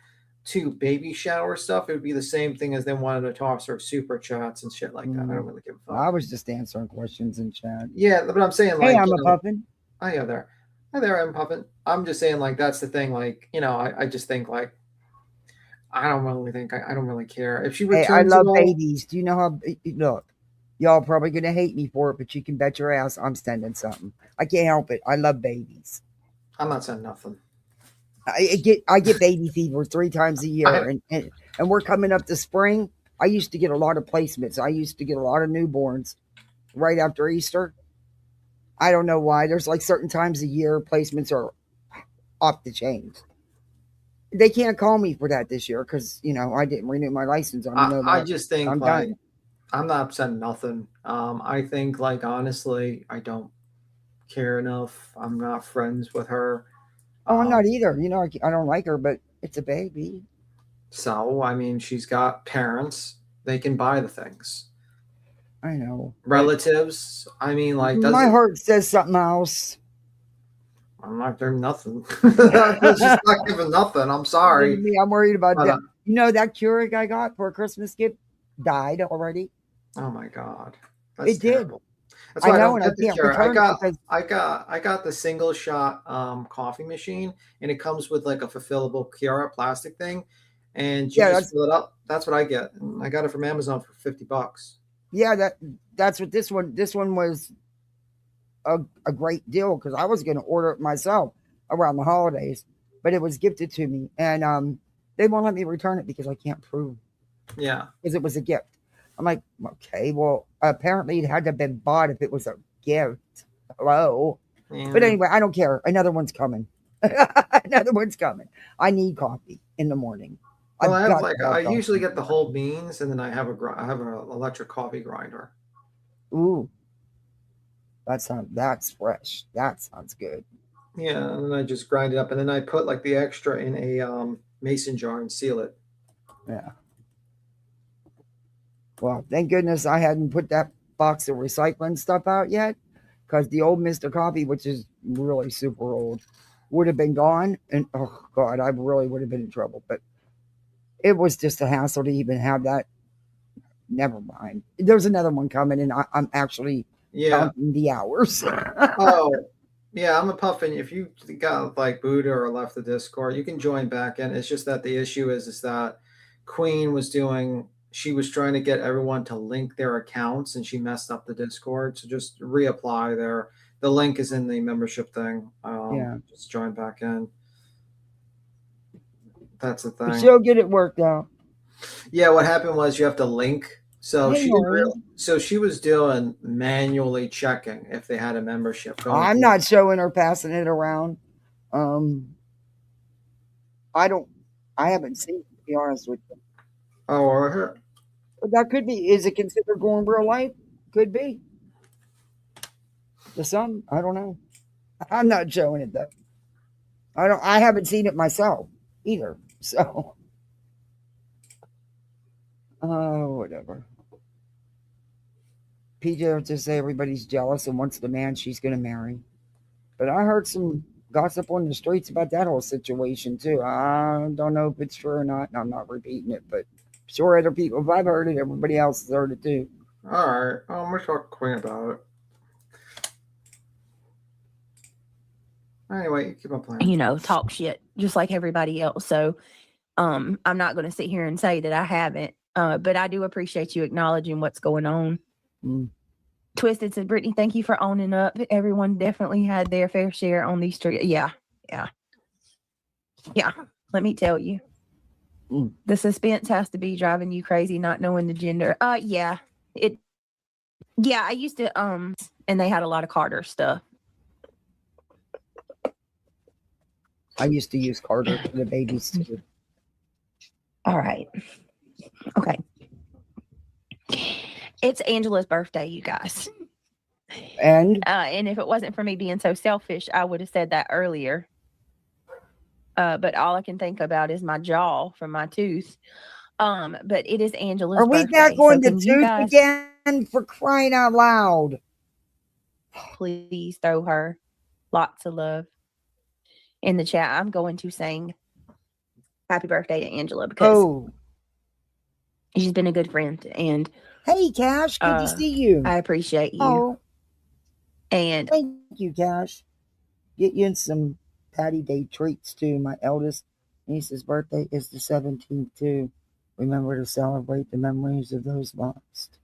to baby shower stuff, it would be the same thing as them wanting to toss her super chats and shit like that. I don't really give a fuck. I was just answering questions in chat. Yeah, but I'm saying like, hey, I'm a puffin. Hi there. Hi there, I'm puffin. I'm just saying like that's the thing. Like, I just think like I don't really care if she returns. Hey, I love babies. Do you know how? Look, y'all probably gonna hate me for it, but you can bet your ass I'm sending something. I can't help it. I love babies. I'm not sending nothing. I get baby fever 3 times a year, and we're coming up to spring. I used to get a lot of placements. I used to get a lot of newborns right after Easter. I don't know why. There's like certain times a year placements are off the chains. They can't call me for that this year because I didn't renew my license. I just think I'm like done. I'm not sending nothing. I think like honestly, I don't care enough. I'm not friends with her. Oh, I'm not either. I don't like her, but it's a baby. So I mean, she's got parents. They can buy the things. I know. Relatives. I mean, like My heart says something else. I'm not doing nothing. It's just not giving nothing. I'm sorry. I'm worried about that. That Keurig I got for a Christmas gift died already. Oh my god, that's it did. That's why I don't get the Keurig. I got the single shot coffee machine, and it comes with like a fulfillable Keurig plastic thing, and you just fill it up. That's what I get. And I got it from Amazon for $50. Yeah, that's what this one was a great deal because I was going to order it myself around the holidays, but it was gifted to me, and they won't let me return it because I can't prove Yeah. because it was a gift. I'm like, okay, well, apparently it had to have been bought if it was a gift. Hello. Yeah. But anyway, I don't care. Another one's coming. Another one's coming. I need coffee in the morning. Well, I've I have got like to have I usually coffee. get the whole beans, and then I have an electric coffee grinder. Ooh, that's fresh. That sounds good. Yeah, and then I just grind it up, and then I put like the extra in a mason jar and seal it. Yeah. Well, thank goodness I hadn't put that box of recycling stuff out yet, because the old Mr. Coffee, which is really super old, would have been gone, and oh god, I really would have been in trouble. But it was just a hassle to even have that. Never mind. There's another one coming, and I'm actually counting the hours. Oh, yeah, I'm a puffin. If you got like Buddha or left the Discord, you can join back in. It's just that the issue is that Queen was she was trying to get everyone to link their accounts and she messed up the Discord. So just reapply there. The link is in the membership thing. Yeah. Just join back in. That's the thing. She'll get it worked out. Yeah, what happened was you have to link. So Hey, she didn't Maureen. so she was doing manually checking if they had a membership. I'm not showing her passing it around. I haven't seen it, to be honest with you. Oh, or But that could be. Is it considered going real life? Could be. To some, I don't know. I'm not showing it though. I haven't seen it myself either. So whatever. PJ will just say everybody's jealous and wants the man she's gonna marry. But I heard some gossip on the streets about that whole situation too. I don't know if it's true or not, and I'm not repeating it, but sure other people, if I've heard it, everybody else has heard it too. all right. I'm gonna talk to Queen about it. Anyway, keep on playing. You know, talk shit just like everybody else. So I'm not going to sit here and say that I haven't, but I do appreciate you acknowledging what's going on. Twisted said, Brittany, thank you for owning up. Everyone definitely had their fair share on these streets. Yeah. Let me tell you, the suspense has to be driving you crazy, not knowing the gender. I used to, and they had a lot of Carter stuff. I used to use Carter for the babies too. All right. Okay. It's Angela's birthday, you guys. And if it wasn't for me being so selfish, I would have said that earlier. But all I can think about is my jaw from my tooth. But it is Angela's birthday. Are we back on the tooth tooth again, for crying out loud? Please throw her lots of love in the chat. I'm going to sing happy birthday to Angela because she's been a good friend. And hey, Cash, good to see you. I appreciate you. Oh, and thank you, Cash. Get you in some Patty Day treats too. My eldest niece's birthday is the 17th too. Remember to celebrate the memories of those lost.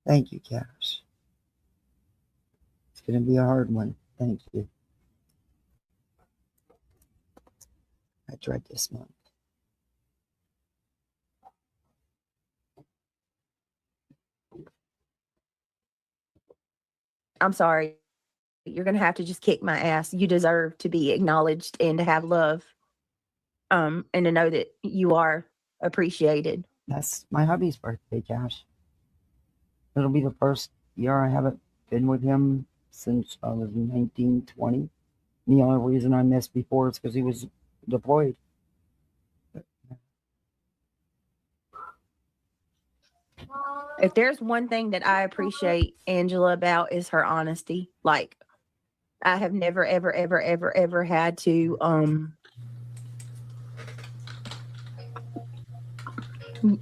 Thank you, Cash. It's going to be a hard one. Thank you. I tried this month. I'm sorry. You're going to have to just kick my ass. You deserve to be acknowledged and to have love. And to know that you are appreciated. That's my hubby's birthday, Cash. It'll be the first year I haven't been with him since I was 19, 20. The only reason I missed before is because he was deployed. If there's one thing that I appreciate Angela about is her honesty. Like, I have never, ever, ever, ever, ever had to,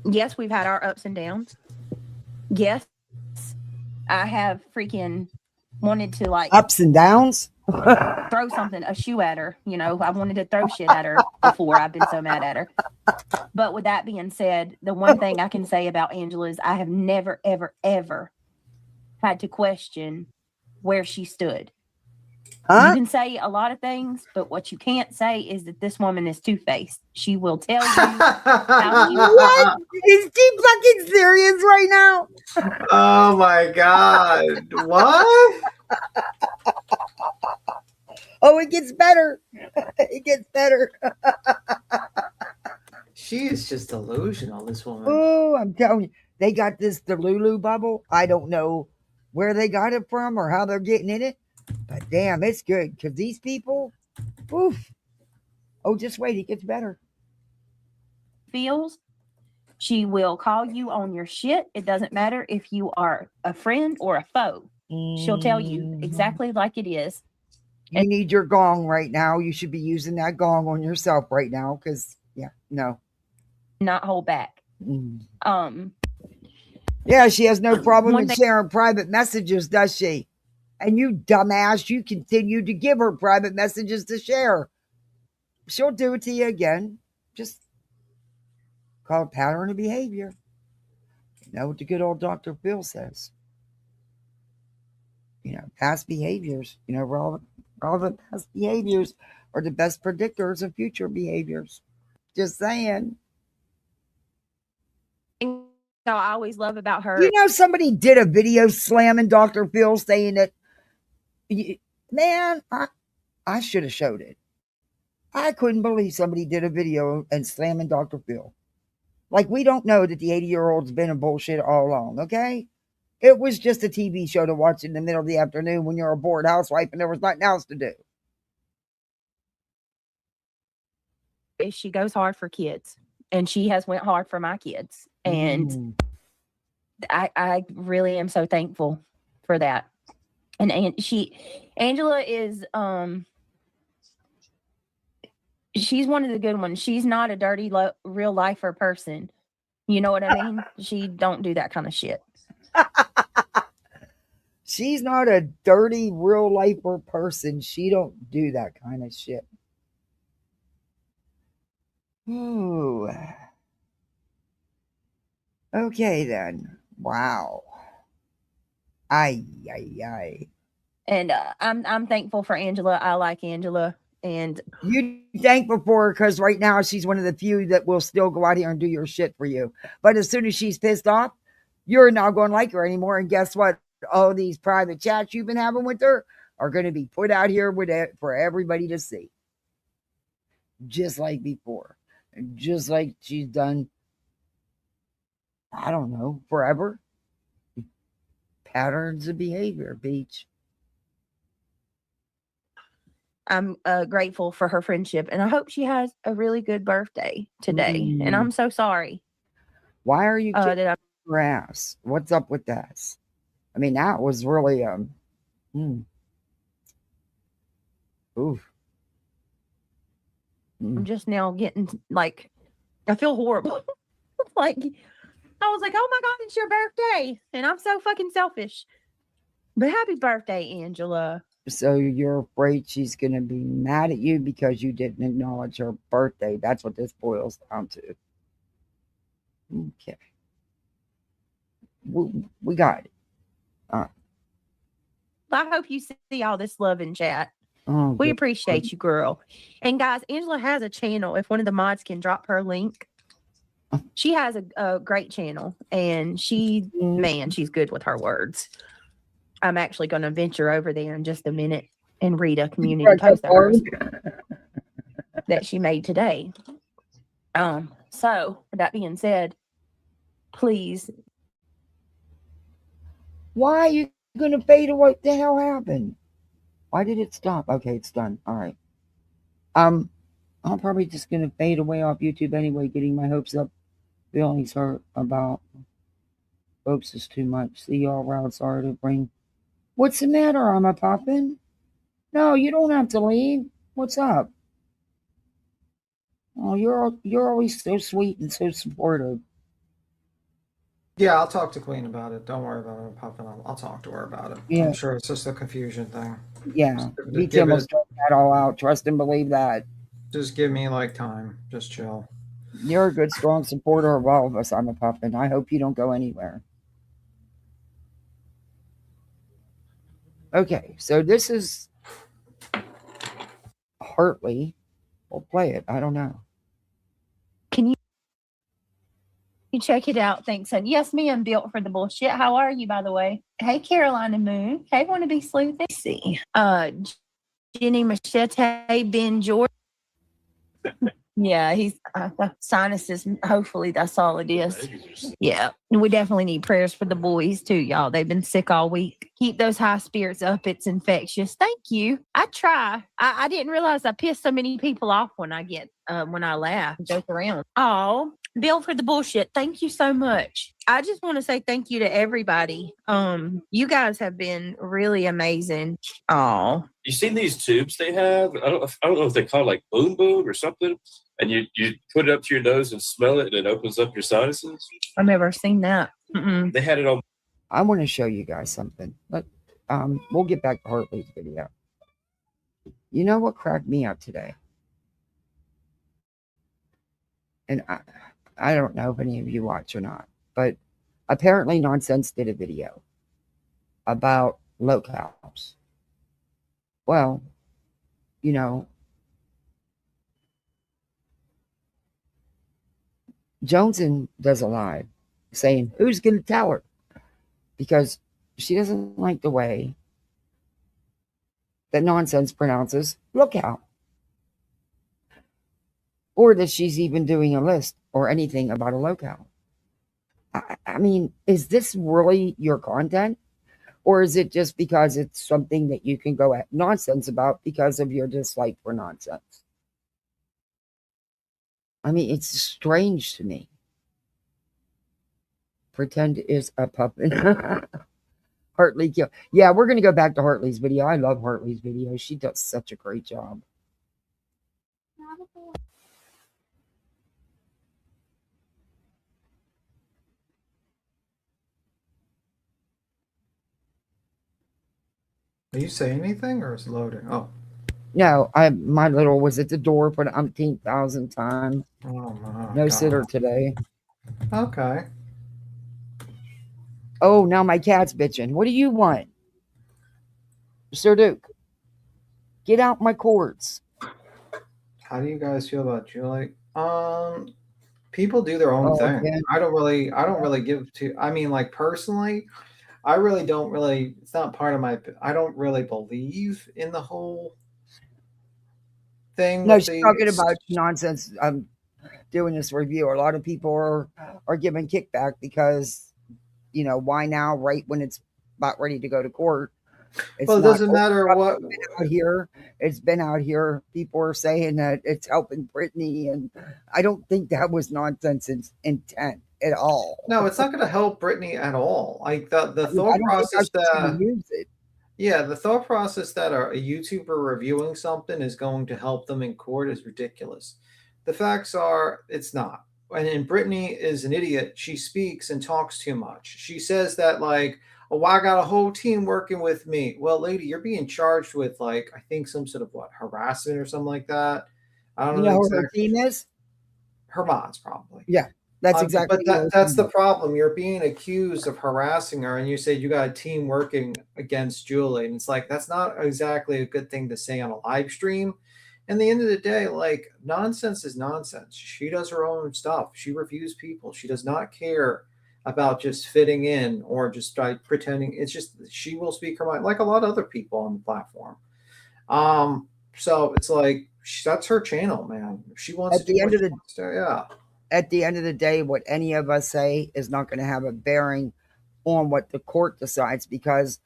yes, we've had our ups and downs. Yes, I have freaking wanted to like ups and downs. throw something, a shoe at her. You know, I wanted to throw shit at her before. I've been so mad at her. But with that being said, the one thing I can say about Angela is I have never, ever, ever had to question where she stood. You Huh? can say a lot of things, but what you can't say is that this woman is two-faced. She will tell you how she What? Is she fucking serious right now? Oh my God. What? Oh, it gets better. It gets better. She is just delusional, this woman. Oh, I'm telling you, they got this Delulu bubble. I don't know where they got it from or how they're getting in it, but damn, it's good because these people, oof. Oh, just wait, it gets better. feels. She will call you on your shit. It doesn't matter if you are a friend or a foe. She'll tell you exactly like it is. You need your gong right now. You should be using that gong on yourself right now because, yeah, no. Not hold back. Yeah, she has no problem One in thing- sharing private messages, does she? And you dumbass, you continue to give her private messages to share. She'll do it to you again. Just call it pattern of behavior. You know what the good old Dr. Phil says. You know, past behaviors, you know, relevant past behaviors are the best predictors of future behaviors. Just saying. I always love about her. You know, somebody did a video slamming Dr. Phil saying that, man, I should have showed it. I couldn't believe somebody did a video and slamming Dr. Phil. Like, we don't know that the 80-year-old's been in bullshit all along, okay? It was just a TV show to watch in the middle of the afternoon when you're a bored housewife and there was nothing else to do. She goes hard for kids, and she has went hard for my kids. And I really am so thankful for that. And Angela is she's one of the good ones. She's not a dirty real lifer person. You know what I mean? She don't do that kind of shit. She's not a dirty real lifer person. She don't do that kind of shit. Ooh. Okay then. Wow. Ay. And I'm thankful for Angela. I like Angela. And you thankful for her because right now she's one of the few that will still go out here and do your shit for you. But as soon as she's pissed off, you're not going to like her anymore. And guess what? All these private chats you've been having with her are going to be put out here with it for everybody to see. Just like before. Just like she's done, I don't know, forever. Patterns of behavior, Beach. I'm grateful for her friendship, and I hope she has a really good birthday today. And I'm so sorry. Why are you kicking her ass? What's up with that? I mean, that was really oof. I'm just now getting like, I feel horrible. Like, I was like, oh my God, it's your birthday. And I'm so fucking selfish. But happy birthday, Angela. So you're afraid she's going to be mad at you because you didn't acknowledge her birthday. That's what this boils down to. Okay. We got it. I hope you see all this love in chat. Oh, we appreciate you, girl. And guys, Angela has a channel. If one of the mods can drop her link. She has a great channel. And she's good with her words. I'm actually going to venture over there in just a minute and read a community post of hers that she made today. So with that being said, please. Why are you going to fade away? What the hell happened? Why did it stop? Okay, it's done. All right. I'm probably just going to fade away off YouTube anyway, getting my hopes up. Feelings hurt about hopes is too much. See y'all around. Sorry to bring. What's the matter? I'm a poppin'? No, you don't have to leave. What's up? Oh, you're always so sweet and so supportive. Yeah, I'll talk to Queen about it. Don't worry about it popping up. I'll talk to her about it. Yeah. I'm sure it's just a confusion thing. Yeah. Just Kim will sort that all out. Trust and believe that. Just give me like time. Just chill. You're a good, strong supporter of all of us, I'm a puppet. I hope you don't go anywhere. Okay, so this is Hartley. We'll play it. I don't know. Can you check it out? Thanks, son. Yes, ma'am. Built for the bullshit. How are you, by the way? Hey, Carolina Moon. Hey, want to be sleuthy? Let's see. Jenny Machete, Ben George. Yeah, he's sinuses. Hopefully, that's all it is. Yeah, we definitely need prayers for the boys too, y'all. They've been sick all week. Keep those high spirits up. It's infectious. Thank you. I try. I didn't realize I piss so many people off when I laugh and joke around. Oh, Bill for the bullshit. Thank you so much. I just want to say thank you to everybody. You guys have been really amazing. Oh, You seen these tubes they have? I don't know if they call it like boom boom or something. And you put it up to your nose and smell it, and it opens up your sinuses. I've never seen that. They had it on. I want to show you guys something. But we'll get back to Hartley's video. You know what cracked me up today? And I don't know if any of you watch or not, but apparently Nonsense did a video about LOLCOWS. Well, you know, Joneson does a live saying, who's going to tell her? Because she doesn't like the way that Nonsense pronounces lookout. Or that she's even doing a list or anything about a locale. I mean, is this really your content? Or is it just because it's something that you can go at nonsense about because of your dislike for nonsense? I mean, it's strange to me. Pretend is a puppet. Hartley kill. Yeah, we're going to go back to Hartley's video. I love Hartley's video. She does such a great job. Are you saying anything or is it loading? Oh. No, my little was at the door for the umpteenth thousand time. Oh my No God. sitter today. Okay. Oh, now my cat's bitching. What do you want? Sir Duke, get out my cords. How do you guys feel about Julie? People do their own thing. Man. I don't really give to, I mean, like personally, I really don't really, it's not part of my, I don't really believe in the whole thing. No, she's talking about nonsense. I'm doing this review. A lot of people are giving kickback because, you know, why now, right when it's about ready to go to court? Well, it doesn't matter what. It's been out here. People are saying that it's helping Brittany, and I don't think that was nonsense intent at all. No, it's not going to help Brittany at all. Like the thought process that use it. Yeah, the thought process that a YouTuber reviewing something is going to help them in court is ridiculous. The facts are it's not. And Brittany is an idiot. She speaks and talks too much. She says that like, oh, I got a whole team working with me. Well, lady, you're being charged with like I think some sort of harassment or something like that. I don't know who her team is. Her mods probably. Yeah. That's exactly. But that's the problem. You're being accused of harassing her, and you say you got a team working against Julie, and it's like that's not exactly a good thing to say on a live stream. And the end of the day, like nonsense is nonsense. She does her own stuff. She reviews people. She does not care about just fitting in or just like pretending. It's just she will speak her mind, like a lot of other people on the platform. So it's like that's her channel, man. If she wants at the end of the yeah. At the end of the day, what any of us say is not going to have a bearing on what the court decides because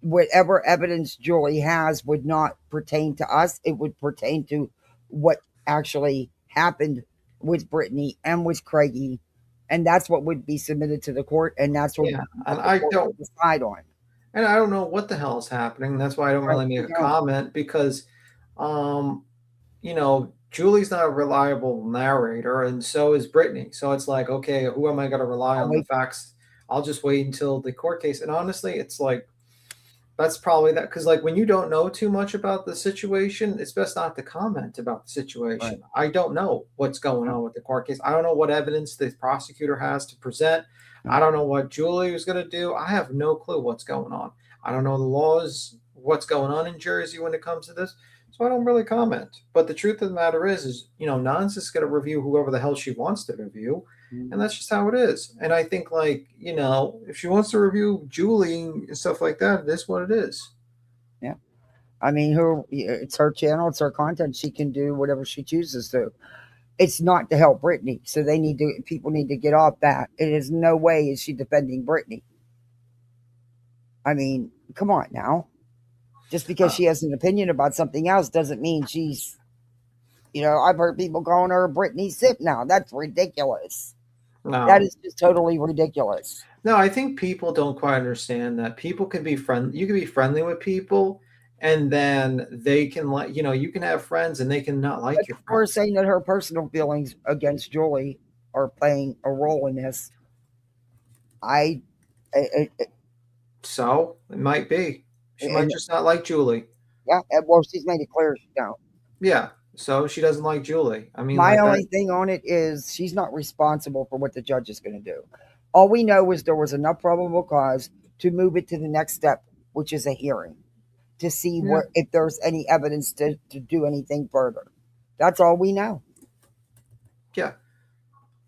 whatever evidence Julie has would not pertain to us. It would pertain to what actually happened with Brittany and with Craigie. And that's what would be submitted to the court. And that's what and I don't decide on. And I don't know what the hell is happening. That's why I don't really make a comment because, Julie's not a reliable narrator, and so is Brittany. So it's like, okay, who am I going to rely on? The facts. I'll just wait until the court case. And honestly, it's like, that's probably that, because like when you don't know too much about the situation, it's best not to comment about the situation. I don't know what's going on with the court case. I don't know what evidence the prosecutor has to present. I don't know what Julie is going to do. I have no clue what's going on. I don't know the laws, what's going on in Jersey when it comes to this. So I don't really comment. But the truth of the matter is Nance is going to review whoever the hell she wants to review. And that's just how it is. And I think, like, if she wants to review Julie and stuff like that, it is what it is. Yeah. I mean, it's her channel, it's her content. She can do whatever she chooses to. It's not to help Brittany. So people need to get off that. It is no way is she defending Brittany. I mean, come on now. Just because she has an opinion about something else doesn't mean she's, I've heard people calling her a Brittany Sip now. That's ridiculous. No. That is just totally ridiculous. No, I think people don't quite understand that people can be friendly. You can be friendly with people, and then they can you can have friends and they can not like your friends. We're saying that her personal feelings against Julie are playing a role in this. So it might be. She might just not like Julie. Yeah, well, she's made it clear she don't. Yeah, so she doesn't like Julie. I mean, my only thing on it is she's not responsible for what the judge is going to do. All we know is there was enough probable cause to move it to the next step, which is a hearing, to see if there's any evidence to do anything further. That's all we know. Yeah.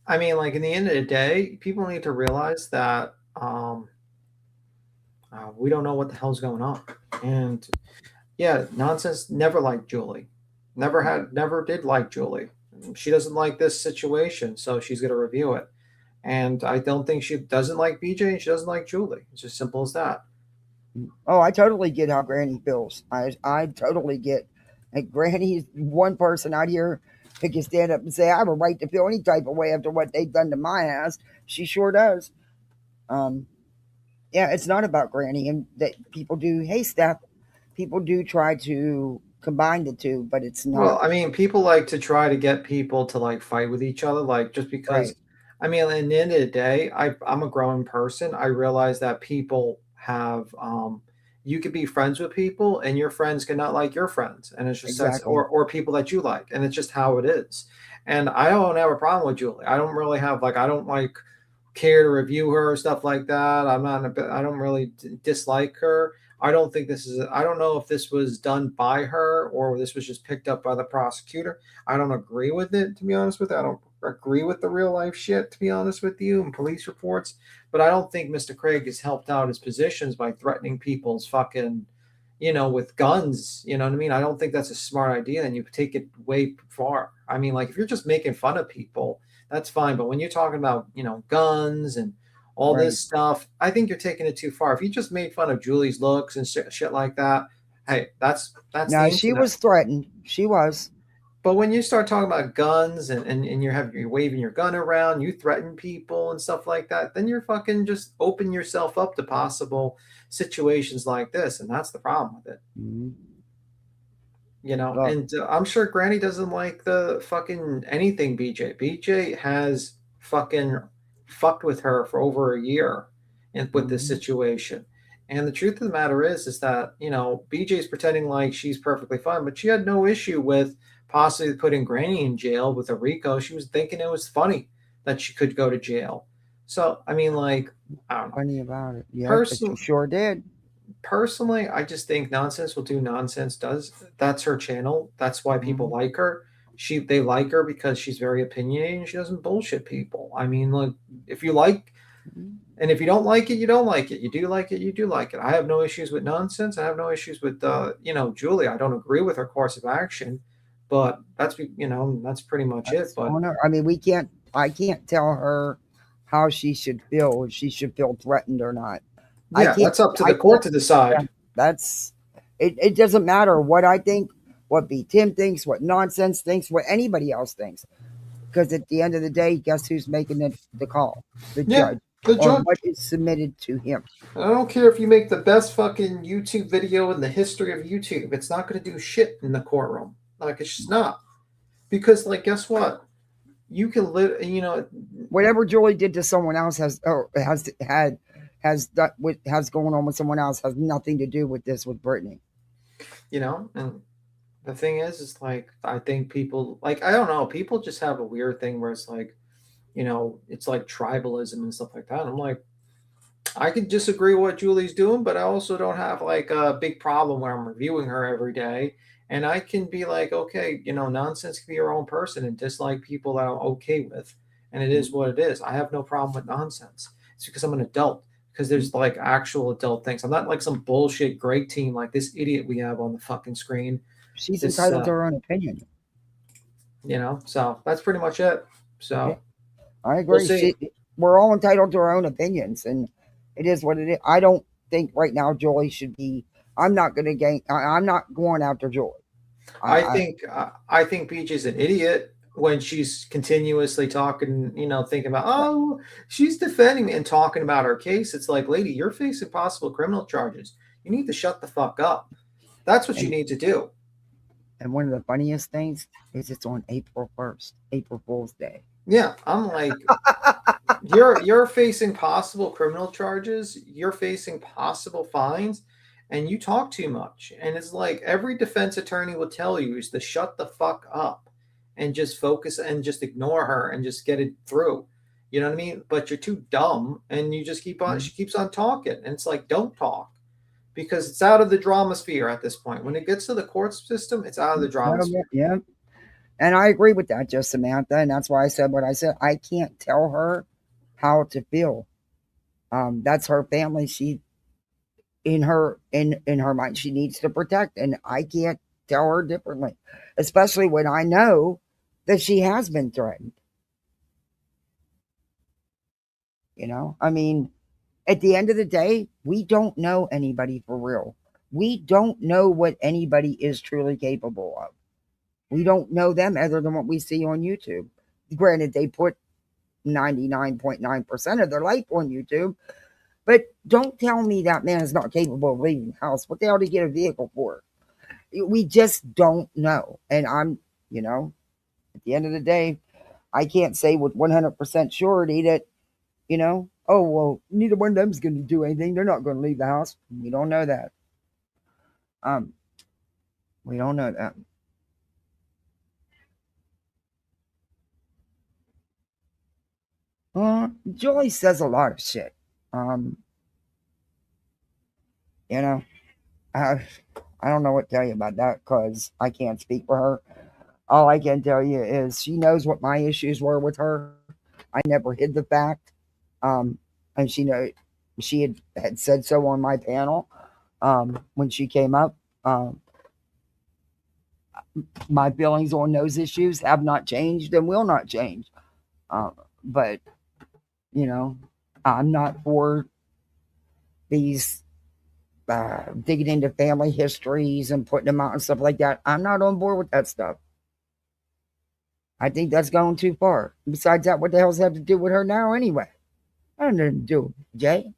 I mean, like, in the end of the day, people need to realize that we don't know what the hell's going on. And yeah, Nonsense never liked Julie. Never did like Julie. She doesn't like this situation, so she's going to review it. And I don't think she doesn't like BJ and she doesn't like Julie. It's as simple as that. Oh, I totally get how Granny feels. I totally get. And Granny's one person out here who can stand up and say, I have a right to feel any type of way after what they've done to my ass. She sure does. Yeah, it's not about Granny, and that people do, hey, Steph, people do try to combine the two, but it's not. Well, I mean, people like to try to get people to like fight with each other, like just because. Right. I mean, at the end of the day, I'm a grown person. I realize that people have, you could be friends with people, and your friends cannot like your friends, and it's just or people that you like, and it's just how it is. And I don't have a problem with Julie. I don't really have I don't care to review her or stuff like that. I don't really dislike her. I don't think I don't know if this was done by her or this was just picked up by the prosecutor. I don't agree with it, to be honest with you. I don't agree with the real life shit, to be honest with you, and police reports. But I don't think Mr. Craig has helped out his positions by threatening people's fucking, with guns. You know what I mean? I don't think that's a smart idea, and you take it way far. I mean, like, if you're just making fun of people, that's fine. But when you're talking about, guns and all this stuff, I think you're taking it too far. If you just made fun of Julie's looks and shit like that, hey, that's. No, she was threatened. She was. But when you start talking about guns and you're waving your gun around, you threaten people and stuff like that, then you're fucking just open yourself up to possible situations like this, and that's the problem with it. Mm-hmm. And I'm sure Granny doesn't like the fucking anything BJ. BJ has fucking fucked with her for over a year with this situation. And the truth of the matter is that, BJ's pretending like she's perfectly fine, but she had no issue with possibly putting Granny in jail with a RICO. She was thinking it was funny that she could go to jail. So, I mean, like, I don't know. Funny about it. Yeah, she sure did. Personally, I just think Nonsense will do Nonsense does. That's her channel. That's why people like her. They like her because she's very opinionated and she doesn't bullshit people. I mean, look, if you like, and if you don't like it, you don't like it. You do like it, you do like it. I have no issues with Nonsense. I have no issues with, Julie. I don't agree with her course of action, but that's pretty much it. But I mean, I can't tell her how she should feel, if she should feel threatened or not. Yeah, that's up to the court to decide. It doesn't matter what I think, what B. Tim thinks, what Nonsense thinks, what anybody else thinks. Because at the end of the day, guess who's making the call? The judge. The judge. What is submitted to him. I don't care if you make the best fucking YouTube video in the history of YouTube. It's not going to do shit in the courtroom. Like, it's just not. Because, like, guess what? You can live, you know, whatever Julie did to someone else has going on with someone else has nothing to do with this with Brittany. You know, and the thing is like, I think people, like, I don't know, people just have a weird thing where it's like, you know, it's like tribalism and stuff like that. I'm like, I can disagree with what Julie's doing, but I also don't have like a big problem where I'm reviewing her every day. And I can be like, okay, you know, nonsense can be your own person and dislike people that I'm okay with. And it is what it is. I have no problem with nonsense. It's because I'm an adult. Because there's like actual adult things. I'm not like some bullshit Greg team like this idiot we have on the fucking screen. She's entitled to her own opinion. You know, so that's pretty much it. So yeah, I agree. We're all entitled to our own opinions, and it is what it is. I don't think right now Jolie should be. I'm not going to I'm not going after Jolie. I think BJ's an idiot when she's continuously talking, you know, thinking about, oh, she's defending me and talking about her case. It's like, lady, you're facing possible criminal charges. You need to shut the fuck up. That's what you need to do. And one of the funniest things is it's on April 1st, April Fool's Day. Yeah, I'm like, you're facing possible criminal charges. You're facing possible fines. And you talk too much. And it's like every defense attorney will tell you is to shut the fuck up and just focus and just ignore her and just get it through. You know what I mean? But you're too dumb and you just keep on, she keeps on talking. And it's like, don't talk because it's out of the drama sphere at this point. When it gets to the court system, it's out of the drama sphere. Yeah. And I agree with that, just Samantha. And that's why I said what I said. I can't tell her how to feel. That's her family. She, in her mind, she needs to protect, and I can't tell her differently, especially when I know that she has been threatened. You know, I mean, at the end of the day, we don't know anybody for real. We don't know what anybody is truly capable of. We don't know them other than what we see on YouTube. Granted, they put 99.9% of their life on YouTube. But don't tell me that man is not capable of leaving the house. What the hell did he get a vehicle for? We just don't know. And I'm, you know, at the end of the day, I can't say with 100% surety that, you know, oh, well, neither one of them is going to do anything. They're not going to leave the house. We don't know that. We don't know that. Jolie says a lot of shit. You know, I don't know what to tell you about that because I can't speak for her. All I can tell you is she knows what my issues were with her. I never hid the fact. And she had said so on my panel when she came up. My feelings on those issues have not changed and will not change. But, you know, I'm not for these digging into family histories and putting them out and stuff like that. I'm not on board with that stuff. I think that's going too far. Besides that, what the hell's have to do with her now anyway? I don't know what to do, Jay.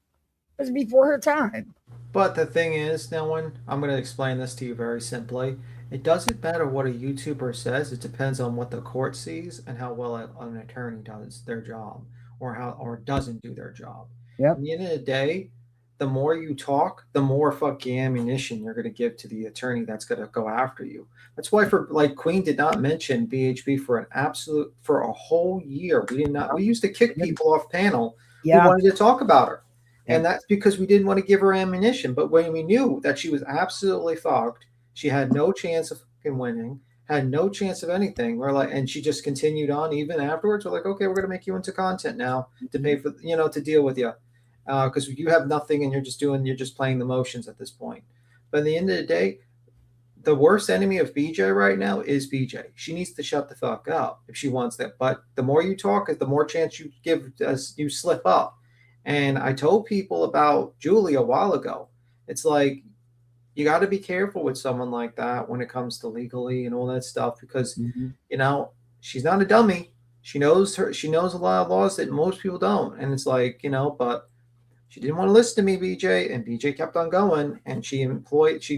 It's before her time. But the thing is, no one, I'm going to explain this to you very simply. It doesn't matter what a YouTuber says. It depends on what the court sees and how well an attorney does their job or doesn't do their job. Yep. At the end of the day, the more you talk, the more fucking ammunition you're going to give to the attorney that's going to go after you. That's why, for like, Queen did not mention BHB for a whole year. We used to kick people off panel who wanted to talk about her. And that's because we didn't want to give her ammunition. But when we knew that she was absolutely fucked, she had no chance of fucking winning, had no chance of anything. We're like, and she just continued on even afterwards. We're like, okay, we're going to make you into content now to pay for, you know, to deal with you. Because you have nothing and you're just playing the motions at this point. But at the end of the day, the worst enemy of BJ right now is BJ. She needs to shut the fuck up if she wants that. But the more you talk, the more chance you give us, you slip up. And I told people about Julie a while ago. It's like, you got to be careful with someone like that when it comes to legally and all that stuff, because, you know, she's not a dummy. She knows a lot of laws that most people don't. And it's like, you know, but she didn't want to listen to me, BJ, and BJ kept on going. And she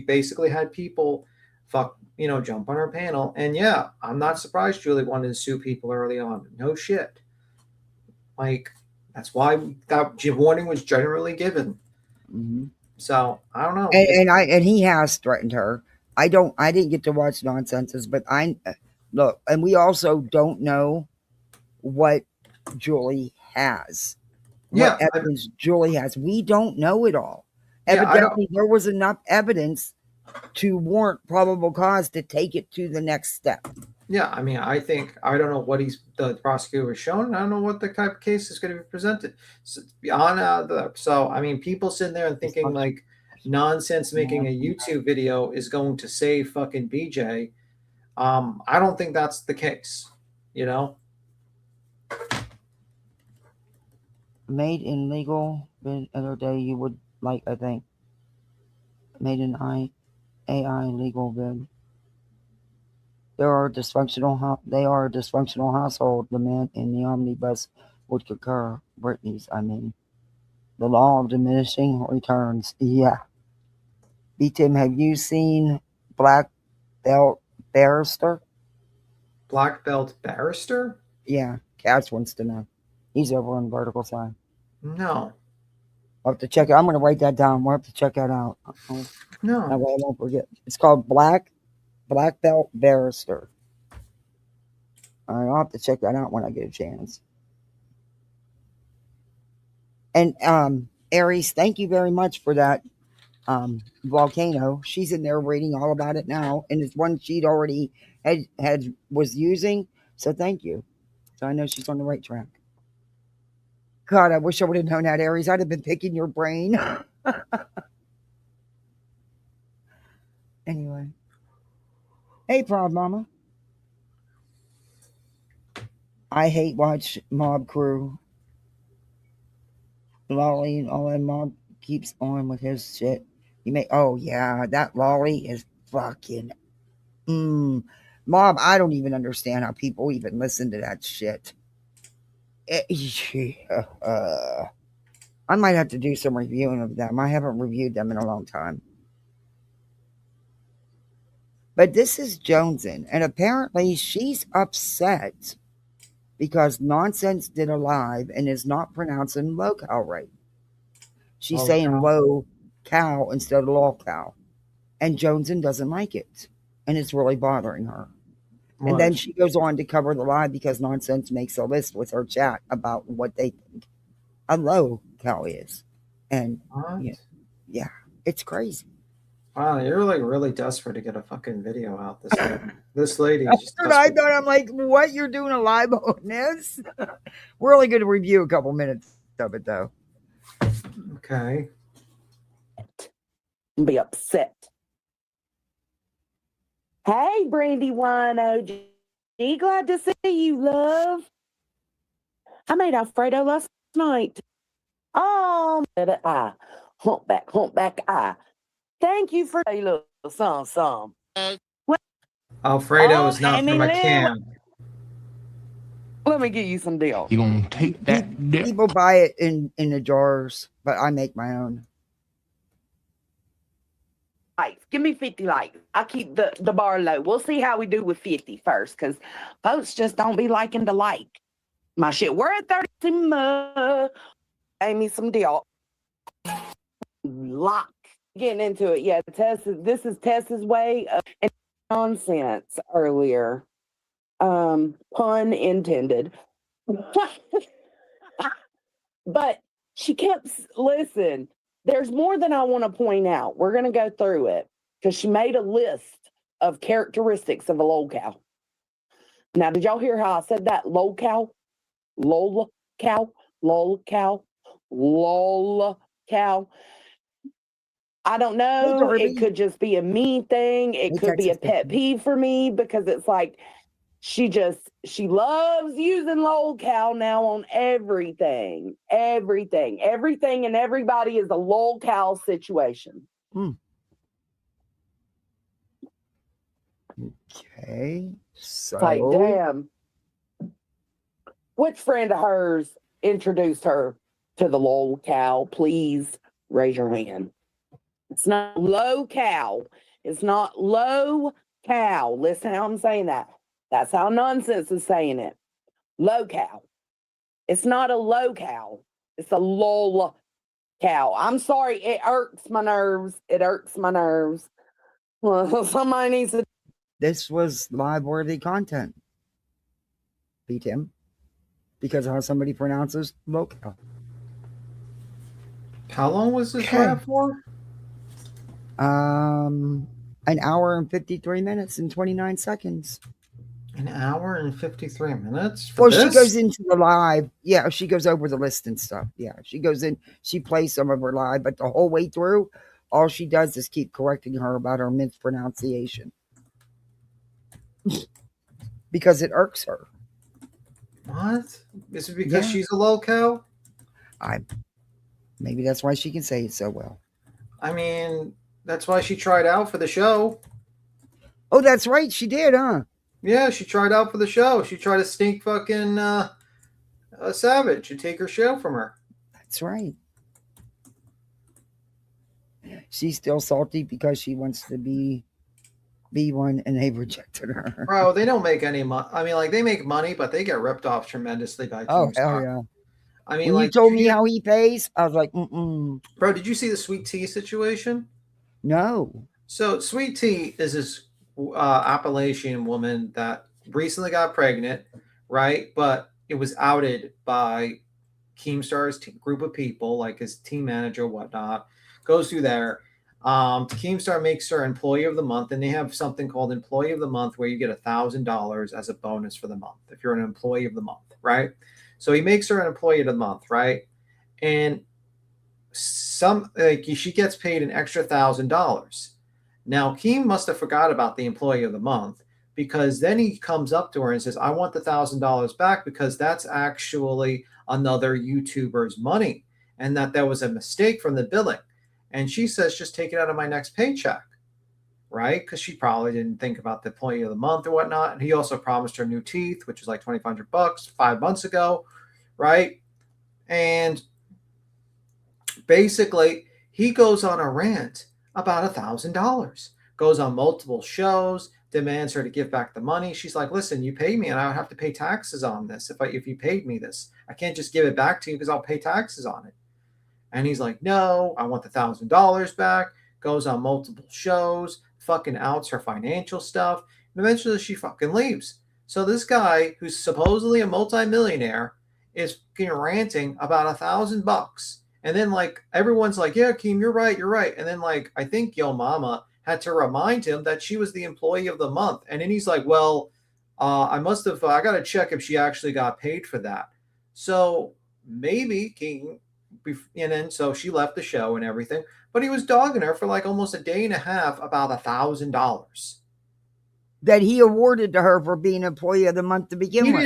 basically had people jump on our panel. And yeah, I'm not surprised Julie wanted to sue people early on. No shit. Like, that's why that warning was generally given. Mm-hmm. So I don't know. And he has threatened her. I didn't get to watch Nonsenses, but look, and we also don't know what Julie has. What evidence Julie has. We don't know it all. Evidently, there was enough evidence to warrant probable cause to take it to the next step. Yeah, I mean, I don't know what the prosecutor was shown. I don't know what the type of case is going to be presented. So, I mean, people sitting there and thinking like Nonsense making a YouTube video is going to save fucking BJ. I don't think that's the case, Made in legal the other day you would like, I think. Made in AI legal bid. They are a dysfunctional household. The man in the omnibus would concur. Britney's, I mean. The law of diminishing returns. Yeah. B-Tim, have you seen Black Belt Barrister? Black Belt Barrister? Yeah. Cass wants to know. He's over on the vertical side. No. I'll have to check it. I'm going to write that down. We'll have to check that out. No. That way I won't forget. It's called Black Belt Barrister. All right, I'll have to check that out when I get a chance. And Aries, thank you very much for that volcano. She's in there reading all about it now, and it's one she'd already was using. So thank you. So I know she's on the right track. God, I wish I would have known that, Aries. I'd have been picking your brain. Anyway. Hey, Proud Mama. I hate watch Mob Crew. Lolly and all that Mob keeps on with his shit. Oh yeah, that Lolly is fucking Mob. I don't even understand how people even listen to that shit. I might have to do some reviewing of them. I haven't reviewed them in a long time. But this is Jonesin, and apparently she's upset because Nonsense did a live and is not pronouncing LOLCOW right. She's saying low cow instead of LOLCOW. And Jonesin doesn't like it. And it's really bothering her. What? And then she goes on to cover the live because Nonsense makes a list with her chat about what they think a LOLCOW is. And yeah, it's crazy. Wow, you're like really desperate to get a fucking video out. This lady. I'm like, what? You're doing a live on this? We're only going to review a couple minutes of it, though. Okay. Be upset. Hey, Brandy Wine OG. Glad to see you, love. I made Alfredo last night. Oh, humpback eye. Thank you for a little some. Alfredo is not from a can. Let me give you some deal. You gonna take that? People buy it in the jars, but I make my own. Likes. Give me 50 likes. I'll keep the bar low. We'll see how we do with 50 first, because folks just don't be liking to like my shit. We're at 30. Pay me some deal. Lock. Getting into it. Yeah, this is Tessa's way of nonsense earlier. Pun intended. But she kept, listen, there's more than I want to point out. We're going to go through it because she made a list of characteristics of a LOLCOW. Now, did y'all hear how I said that? LOLCOW? LOLCOW? LOLCOW? LOLCOW? I don't know. It could just be a me thing. It could be a pet peeve for me because it's like she loves using LOLCOW now on everything. Everything and everybody is a LOLCOW situation. Okay. So like, damn. Which friend of hers introduced her to the LOLCOW? Please raise your hand. It's not LOLCOW. It's not LOLCOW. LOLCOW. Listen how I'm saying that. That's how Nonsense is saying it. LOLCOW. It's not a LOLCOW. It's a LOLCOW. I'm sorry. It irks my nerves. It irks my nerves. Well, somebody needs to. This was live-worthy content. Beat him. Because of how somebody pronounces local. How long was this live for? An hour and 53 minutes and 29 seconds. An hour and 53 minutes? Well, she goes into the live. Yeah, she goes over the list and stuff. Yeah, she goes in. She plays some of her live, but the whole way through, all she does is keep correcting her about her mispronunciation. Because it irks her. What? Is it because she's a LOLCOW? Maybe that's why she can say it so well. I mean, that's why she tried out for the show. Oh, that's right. She did, huh? Yeah, she tried out for the show. She tried to stink fucking Savage and take her show from her. That's right. She's still salty because she wants to be one and they rejected her. Bro, they don't make any money. I mean, like, they make money, but they get ripped off tremendously by Oh, Keemstar. hell yeah. I mean, when like, you told me how he pays, I was like, Bro, did you see the Sweet Tea situation? No. So Sweet Tea is this Appalachian woman that recently got pregnant, right? But it was outed by Keemstar's group of people, like his team manager, whatnot. Goes through there. Keemstar makes her Employee of the Month, and they have something called Employee of the Month where you get $1,000 as a bonus for the month if you're an Employee of the Month, right? So he makes her an Employee of the Month, right? And she gets paid an extra $1,000. Now, Keem must have forgot about the Employee of the Month, because then he comes up to her and says, I want the $1,000 back because that's actually another YouTuber's money and that there was a mistake from the billing. And she says, just take it out of my next paycheck, right? Because she probably didn't think about the Employee of the Month or whatnot. And he also promised her new teeth, which was like $2,500 5 months ago, right? And basically, he goes on a rant about $1,000, goes on multiple shows, demands her to give back the money. She's like, listen, you paid me and I would have to pay taxes on this if you paid me this. I can't just give it back to you because I'll pay taxes on it. And he's like, no, I want the $1,000 back. Goes on multiple shows, fucking outs her financial stuff. And eventually she fucking leaves. So this guy, who's supposedly a multimillionaire, is ranting about $1,000. And then, like, everyone's like, yeah, Keem, you're right. And then, like, I think Yo Mama had to remind him that she was the Employee of the Month. And then he's like, well, I got to check if she actually got paid for that. So maybe Keem, and then so she left the show and everything. But he was dogging her for like almost a day and a half about $1,000. That he awarded to her for being Employee of the Month to begin with.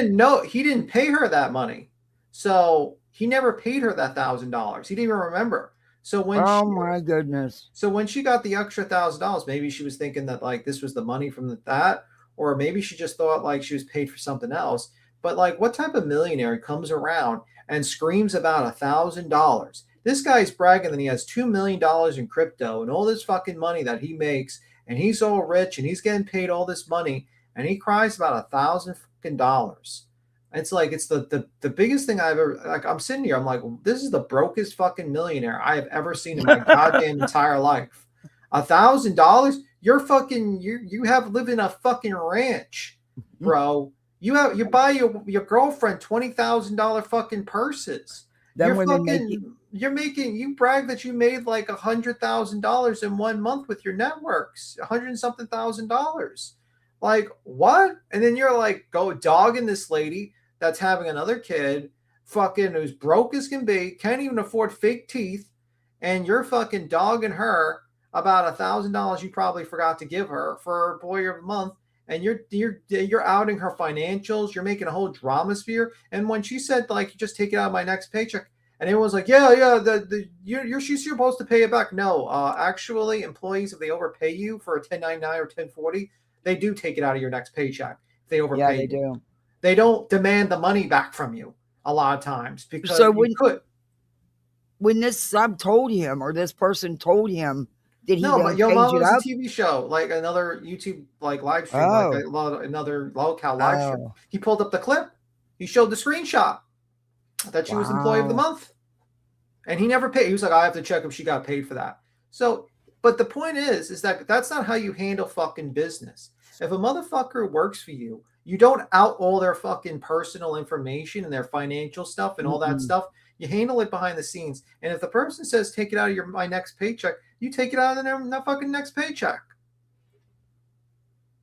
He didn't pay her that money. So he never paid her that $1,000. He didn't even remember. So when my goodness. So when she got the extra $1,000, maybe she was thinking that like this was the money from that, or maybe she just thought like she was paid for something else. But like, what type of millionaire comes around and screams about $1,000? This guy's bragging that he has $2 million in crypto and all this fucking money that he makes, and he's all rich and he's getting paid all this money, and he cries about $1,000. It's like, it's the biggest thing I've ever, like, I'm sitting here, I'm like, this is the brokest fucking millionaire I have ever seen in my goddamn entire life. $1,000? You have lived in a fucking ranch, bro. You buy your girlfriend $20,000 fucking purses. You brag that you made like $100,000 in 1 month with your networks, $100-something thousand. Like, what? And then you're like, go dogging this lady that's having another kid, fucking who's broke as can be, can't even afford fake teeth, and you're fucking dogging her about $1,000 you probably forgot to give her for Employee of the Month, and you're outing her financials. You're making a whole dramasphere. And when she said like, you just take it out of my next paycheck, and everyone's like, she's supposed to pay it back. No, actually, employees, if they overpay you for a 1099 or 1040, they do take it out of your next paycheck. If they overpay you. Do. They don't demand the money back from you a lot of times because when this sub told him, or this person told him Did he No, but Yo change Mama it was a up? TV show, like another YouTube like live stream, like another LOLCOW live stream. Oh. He pulled up the clip. He showed the screenshot that she was Employee of the Wow. Month, and he never paid. He was like, I have to check if she got paid for that. So, but the point is that that's not how you handle fucking business. If a motherfucker works for you, you don't out all their fucking personal information and their financial stuff and all that stuff. You handle it behind the scenes. And if the person says, take it out of my next paycheck, you take it out of the fucking next paycheck.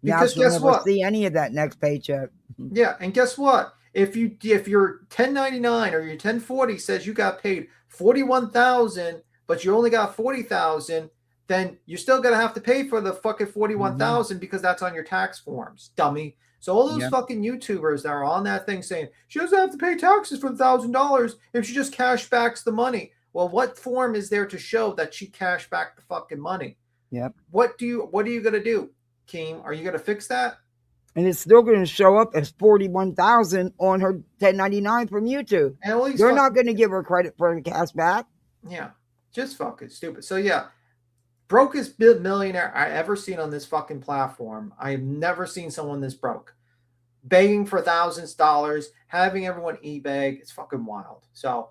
Because now guess never what? See any of that next paycheck. Yeah, and guess what? If your 1099 or your 1040 says you got paid 41,000, but you only got 40,000, then you're still gonna have to pay for the fucking 41,000 because that's on your tax forms, dummy. So all those fucking YouTubers that are on that thing saying she doesn't have to pay taxes for $1,000 if she just cash backs the money. Well, what form is there to show that she cashed back the fucking money? Yep. What are you gonna do, Keem? Are you gonna fix that? And it's still going to show up as 41,000 on her 1099 from YouTube. They're not going to give her credit for the cash back. Yeah, just fucking stupid. So yeah, brokest millionaire I ever seen on this fucking platform. I've never seen someone this broke, begging for thousands of dollars, having everyone e-beg. It's fucking wild. So,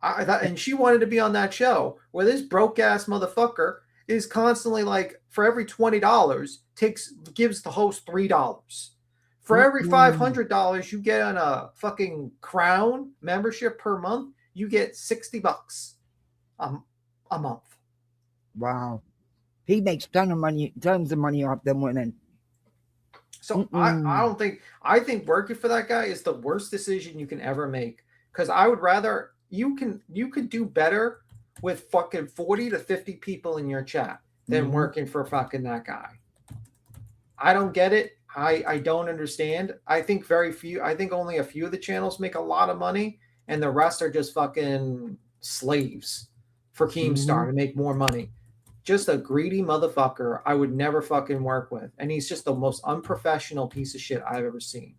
and she wanted to be on that show where this broke ass motherfucker is constantly like, for every $20 gives the host $3. For every $500 you get on a fucking Crown membership per month, you get $60 a month. Wow. He makes tons of money off them women. So I think working for that guy is the worst decision you can ever make. Because I would rather you could do better with fucking 40 to 50 people in your chat than working for fucking that guy. I don't get it. I don't understand. I think only a few of the channels make a lot of money, and the rest are just fucking slaves for Keemstar to make more money. Just a greedy motherfucker I would never fucking work with. And he's just the most unprofessional piece of shit I've ever seen.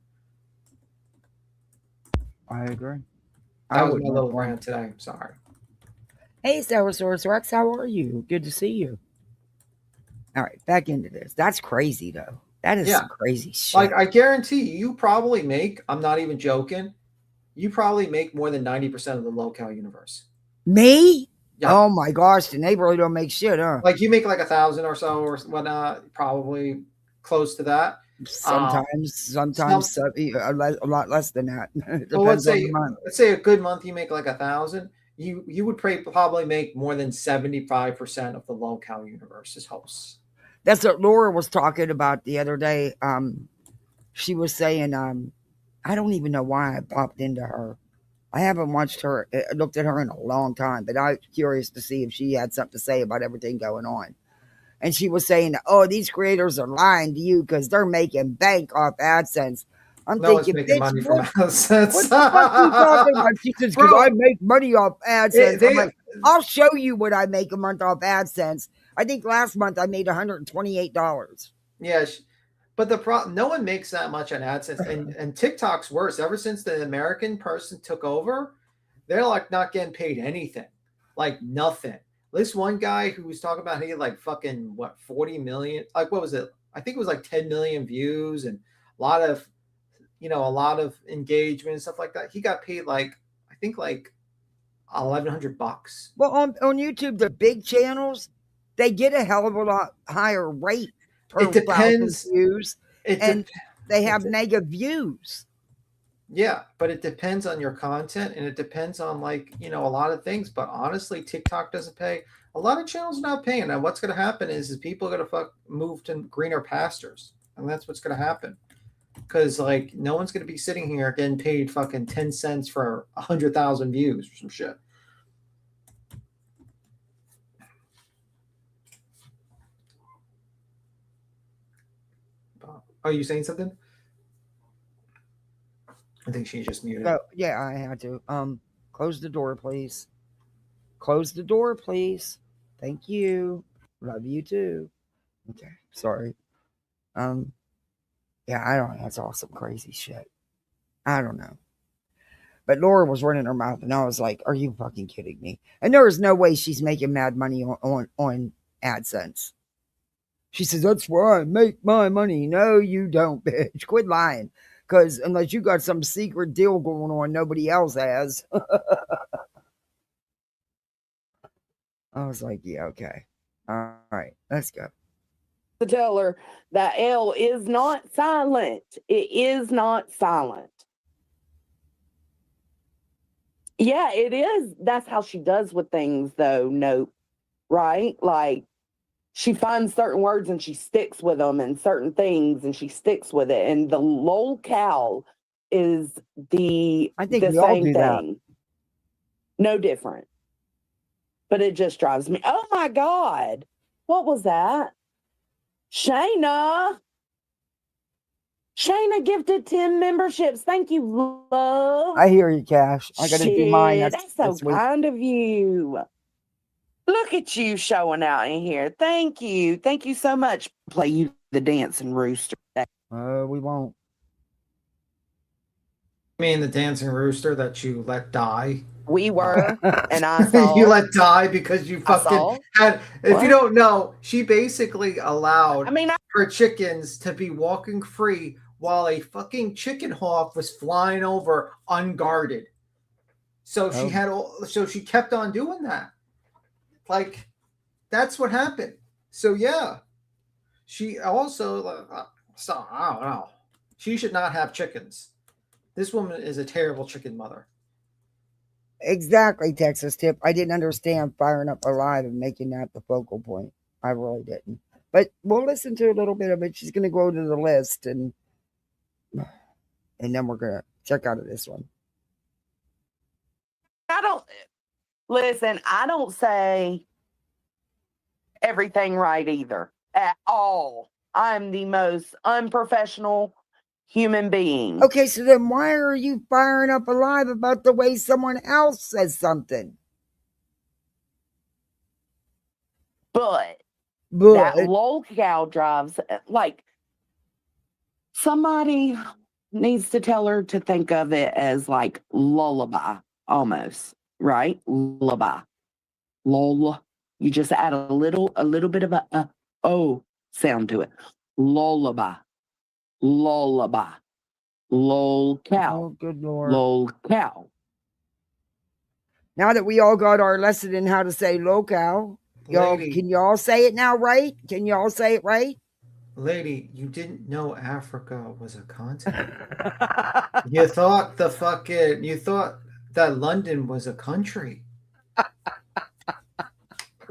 I agree. That was my little rant today. Sorry. Hey, Source Rex, how are you? Good to see you. All right, back into this. That's crazy, though. That is some crazy shit. Like, I guarantee you probably make, I'm not even joking, you probably make more than 90% of the LOLCOW universe. Me? Yeah. Oh my gosh, and they really don't make shit, huh? Like, you make like 1,000 or so or whatnot, probably close to that. Sometimes a lot less than that. Well, let's say a good month you make like 1,000. You would probably make more than 75% of the LOLCOW universe's hosts. That's what Laura was talking about the other day. She was saying, I don't even know why I popped into her. I haven't looked at her in a long time, but I was curious to see if she had something to say about everything going on. And she was saying, oh, these creators are lying to you because they're making bank off AdSense. I'm thinking, bitch, money from AdSense. What the fuck are you talking about? She says, because I make money off AdSense. I'm like, I'll show you what I make a month off AdSense. I think last month I made $128. Yeah, but no one makes that much on AdSense, and TikTok's worse. Ever since the American person took over, they're like not getting paid anything, like nothing. This one guy who was talking about he had like fucking 40 million, like what was it? I think it was like 10 million views and a lot of engagement and stuff like that. He got paid like I think like $1,100. Well, on YouTube, the big channels, they get a hell of a lot higher rate per 1,000 views, they have mega views. Yeah, but it depends on your content and it depends on a lot of things. But honestly, TikTok doesn't pay. A lot of channels are not paying. And what's going to happen is people are going to move to greener pastures, and that's what's going to happen. Because no one's going to be sitting here getting paid fucking 10 cents for 100,000 views or some shit. Are you saying something? I think she just muted. Oh, yeah, I had to. Close the door, please. Close the door, please. Thank you. Love you too. Okay, sorry. Yeah, I don't know. That's all some crazy shit. I don't know. But Laura was running her mouth, and I was like, "Are you fucking kidding me?" And there is no way she's making mad money on AdSense. She says, that's where I make my money. No, you don't, bitch. Quit lying. Because unless you got some secret deal going on nobody else has. I was like, yeah, okay. All right, let's go. To tell her that L is not silent. It is not silent. Yeah, it is. That's how she does with things, though. Nope. Right? Like, she finds certain words and she sticks with them, and certain things and she sticks with it. And the LOLCOW is the we all same do that. thing. No different. But it just drives me. Oh my God. What was that? Shayna gifted 10 memberships. Thank you, love. I hear you, Cash. I got to do mine. That's so this week. kind of you. Look at you showing out in here. Thank you. Thank you so much. Play you the dancing rooster. We won't. You mean the dancing rooster that you let die? We were, and I saw. You let die because you fucking had. If you don't know, she basically allowed her chickens to be walking free while a fucking chicken hawk was flying over unguarded. So she had. So she kept on doing that. Like, that's what happened. So yeah, she also. So I don't know. She should not have chickens. This woman is a terrible chicken mother. Exactly, Texas Tip. I didn't understand firing up alive and making that the focal point. I really didn't. But we'll listen to a little bit of it. She's going to go to the list, and then we're going to check out of this one. I don't say everything right either at all. I'm the most unprofessional human being. Okay, so then why are you firing up alive about the way someone else says something? But that LOLCOW drives, like, somebody needs to tell her to think of it as like lullaby almost, right? Lullaby. Lol. You just add a little bit of a O sound to it. Lullaby. Lullaby. LOLCOW. Oh, good Lord. LOLCOW. Now that we all got our lesson in how to say LOLCOW, y'all, can y'all say it now, right? Can y'all say it right? Lady, you didn't know Africa was a continent. You thought that London was a country.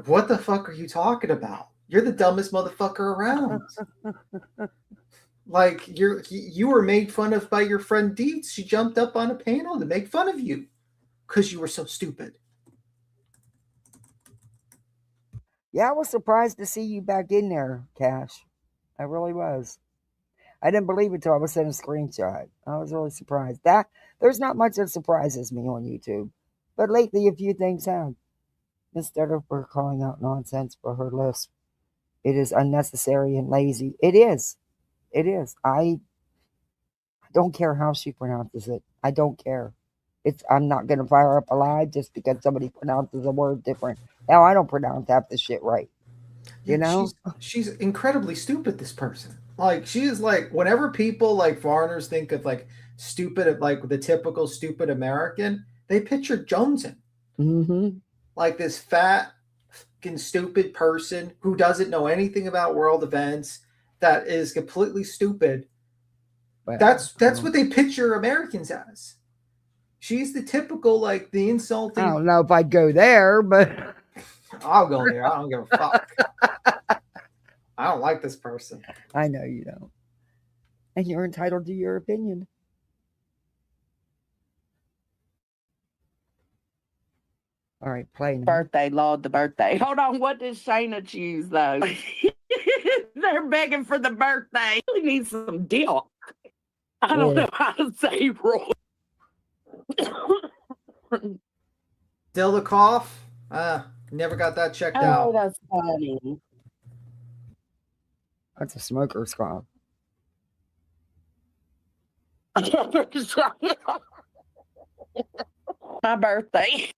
What the fuck are you talking about? You're the dumbest motherfucker around. Like, you were made fun of by your friend Dietz. She jumped up on a panel to make fun of you because you were so stupid. Yeah, I was surprised to see you back in there, Cash. I really was. I didn't believe it till I was sent a screenshot. I was really surprised. There's not much that surprises me on YouTube. But lately, a few things have. Instead of her calling out nonsense for her lisp, it is unnecessary and lazy. It is. It is. I don't care how she pronounces it. I don't care. I'm not going to fire up alive just because somebody pronounces a word different. Now, I don't pronounce half the shit right. You know? She's incredibly stupid, this person. Like, she is like, whenever people, like, foreigners think of, like, stupid, like, the typical stupid American, they picture Joneson. Mm-hmm. Like, this fat, fucking stupid person who doesn't know anything about world events, that is completely stupid. Well, that's what they picture Americans as. She's the typical, like, the insulting. I don't know if I'd go there, but I'll go there. I don't give a fuck. I don't like this person. I know you don't. And you're entitled to your opinion. All right, play now. Birthday, Lord, the birthday. Hold on, what does Shayna choose, though? They're begging for the birthday. We need some dip. I don't know how to say Roy. Delakoff? Never got that checked out. Oh, that's funny. That's a smoker's cough. My birthday.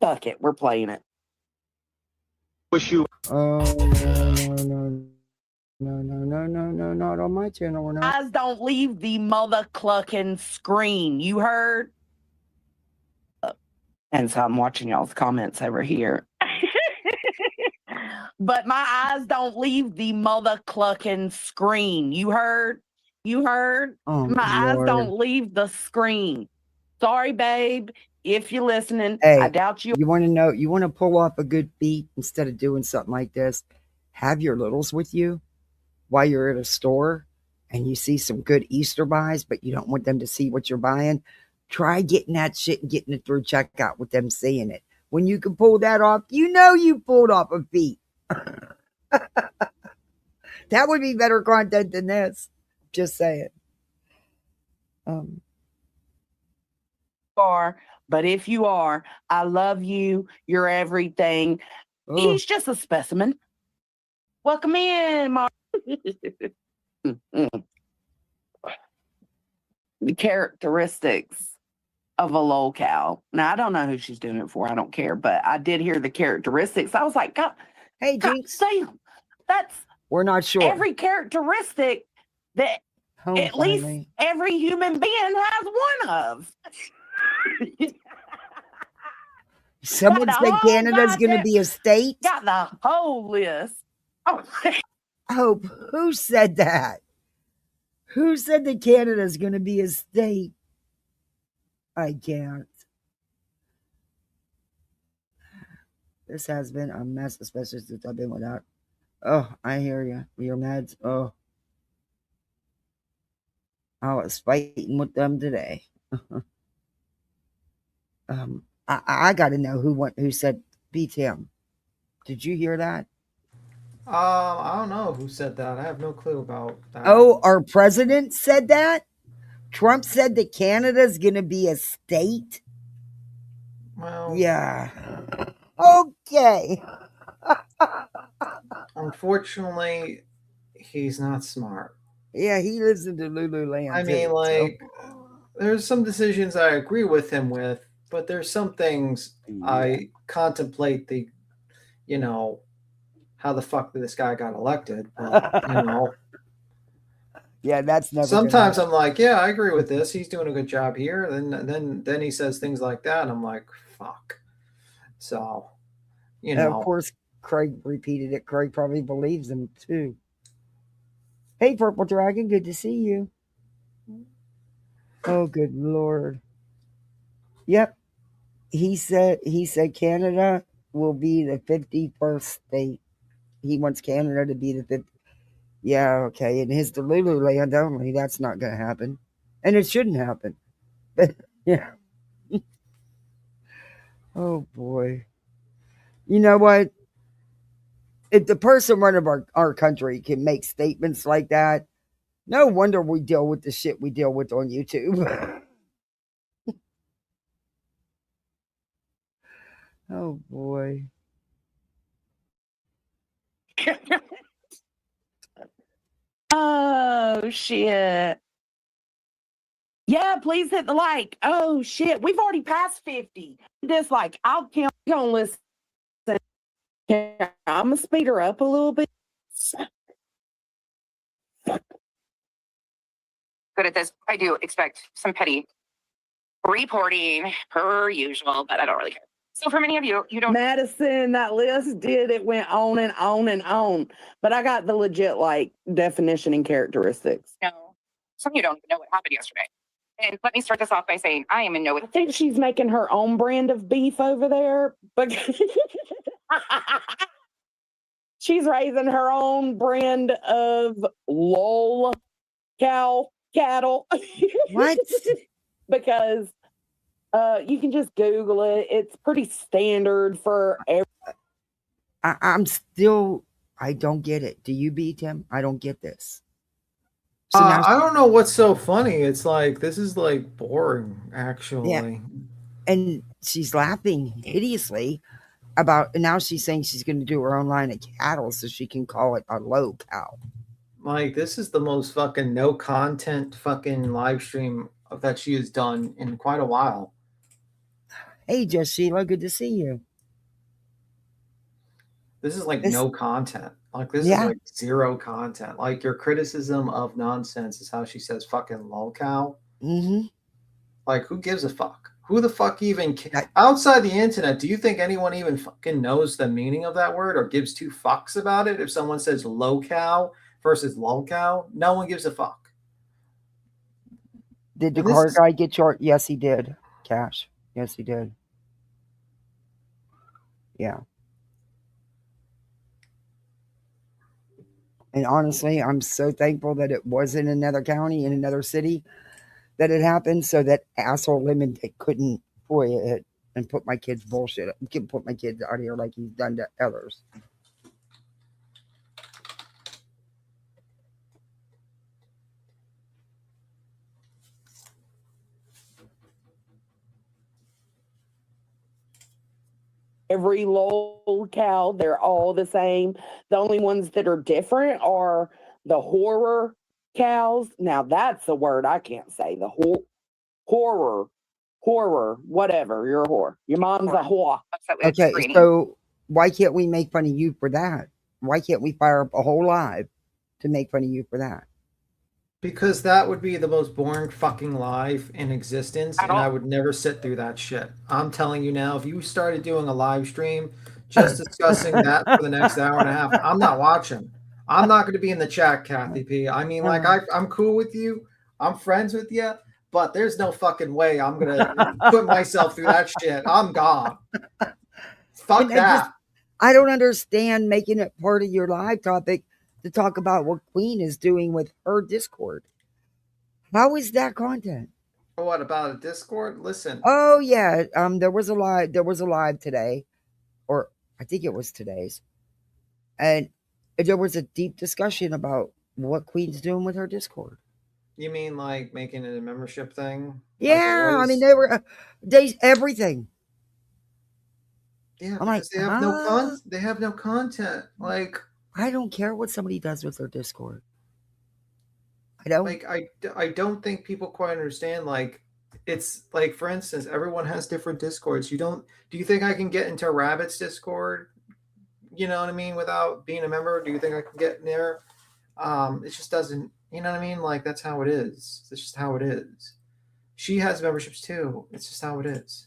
Fuck it, we're playing it. Wish you. Oh no, not on my channel. We're not. Guys, don't leave the mother clucking screen. You heard? And so I'm watching y'all's comments over here. But my eyes don't leave the mother clucking screen. You heard? You heard? Oh, My eyes Lord. don't leave the screen. Sorry, babe. If you're listening, Hey, I doubt you. You want to know? You want to pull off a good beat instead of doing something like this? Have your littles with you while you're at a store and you see some good Easter buys, but you don't want them to see what you're buying. Try getting that shit and getting it through checkout with them seeing it. When you can pull that off, you know you pulled off a beat. That would be better content than this. Just saying. But if you are, I love you. You're everything. Oh. He's just a specimen. Welcome in, Mark. The characteristics of a lolcow. Now, I don't know who she's doing it for. I don't care. But I did hear the characteristics. I was like, God, hey, Jinx, damn, that's we're not sure. Every characteristic that at least every human being has one of. Someone said Canada's going to be a state. Got the whole list. Oh. Hope, who said that? Who said that Canada's going to be a state? I can't. This has been a mess, especially since I've been without. Oh, I hear you. Your meds. Oh. I was fighting with them today. I got to know who said beat him. Did you hear that? I don't know who said that. I have no clue about that. Oh, our president said that? Trump said that Canada's going to be a state? Well, yeah. Okay. Unfortunately, he's not smart. Yeah, he lives in the Lululand. I mean, like, there's some decisions I agree with him with, but there's some things I contemplate how the fuck this guy got elected. But, yeah, that's never. Sometimes I'm like, yeah, I agree with this. He's doing a good job here. Then he says things like that, and I'm like, fuck. So, And of course, Craig repeated it. Craig probably believes him too. Hey, Purple Dragon, good to see you. Oh, good Lord. Yep. He said Canada will be the 51st state. He wants Canada to be the 50th. Yeah, okay. In his Lululand only, that's not going to happen. And it shouldn't happen. But, yeah. Oh, boy. You know what? If the person running our country can make statements like that, no wonder we deal with the shit we deal with on YouTube. Oh, boy. Oh, shit. Yeah, please hit the like. Oh, shit. We've already passed 50. Dislike. I'll count. Don't listen. I'm going to speed her up a little bit. Good at this. I do expect some petty reporting per usual, but I don't really care. So for many of you, you don't. Madison, that list did. It went on and on and on. But I got the legit definition and characteristics. No, some of you don't even know what happened yesterday. And let me start this off by saying I am in no way. I think she's making her own brand of beef over there. But she's raising her own brand of LOLCOW cattle. What? Because you can just Google it. It's pretty standard for every. I don't get it. Do you beat him? I don't get this. So I don't know what's so funny. It's like, this is like boring, actually. Yeah. And she's laughing hideously about, and now she's saying she's going to do her own line of cattle so she can call it a low cow. Like, this is the most fucking no content fucking live stream that she has done in quite a while. Hey, Just Sheila, good to see you. This is like This- no content. Like this is Yeah. like zero content. Like your criticism of nonsense is how she says fucking lolcow. Mm-hmm. Like who gives a fuck? Who the fuck even outside the internet? Do you think anyone even fucking knows the meaning of that word or gives two fucks about it? If someone says lolcow versus lolcow, no one gives a fuck. Did the And this car is- guy get charged? Yes, he did. Cash. Yes, he did. Yeah. And honestly, I'm so thankful that it was in another county, in another city, that it happened, so that asshole lemon couldn't foil it and put my kids bullshit. Put my kids out here like he's done to others. Every lolcow, they're all the same. The only ones that are different are the horror cows. Now that's a word I can't say. The horror, whatever. You're a whore. Your mom's a whore. Okay, so why can't we make fun of you for that? Why can't we fire up a whole live to make fun of you for that? Because that would be the most boring fucking live in existence, and I would never sit through that shit. I'm telling you now, if you started doing a live stream just discussing that for the next hour and a half, I'm not watching. I'm not going to be in the chat, Kathy P. I mean, like, I'm cool with you. I'm friends with you, but there's no fucking way I'm going to put myself through that shit. I'm gone. Fuck that. I don't understand making it part of your live topic to talk about what Queen is doing with her Discord. How is that content? What about a Discord? Listen. Oh yeah, there was a live today, or I think it was today's, and there was a deep discussion about what Queen's doing with her Discord. You mean like making it a membership thing? Yeah, I mean everything. Yeah, I'm like, because they have no content. Like, I don't care what somebody does with their Discord. I don't. Like, I don't think people quite understand. Like, it's like, for instance, everyone has different Discords. Do you think I can get into Rabbit's Discord? You know what I mean? Without being a member, do you think I can get in there? It just doesn't. You know what I mean? Like, that's how it is. It's just how it is. She has memberships too. It's just how it is.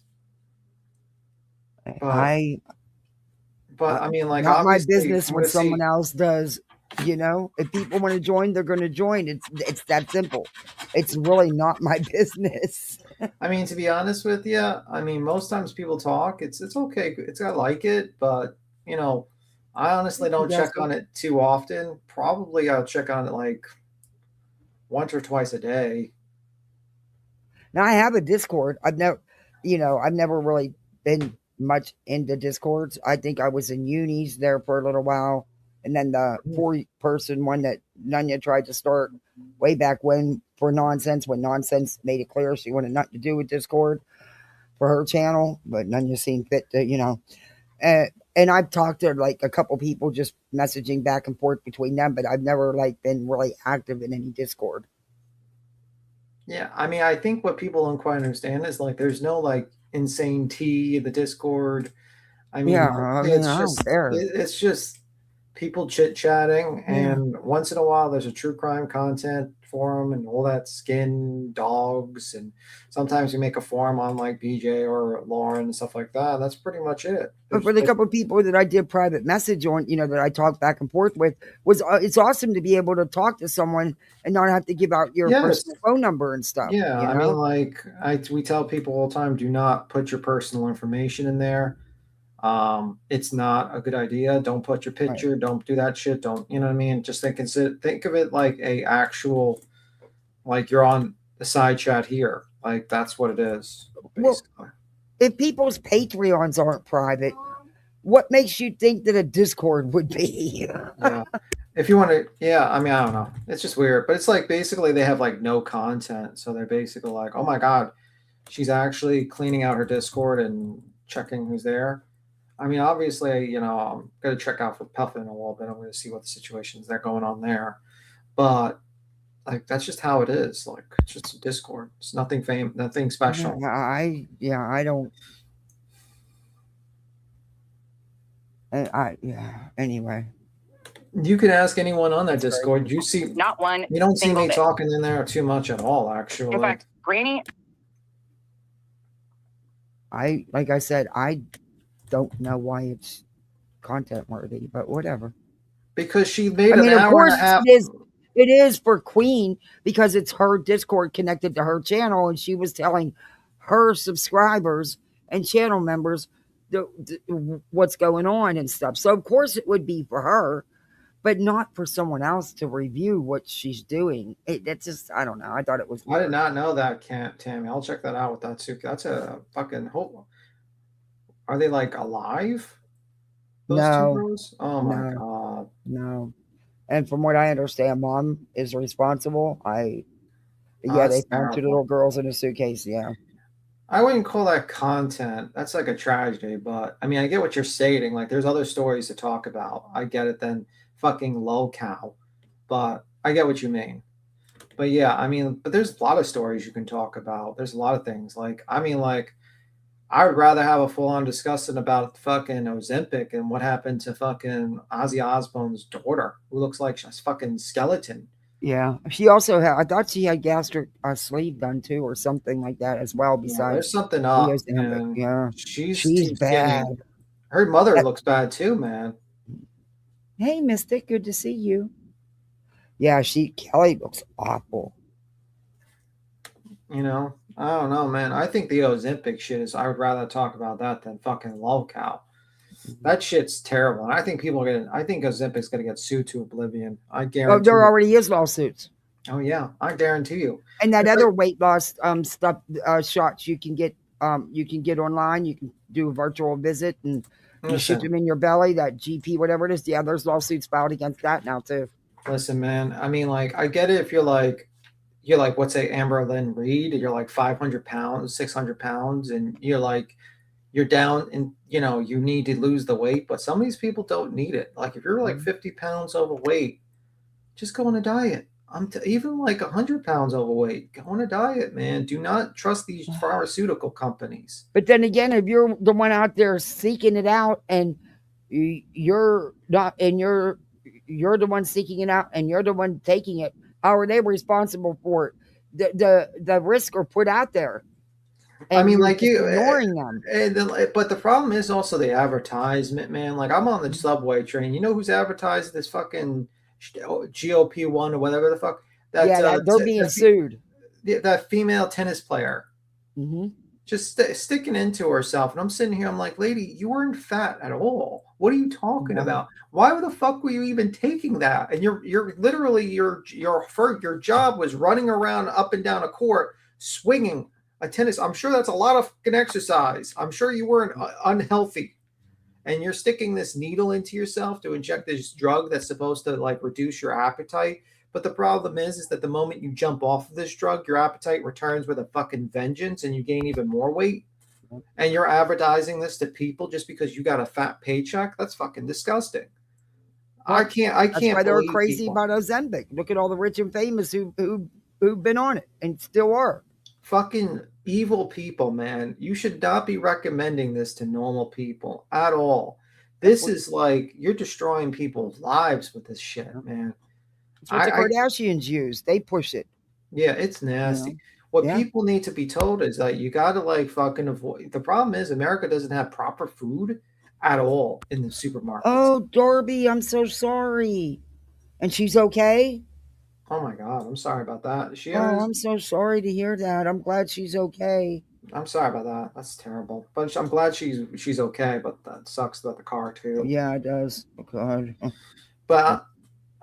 But I mean, like, not my obviously, business what someone else does. You know, if people want to join, they're going to join. It's that simple. It's really not my business. I mean, to be honest with you, I mean, most times people talk. It's okay. I like it, but you know, I honestly don't check on it too often. Probably I'll check on it like once or twice a day. Now I have a Discord. I've never really been much into Discords. I think I was in unis there for a little while. And then the 4-person one that Nunya tried to start way back when for Nonsense, when Nonsense made it clear she wanted nothing to do with Discord for her channel, but Nunya seemed fit to, you know. And I've talked to like a couple people just messaging back and forth between them, but I've never like been really active in any Discord. Yeah, I mean, I think what people don't quite understand is like there's no like insane tea in the Discord. I mean, yeah, I mean, I don't care. It's just people chit-chatting, and once in a while there's a true crime content forum and all that skin dogs, and sometimes we make a forum on like BJ or Lauren and stuff like that. That's pretty much it. But for the couple of people that I did private message on, you know, that I talked back and forth with, it's awesome to be able to talk to someone and not have to give out your personal phone number and stuff. Yeah, you know? I mean, like we tell people all the time, do not put your personal information in there. It's not a good idea. Don't put your picture. Right. Don't do that shit. Don't, you know what I mean? Just think of it like a actual, like you're on the side chat here. Like that's what it is. Basically. Well, if people's Patreons aren't private, what makes you think that a Discord would be? Yeah. If you want to, yeah, I mean, I don't know. It's just weird, but it's like basically they have like no content. So they're basically like, oh my God, she's actually cleaning out her Discord and checking who's there. I mean, obviously, you know, I'm going to check out for Puffin a little bit. I'm going to see what the situations that are going on there. But, like, that's just how it is. Like, it's just a Discord. It's nothing nothing special. I don't. Anyway. You can ask anyone on that Discord. You see, not one. You don't see single me bit. talking in there too much at all, actually. In fact, Granny. Like I said, I don't know why it's content worthy, but whatever. Because she made I mean, an of hour course and a half. it is for Queen because it's her Discord connected to her channel, and she was telling her subscribers and channel members what's going on and stuff. So of course it would be for her, but not for someone else to review what she's doing. That's just, I don't know. I thought it was I did not know that, Tammy. I'll check that out with that soup. That's a fucking hope. Are they like alive? Those two no, girls? Oh my no, god. no. And from what I understand, Mom is responsible. Oh, they that's found 2 terrible. little girls in a suitcase. Yeah. I wouldn't call that content. That's like a tragedy, but I mean, I get what you're stating. Like, there's other stories to talk about. I get it than fucking LOLCOW, but I get what you mean. But yeah, I mean, but there's a lot of stories you can talk about. There's a lot of things. Like, I mean, like, I would rather have a full on discussion about fucking Ozempic and what happened to fucking Ozzy Osbourne's daughter, who looks like she's fucking skeleton. Yeah. She also had, I thought she had gastric sleeve done too, or something like that as well. Yeah, Besides, there's something up. Ozempic. Yeah. She's She's too bad. skinny. Her mother looks bad too, man. Hey, Mystic, good to see you. Yeah, Kelly looks awful. You know, I don't know, man. I think the Ozempic shit is, I would rather talk about that than fucking LOLCOW. That shit's terrible. And I think I think Ozempic's going to get sued to oblivion. I guarantee. Oh, there already is lawsuits. Oh, yeah. I guarantee you. And that other weight loss stuff, shots you can get online. You can do a virtual visit and you shoot them in your belly, that GP, whatever it is. Yeah, there's lawsuits filed against that now too. Listen, man. I mean, like, I get it if you're like, what's say Amber Lynn Reed, you're like 500 pounds, 600 pounds, and you're down and, you know, you need to lose the weight, but some of these people don't need it. Like, if you're like 50 pounds overweight, just go on a diet. Even like 100 pounds overweight, go on a diet, man. Do not trust these pharmaceutical companies. But then again, if you're the one out there seeking it out and you're not, and you're the one seeking it out and you're the one taking it, how are they responsible for it? The risks are put out there. I mean, like, you ignoring them. But the problem is also the advertisement, man. Like, I'm on the subway train. You know who's advertising this fucking GOP1 or whatever the fuck? They're being sued. That female tennis player. Mm-hmm. Just sticking into herself. And I'm sitting here, I'm like, lady, you weren't fat at all. What are you talking about? Why the fuck were you even taking that? And you're literally, your job was running around up and down a court, swinging a tennis. I'm sure that's a lot of fucking exercise. I'm sure you weren't unhealthy. And you're sticking this needle into yourself to inject this drug that's supposed to like reduce your appetite. But the problem is that the moment you jump off of this drug, your appetite returns with a fucking vengeance and you gain even more weight. And you're advertising this to people just because you got a fat paycheck. That's fucking disgusting. I can't. That's why they're crazy about Ozempic. Look at all the rich and famous who've been on it and still are. Fucking evil people, man. You should not be recommending this to normal people at all. This is like, you're destroying people's lives with this shit, man. It's what the Kardashians use. They push it. Yeah, it's nasty. What people need to be told is that you got to like fucking avoid. The problem is America doesn't have proper food at all in the supermarkets. Oh, Darby, I'm so sorry. And she's okay? Oh my God, I'm sorry about that. I'm so sorry to hear that. I'm glad she's okay. I'm sorry about that. That's terrible. But I'm glad she's okay, but that sucks about the car too. Yeah, it does. Oh God. But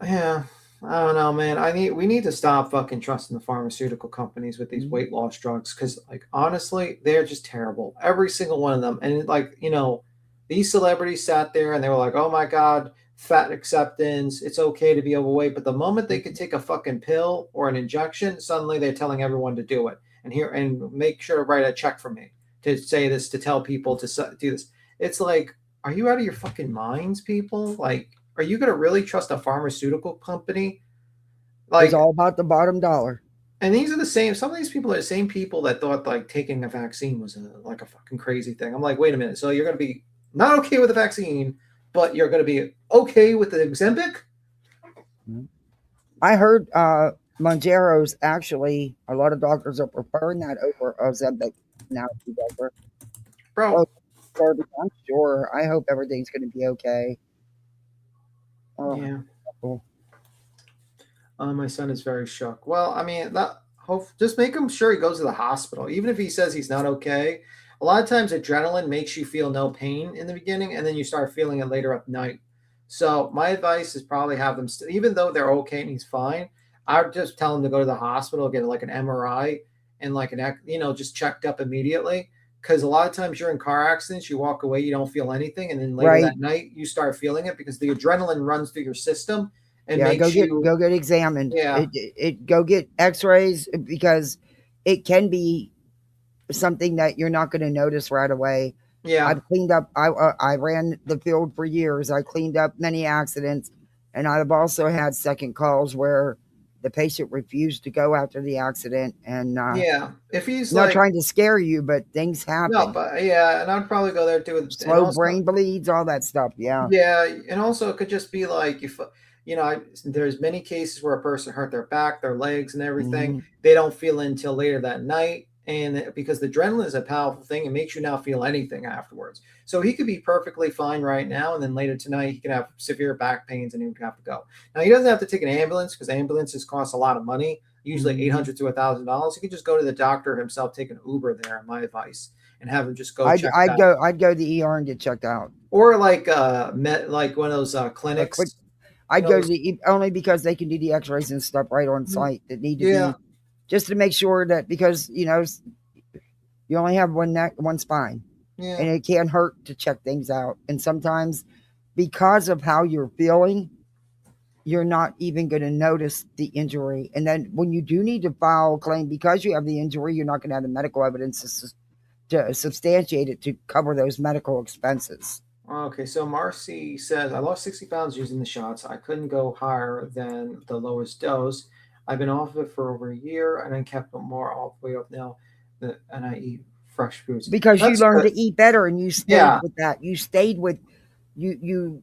yeah, I don't know, man. We need to stop fucking trusting the pharmaceutical companies with these weight loss drugs because, like, honestly, they're just terrible. Every single one of them. And like, you know, these celebrities sat there and they were like, "Oh my God, fat acceptance. It's okay to be overweight." But the moment they could take a fucking pill or an injection, suddenly they're telling everyone to do it and make sure to write a check for me to say this, to tell people to do this. It's like, are you out of your fucking minds, people? Like, are you going to really trust a pharmaceutical company? Like, it's all about the bottom dollar. And these are some of these people are the same people that thought like taking a vaccine was like a fucking crazy thing. I'm like, wait a minute. So you're going to be not okay with the vaccine, but you're going to be okay with the Ozempic? I heard Mongero's actually, a lot of doctors are preferring that over Ozempic now. Bro. I'm sure. I hope everything's going to be okay. Oh, Yeah. cool. My son is very shook. Well, I mean, just make him sure he goes to the hospital. Even if he says he's not okay, a lot of times adrenaline makes you feel no pain in the beginning, and then you start feeling it later at night. So my advice is probably have them, even though they're okay and he's fine, I would just tell him to go to the hospital, get like an MRI and like just checked up immediately. Because a lot of times you're in car accidents, you walk away, you don't feel anything, and then later that night you start feeling it because the adrenaline runs through your system and makes go get examined. Yeah, go get X-rays because it can be something that you're not going to notice right away. Yeah, I've cleaned up. I ran the field for years. I cleaned up many accidents, and I've also had second calls where the patient refused to go after the accident. And if he's not trying to scare you, but things happen. No, but and I'd probably go there too. Slow brain bleeds, all that stuff. Yeah, and also it could just be like if there's many cases where a person hurt their back, their legs, and everything. They don't feel it until later that night. And because the adrenaline is a powerful thing, it makes you not feel anything afterwards. So he could be perfectly fine right now, and then later tonight he could have severe back pains and he would have to go. Now he doesn't have to take an ambulance because ambulances cost a lot of money, usually $800 to $1,000. He could just go to the doctor himself, take an Uber there. My advice, and have him just go. I'd go to the ER and get checked out, or like like one of those clinics. I'd go to the only because they can do the X-rays and stuff right on site that need to be. Just to make sure that because you only have one neck, one spine, and it can hurt to check things out. And sometimes, because of how you're feeling, you're not even going to notice the injury. And then when you do need to file a claim because you have the injury, you're not going to have the medical evidence to substantiate it to cover those medical expenses. Okay, so Marcy says, I lost 60 pounds using the shots. I couldn't go higher than the lowest dose. I've been off of it for over a year, and I kept it more all the way up now, and I eat fresh foods. Because you learned to eat better, and you stayed with that. You stayed with, you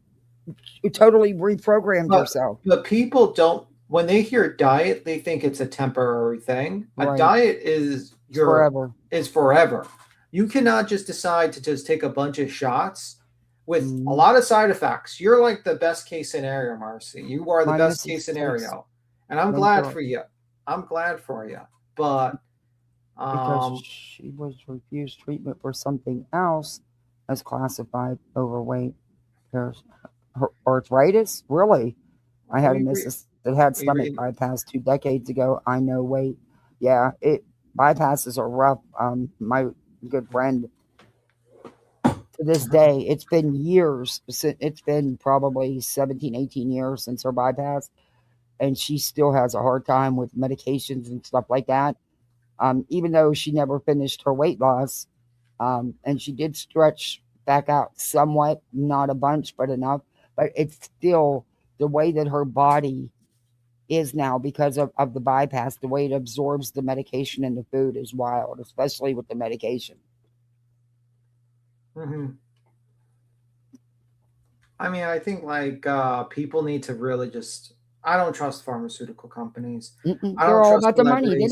totally reprogrammed yourself. But people don't, when they hear diet, they think it's a temporary thing. A diet is forever. Is forever. You cannot just decide to just take a bunch of shots with a lot of side effects. You're like the best case scenario, Marcy. You are the best case scenario. And I'm glad for you. I'm glad for you. But because she was refused treatment for something else as classified overweight. Her arthritis? Really? I had a missus that had stomach bypass 2 decades ago. I know weight. Yeah, bypasses are rough. My good friend, to this day, it's been years. It's been probably 17, 18 years since her bypass. And she still has a hard time with medications and stuff like that. Even though she never finished her weight loss. And she did stretch back out somewhat, not a bunch, but enough. But it's still the way that her body is now because of the bypass, the way it absorbs the medication and the food is wild, especially with the medication. I mean, I think like people need to really just... I don't trust pharmaceutical companies. They're all about the money.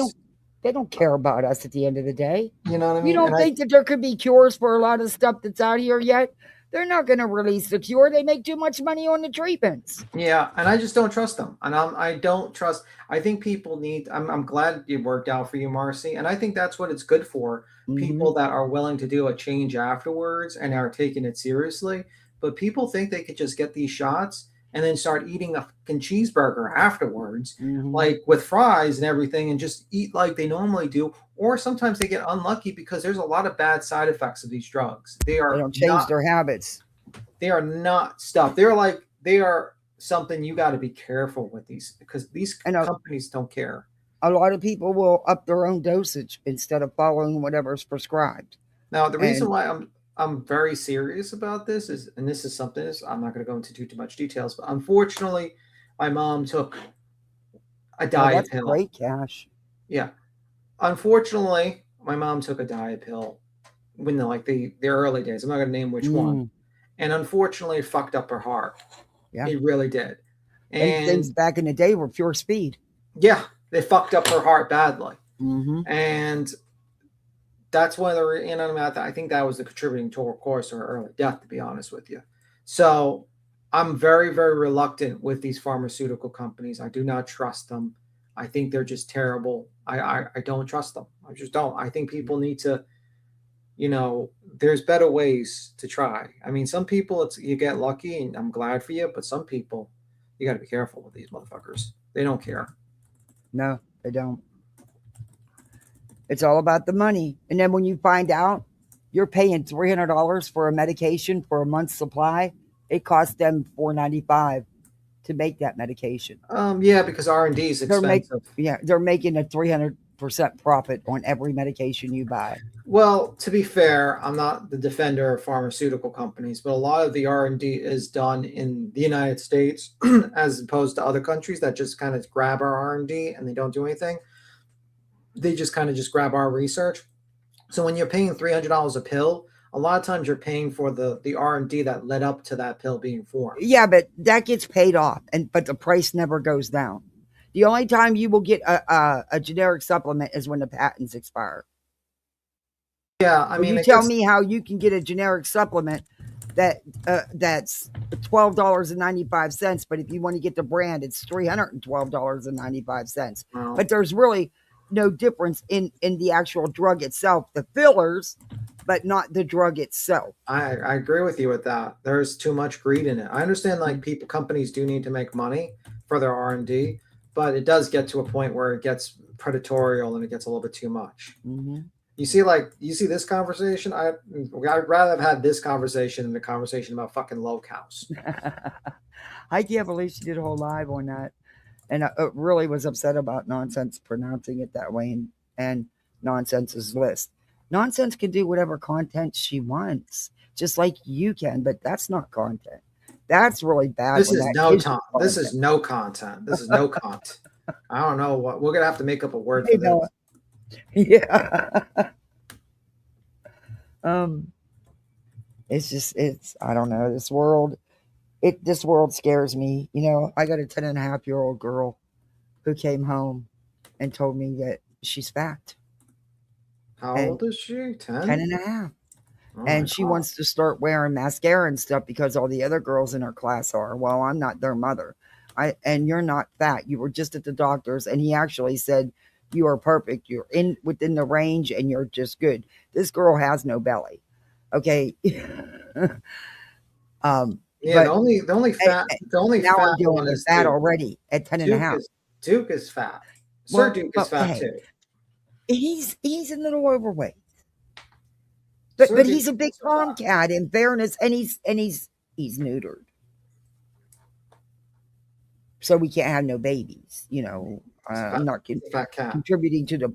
They don't care about us at the end of the day. You know what I mean? You don't think that there could be cures for a lot of stuff that's out here yet? They're not going to release the cure. They make too much money on the treatments. Yeah, and I just don't trust them. And I don't trust... I think people need... I'm glad it worked out for you, Marcy. And I think that's what it's good for. People that are willing to do a change afterwards and are taking it seriously. But people think they could just get these shots and then start eating a fucking cheeseburger afterwards, like with fries and everything, and just eat like they normally do. Or sometimes they get unlucky because there's a lot of bad side effects of these drugs. They don't change their habits. They are not stuff. They are something you got to be careful with these because these companies don't care. A lot of people will up their own dosage instead of following whatever's prescribed. Now, the reason why I'm very serious about this is, and this is something I'm not going to go into too much details, but unfortunately, my mom took a diet pill. Great, Cash. Yeah, unfortunately, my mom took a diet pill when the early days. I'm not going to name which one, And unfortunately, it fucked up her heart. Yeah. It really did. And things back in the day were pure speed. Yeah, they fucked up her heart badly. Mm-hmm. And that's one of the, I think that was the contributing cause to her early death, to be honest with you. So I'm very, very reluctant with these pharmaceutical companies. I do not trust them. I think they're just terrible. I don't trust them. I just don't. I think people need to, there's better ways to try. I mean, some people you get lucky and I'm glad for you, but some people you got to be careful with these motherfuckers. They don't care. No, they don't. It's all about the money. And then when you find out you're paying $300 for a medication for a month's supply, it costs them $4.95 to make that medication. Yeah, because R&D is expensive. They're making a 300% profit on every medication you buy. Well, to be fair, I'm not the defender of pharmaceutical companies, but a lot of the R&D is done in the United States as opposed to other countries that just kind of grab our R&D and they don't do anything. They just kind of just grab our research. So when you're paying $300 a pill, a lot of times you're paying for the R&D that led up to that pill being formed. Yeah, but that gets paid off, but the price never goes down. The only time you will get a generic supplement is when the patents expire. Yeah, I mean, you tell me how you can get a generic supplement that's $12.95, but if you want to get the brand, it's $312.95. Wow. But there's really no difference in the actual drug itself, the fillers, but not the drug itself. I agree with you with that. There's too much greed in it. I understand companies do need to make money for their R&D, but it does get to a point where it gets predatory and it gets a little bit too much. Mm-hmm. You see this conversation? I'd rather have had this conversation than the conversation about fucking LOLCOWS. I can't believe she did a whole live on that. And I really was upset about Nonsense pronouncing it that way and Nonsense's list. Nonsense can do whatever content she wants, just like you can, but that's not content. That's really bad. This is no content. This is no content. This is no content. I don't know what we're gonna have to make up a word for this. Yeah. It's I don't know, this world scares me. I got a 10.5-year-old girl who came home and told me that she's fat. How old is she? 10? 10.5. Oh, and she wants to start wearing mascara and stuff because all the other girls in her class are. Well, I'm not their mother. And you're not fat. You were just at the doctor's, and he actually said, you are perfect. You're within the range, and you're just good. This girl has no belly. Okay. Yeah, the only fat I'm dealing one with is fat Duke. already at 10.5. Duke is fat. Sir Duke is fat too. He's a little overweight. But he's a big tomcat, in fairness, and he's neutered. So we can't have no babies, I'm not contributing to the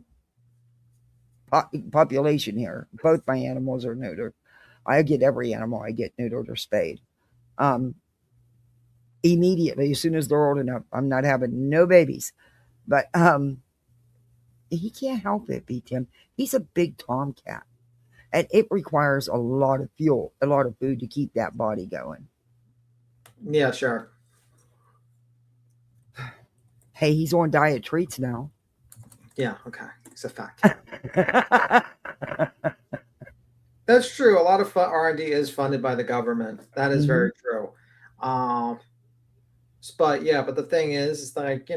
population here. Both my animals are neutered. I get every animal I get neutered or spayed. Immediately, as soon as they're old enough, I'm not having no babies. But he can't help it, Tim. He's a big tomcat. And it requires a lot of fuel, a lot of food to keep that body going. Yeah, sure. Hey, he's on diet treats now. Yeah, okay. He's a fat cat. That's true. A lot of R&D is funded by the government. That is very true. But the thing is like,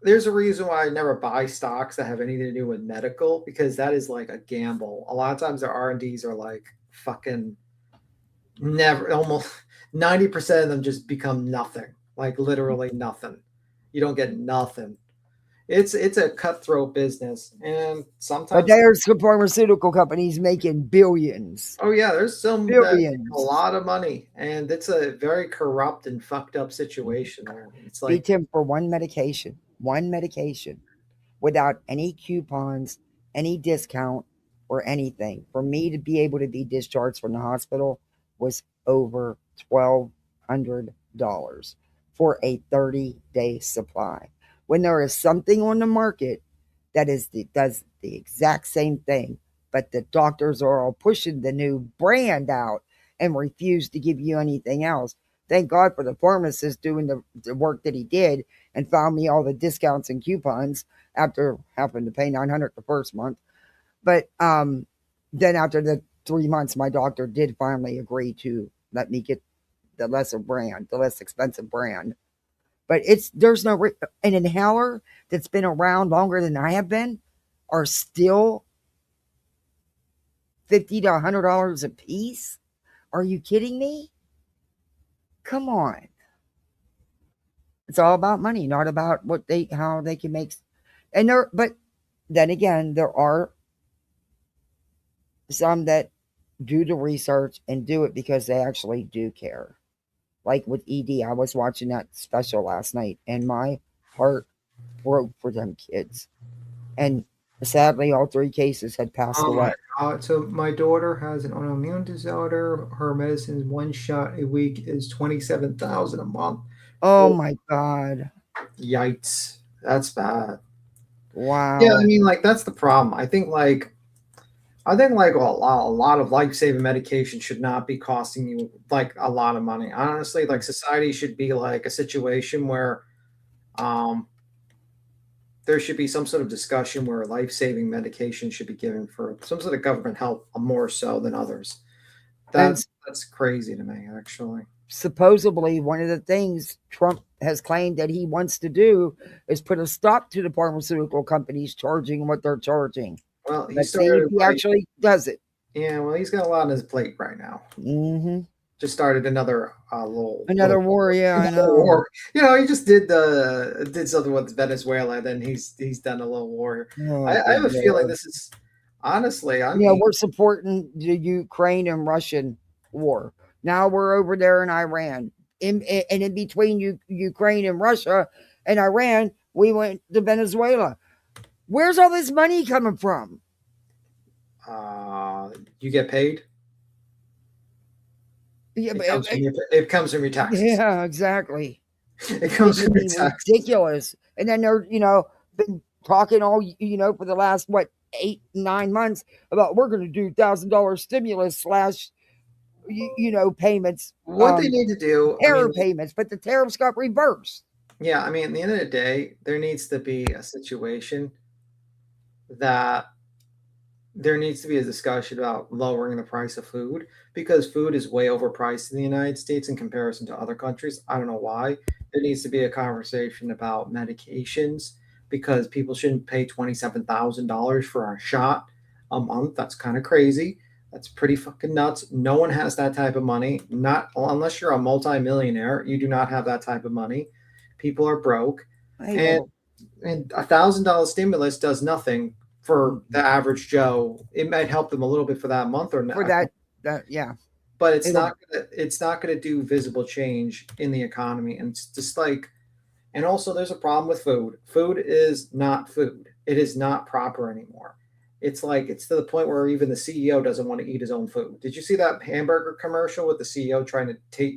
there's a reason why I never buy stocks that have anything to do with medical, because that is like a gamble. A lot of times their R&Ds are like fucking never, almost 90% of them just become nothing, like literally nothing. You don't get nothing. It's a cutthroat business, and sometimes. But there's some pharmaceutical companies making billions. Oh yeah, there's some billions, a lot of money, and it's a very corrupt and fucked up situation there. It's like beat him for one medication, without any coupons, any discount, or anything. For me to be able to be discharged from the hospital was over $1,200 for a 30-day supply. When there is something on the market that does the exact same thing, but the doctors are all pushing the new brand out and refuse to give you anything else. Thank God for the pharmacist doing the work that he did and found me all the discounts and coupons after having to pay $900 the first month. But then after the 3 months, my doctor did finally agree to let me get the less expensive brand. But there's no an inhaler that's been around longer than I have been are still $50 to $100 a piece. Are you kidding me? Come on. It's all about money, not about how they can make. But then again, there are some that do the research and do it because they actually do care. Like with ED, I was watching that special last night and my heart broke for them kids. And sadly, all 3 cases had passed away. So my daughter has an autoimmune disorder. Her medicine, 1 shot a week, is $27,000 a month. Oh my God! Yikes! That's bad. Wow. Yeah, I mean, like that's the problem. I think like a lot of life-saving medication should not be costing you like a lot of money. Honestly, like society should be like a situation where there should be some sort of discussion where life-saving medication should be given for some sort of government help more so than others. That's crazy to me, actually. Supposedly, one of the things Trump has claimed that he wants to do is put a stop to the pharmaceutical companies charging what they're charging. Well, Let's see if he actually does it. Yeah, well, he's got a lot on his plate right now. Mm-hmm. Just started another little war. Yeah, I know. War. You know, he just did something with Venezuela. Then he's done a little war. Oh, I have a feeling this is honestly. We're supporting the Ukraine and Russian war. Now we're over there in Iran. And in between Ukraine and Russia and Iran, we went to Venezuela. Where's all this money coming from? You get paid? Yeah, it comes from your taxes. Yeah, exactly. It comes from your taxes. Ridiculous. And then they're, been talking all, for the last, 8-9 months about we're going to do $1,000 stimulus / payments. What they need to do, tariff payments, but the tariffs got reversed. Yeah, I mean, at the end of the day, there needs to be a situation that there needs to be a discussion about lowering the price of food because food is way overpriced in the United States in comparison to other countries. I don't know why. There needs to be a conversation about medications because people shouldn't pay $27,000 for a shot a month. That's kind of crazy. That's pretty fucking nuts. No one has that type of money. Not unless you're a multimillionaire. You do not have that type of money. People are broke. And $1,000 stimulus does nothing for the average Joe. It might help them a little bit for that month or not. For that, yeah. But it's not going to do visible change in the economy. And it's just like, and also there's a problem with food. Food is not food. It is not proper anymore. It's to the point where even the CEO doesn't want to eat his own food. Did you see that hamburger commercial with the CEO trying to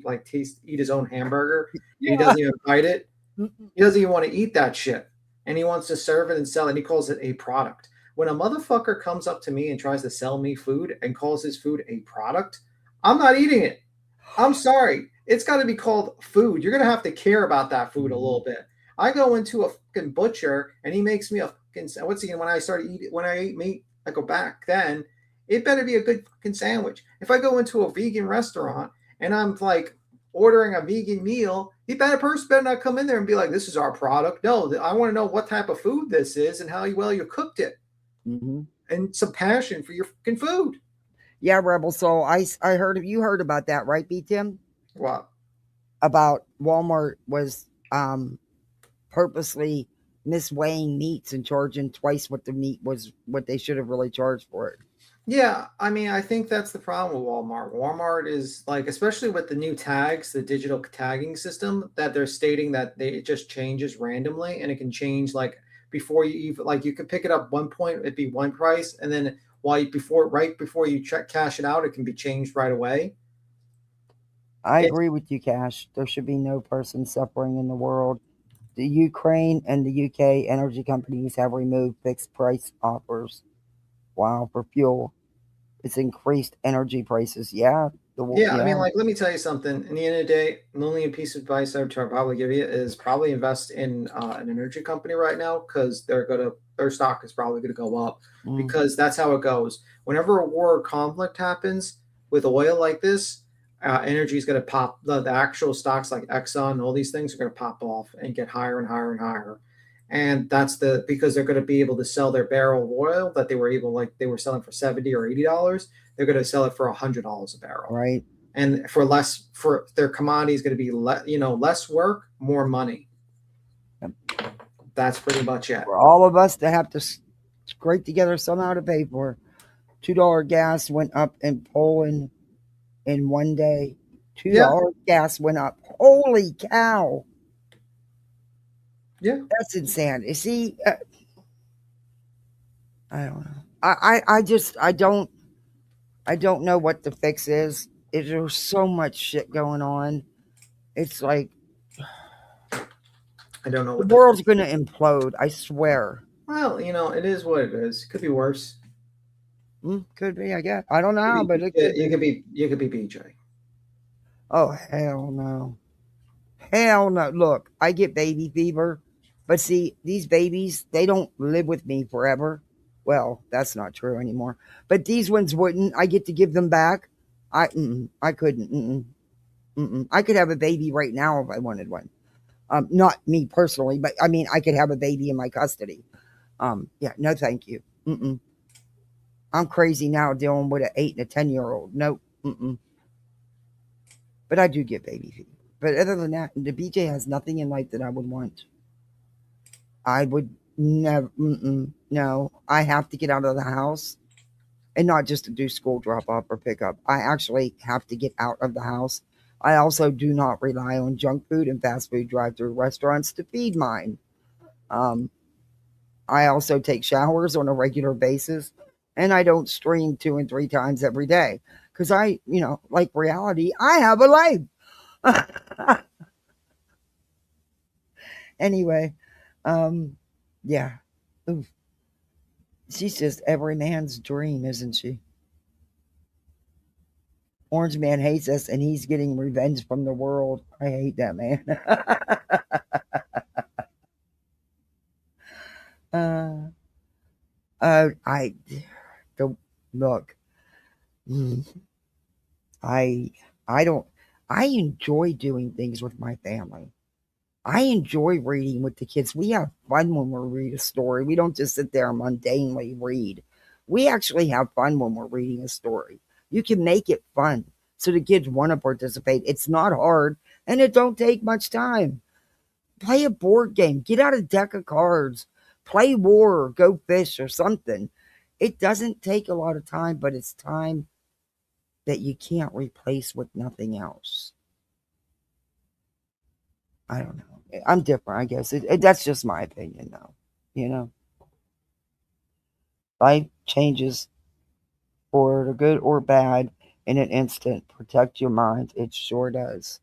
eat his own hamburger? Yeah. He doesn't even bite it. He doesn't even want to eat that shit. And he wants to serve it and sell it. And he calls it a product. When a motherfucker comes up to me and tries to sell me food and calls his food a product, I'm not eating it. I'm sorry. It's got to be called food. You're going to have to care about that food a little bit. I go into a fucking butcher and he makes me a fucking, when I eat meat, I go back then, it better be a good fucking sandwich. If I go into a vegan restaurant and I'm like ordering a vegan meal, person better not come in there and be like, this is our product. No, I want to know what type of food this is and how well you cooked it. Mm-hmm. And some passion for your fucking food. Yeah, Rebel Soul. I heard you heard about that, right, B Tim? What? About Walmart was purposely misweighing meats and charging twice what the meat was, what they should have really charged for it. Yeah, I mean, I think that's the problem with Walmart. Walmart is like, especially with the new tags, the digital tagging system, that they're stating that it just changes randomly, and it can change like before you even you could pick it up one point, it'd be one price, and then right before you cash it out, it can be changed right away. I agree with you, Cash. There should be no person suffering in the world. The Ukraine and the UK energy companies have removed fixed price offers. Wow, for fuel. It's increased energy prices. Yeah. Yeah, I mean, like, let me tell you something. In the end of the day, the only piece of advice I would probably give you is probably invest in an energy company right now because their stock is probably gonna go up because that's how it goes. Whenever a war or conflict happens with oil like this, energy is gonna pop. The actual stocks like Exxon and all these things are gonna pop off and get higher and higher and higher. And that's because they're going to be able to sell their barrel of oil that they were selling for $70 or $80. They're going to sell it for $100 a barrel. Right. And for their commodity is going to be less work, more money. Yep. That's pretty much it. For all of us to have to scrape together somehow to pay for $2 gas went up in Poland in one day. $2 gas went up. Holy cow. Yeah. That's insanity. See, I don't know. I don't know what the fix is. There's so much shit going on. It's like I don't know. The world's going to implode. I swear. Well, it is what it is. Could be worse. Could be, I guess. I don't know, but you could be BJ. Oh, hell no. Hell no. Look, I get baby fever, but see, these babies, they don't live with me forever. Well, that's not true anymore. But these ones wouldn't. I get to give them back. I couldn't. I could have a baby right now if I wanted one. Not me personally, but I mean, I could have a baby in my custody. Yeah, no, thank you. I'm crazy now dealing with an 8 and a 10-year-old. Nope. But I do get baby fever. But other than that, the BJ has nothing in life that I would want. I would never. No, I have to get out of the house, and not just to do school drop off or pick up. I actually have to get out of the house. I also do not rely on junk food and fast food drive-through restaurants to feed mine. I also take showers on a regular basis, and I don't stream 2 and 3 times every day because like reality, I have a life. Anyway, yeah. Oof. She's just every man's dream, isn't she? Orange Man hates us and he's getting revenge from the world. I hate that man. Look. I enjoy doing things with my family. I enjoy reading with the kids. We have fun when we read a story. We don't just sit there and mundanely read. We actually have fun when we're reading a story. You can make it fun so the kids want to participate. It's not hard and it don't take much time. Play a board game. Get out a deck of cards. Play war or go fish or something. It doesn't take a lot of time, but it's time that you can't replace with nothing else. I don't know. I'm different, I guess. That's just my opinion, though. Life changes for the good or bad in an instant. Protect your mind. It sure does.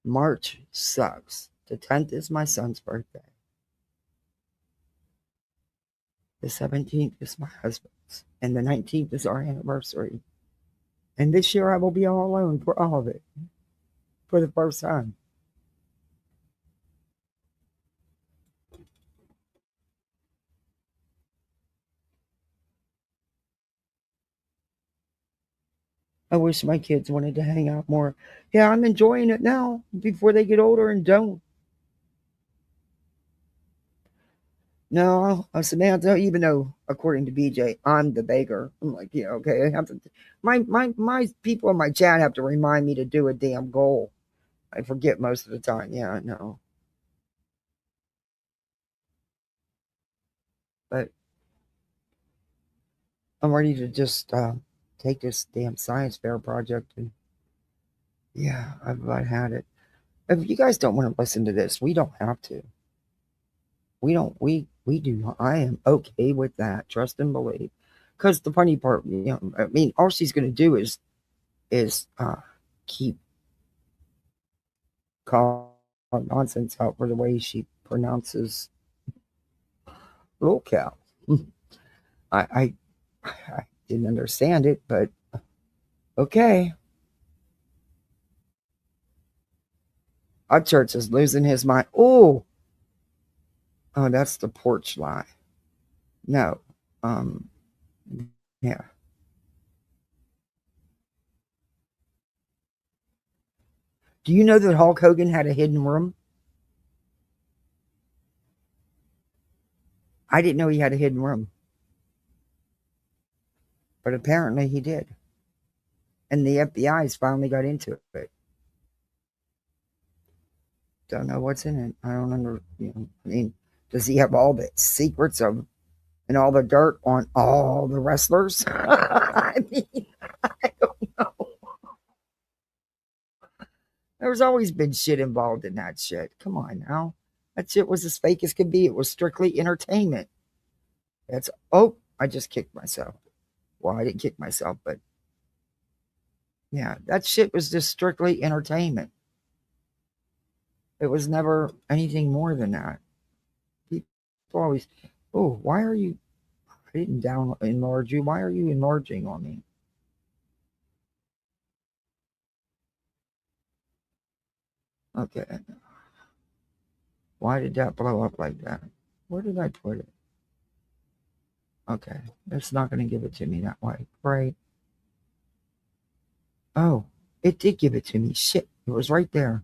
March sucks. The 10th is my son's birthday. The 17th is my husband's. And the 19th is our anniversary. And this year I will be all alone for all of it. For the first time. I wish my kids wanted to hang out more. Yeah, I'm enjoying it now before they get older and don't. No, Samantha, even though according to BJ, I'm the beggar. I'm like, yeah, okay. I have to. My people in my chat have to remind me to do a damn goal. I forget most of the time. Yeah, I know. But I'm ready to just take this damn science fair project and yeah, I've about had it. If you guys don't want to listen to this, we don't have to. We do. I am okay with that. Trust and believe. Because the funny part, I mean, all she's going to do is keep calling nonsense out for the way she pronounces LOLCOWS. I didn't understand it, but okay. Church is losing his mind. Oh, that's the porch lie. No, yeah. Do you know that Hulk Hogan had a hidden room? I didn't know he had a hidden room, but apparently he did, and the FBI's finally got into it. Don't know what's in it. I don't under. I mean, does he have all the secrets of and all the dirt on all the wrestlers? I mean, I don't know. There's always been shit involved in that shit. Come on now. That shit was as fake as could be. It was strictly entertainment. I just kicked myself. Well, I didn't kick myself, but yeah, that shit was just strictly entertainment. It was never anything more than that. People always, why are you, I didn't enlarge you. Why are you enlarging on me? Okay. Why did that blow up like that? Where did I put it? Okay. It's not going to give it to me that way. Right. Oh, it did give it to me. Shit. It was right there.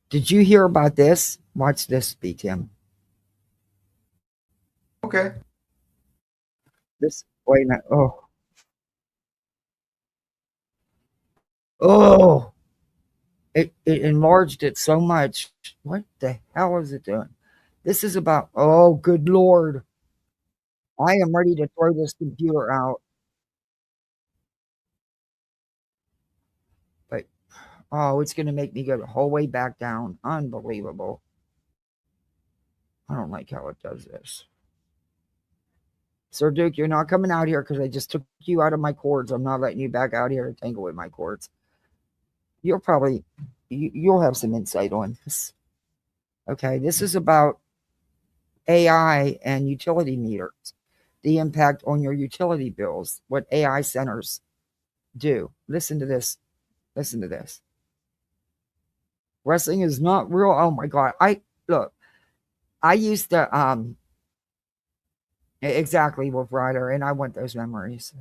Did you hear about this? Watch this, BTM. Okay. Wait a minute. Oh. It enlarged it so much. What the hell is it doing? This is about, oh, good Lord. I am ready to throw this computer out. But, it's going to make me go the whole way back down. Unbelievable. I don't like how it does this. Sir Duke, you're not coming out here because I just took you out of my cords. I'm not letting you back out here to tangle with my cords. You'll have some insight on this. Okay, this is about AI and utility meters, the impact on your utility bills, what AI centers do. Listen to this. Listen to this. Wrestling is not real. Oh my God. I used to, exactly, Wolf Rider, and I want those memories.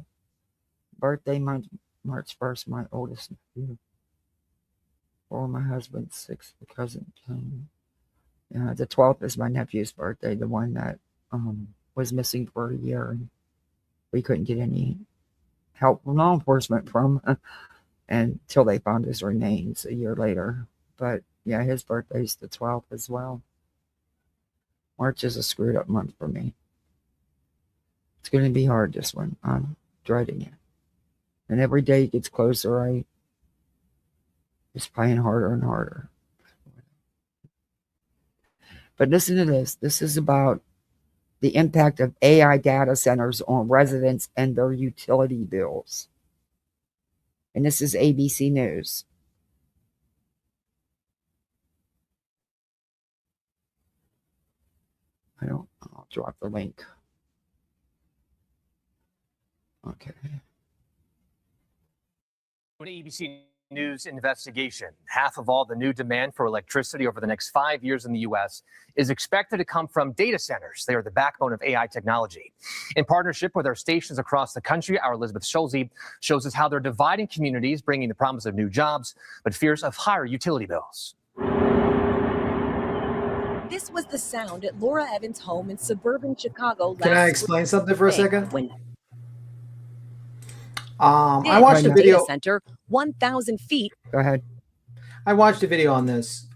Birthday month, March 1st, my oldest nephew. Or my husband's sixth cousin. The 12th is my nephew's birthday, the one that was missing for a year, and we couldn't get any help from law enforcement from until they found his remains a year later. But yeah, his birthday's the 12th as well. March is a screwed up month for me. It's going to be hard, this one. I'm dreading it. And every day it gets closer, it's playing harder and harder. But listen to this. This is about the impact of AI data centers on residents and their utility bills. And this is ABC News. I'll drop the link. Okay. An ABC News investigation. Half of all the new demand for electricity over the next 5 years in the U.S. is expected to come from data centers. They are the backbone of AI technology. In partnership with our stations across the country, our Elizabeth Schulze shows us how they're dividing communities, bringing the promise of new jobs, but fears of higher utility bills. This was the sound at Laura Evans' home in suburban Chicago. Can I explain something for a second? I watched a video. Data center, 1,000 feet. Go ahead. I watched a video on this.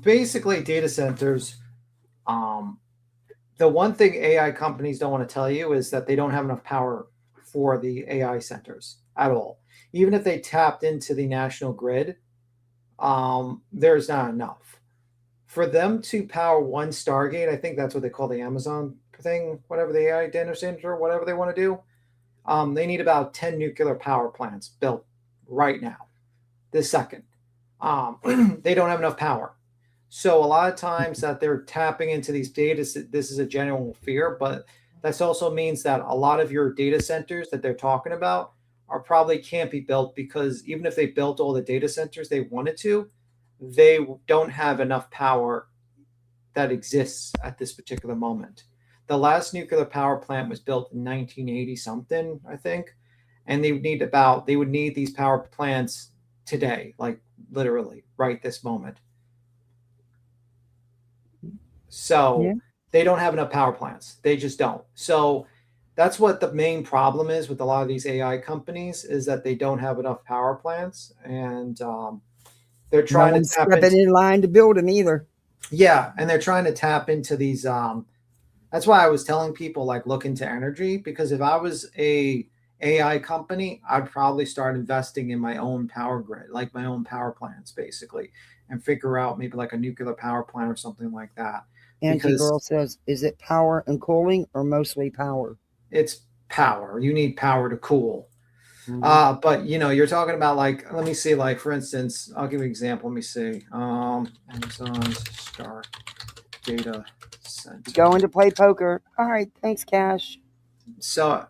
Basically, data centers. The one thing AI companies don't want to tell you is that they don't have enough power for the AI centers at all. Even if they tapped into the national grid, there's not enough for them to power one Stargate. I think that's what they call the Amazon thing, whatever the AI data center, whatever they want to do. They need about 10 nuclear power plants built right now, this second. They don't have enough power. So a lot of times that they're tapping into these data, this is a general fear, but that also means that a lot of your data centers that they're talking about are probably can't be built because even if they built all the data centers they wanted to, they don't have enough power that exists at this particular moment. The last nuclear power plant was built in 1980 something, I think, and they would need these power plants today, like literally right this moment. So they don't have enough power plants. They just don't. So that's what the main problem is with a lot of these AI companies is that they don't have enough power plants, and they're trying to tap stepping in line to build them either. Yeah, and they're trying to tap into these. That's why I was telling people like look into energy, because if I was a AI company, I'd probably start investing in my own power grid, like my own power plants, basically, and figure out maybe like a nuclear power plant or something like that. Angie Girl says, is it power and cooling or mostly power? It's power. You need power to cool. But you're talking about like, let me see, like for instance, I'll give you an example. Let me see. Amazon's Star Data Center. Going to play poker. All right, thanks, Cash. So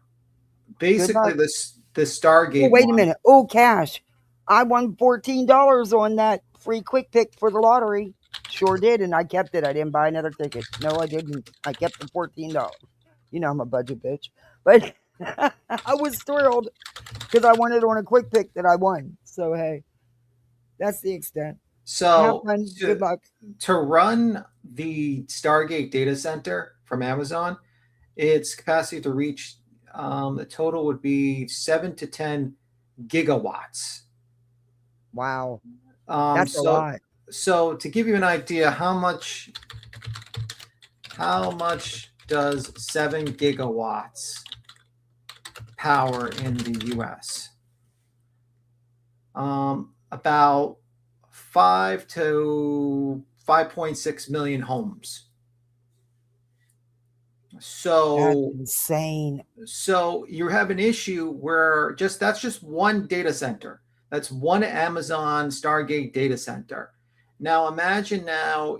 basically the Stargate. Oh, wait a minute. Oh, Cash. I won $14 on that free quick pick for the lottery. Sure did, and I kept it. I didn't buy another ticket. No, I didn't. I kept the $14. I'm a budget bitch. But I was thrilled because I won it on a quick pick that I won. So, hey, that's the extent. So good luck. To run the Stargate data center from Amazon, its capacity to reach the total would be 7 to 10 gigawatts. Wow. That's a lot. So to give you an idea, how much does 7 gigawatts power in the US? About 5 to 5.6 million homes. So that's insane. So you have an issue where that's just one data center. That's one Amazon Stargate data center. Now imagine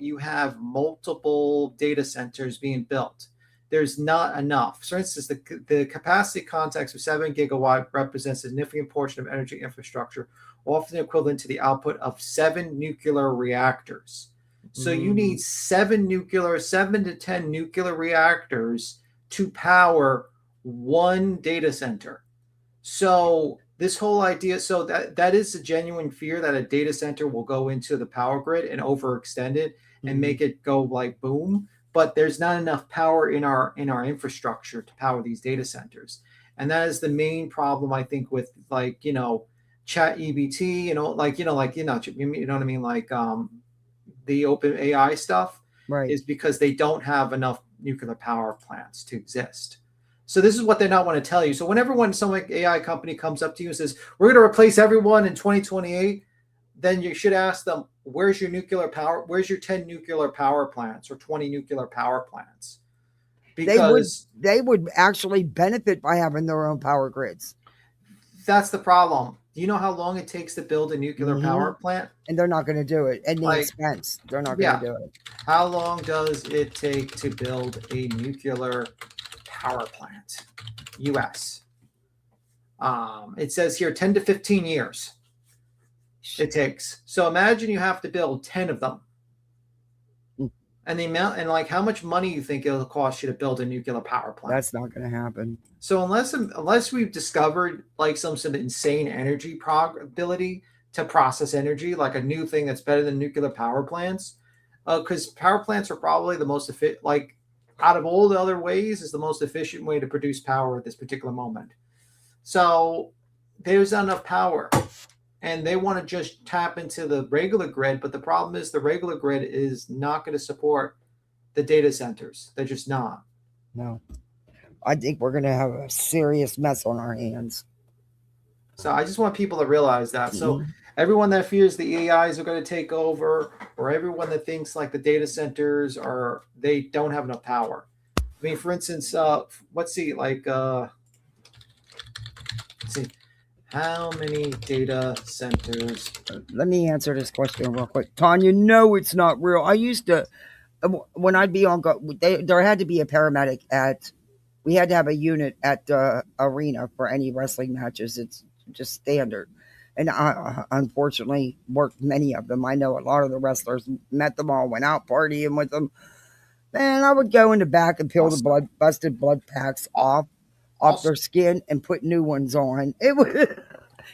you have multiple data centers being built. There's not enough. For instance, the capacity context of 7 gigawatt represents a significant portion of energy infrastructure, often equivalent to the output of 7 nuclear reactors. So you need 7 to 10 nuclear reactors to power one data center. So this whole idea, so that is a genuine fear that a data center will go into the power grid and overextend it and make it go like boom. But there's not enough power in our infrastructure to power these data centers. And that is the main problem, I think, with like, ChatGPT, you know what I mean? Like the open AI stuff, right? Is because they don't have enough nuclear power plants to exist. So this is what they not want to tell you. So whenever some AI company comes up to you and says, we're going to replace everyone in 2028, then you should ask them, where's your nuclear power? Where's your 10 nuclear power plants or 20 nuclear power plants? Because they would actually benefit by having their own power grids. That's the problem. Do you know how long it takes to build a nuclear power plant? And they're not going to do it. And the expense, they're not going to do it. How long does it take to build a nuclear power plant? US. It says here 10 to 15 years it takes. So imagine you have to build 10 of them. And the amount, and like how much money you think it'll cost you to build a nuclear power plant? That's not going to happen. So unless we've discovered like some insane energy ability to process energy, like a new thing that's better than nuclear power plants, because power plants are probably the most efficient, like out of all the other ways, is the most efficient way to produce power at this particular moment. So there's not enough power. And they want to just tap into the regular grid. But the problem is the regular grid is not going to support the data centers. They're just not. No. I think we're going to have a serious mess on our hands. So I just want people to realize that. So everyone that fears the AIs are going to take over, or everyone that thinks like the data centers they don't have enough power. I mean, for instance, let's see. How many data centers? Let me answer this question real quick. Tanya, no, it's not real. I used to, when I'd be on, there had to be a paramedic we had to have a unit at the arena for any wrestling matches. It's just standard. And I unfortunately worked many of them. I know a lot of the wrestlers, met them all, went out partying with them. Man, I would go in the back and peel the busted blood packs off their skin and put new ones on. It was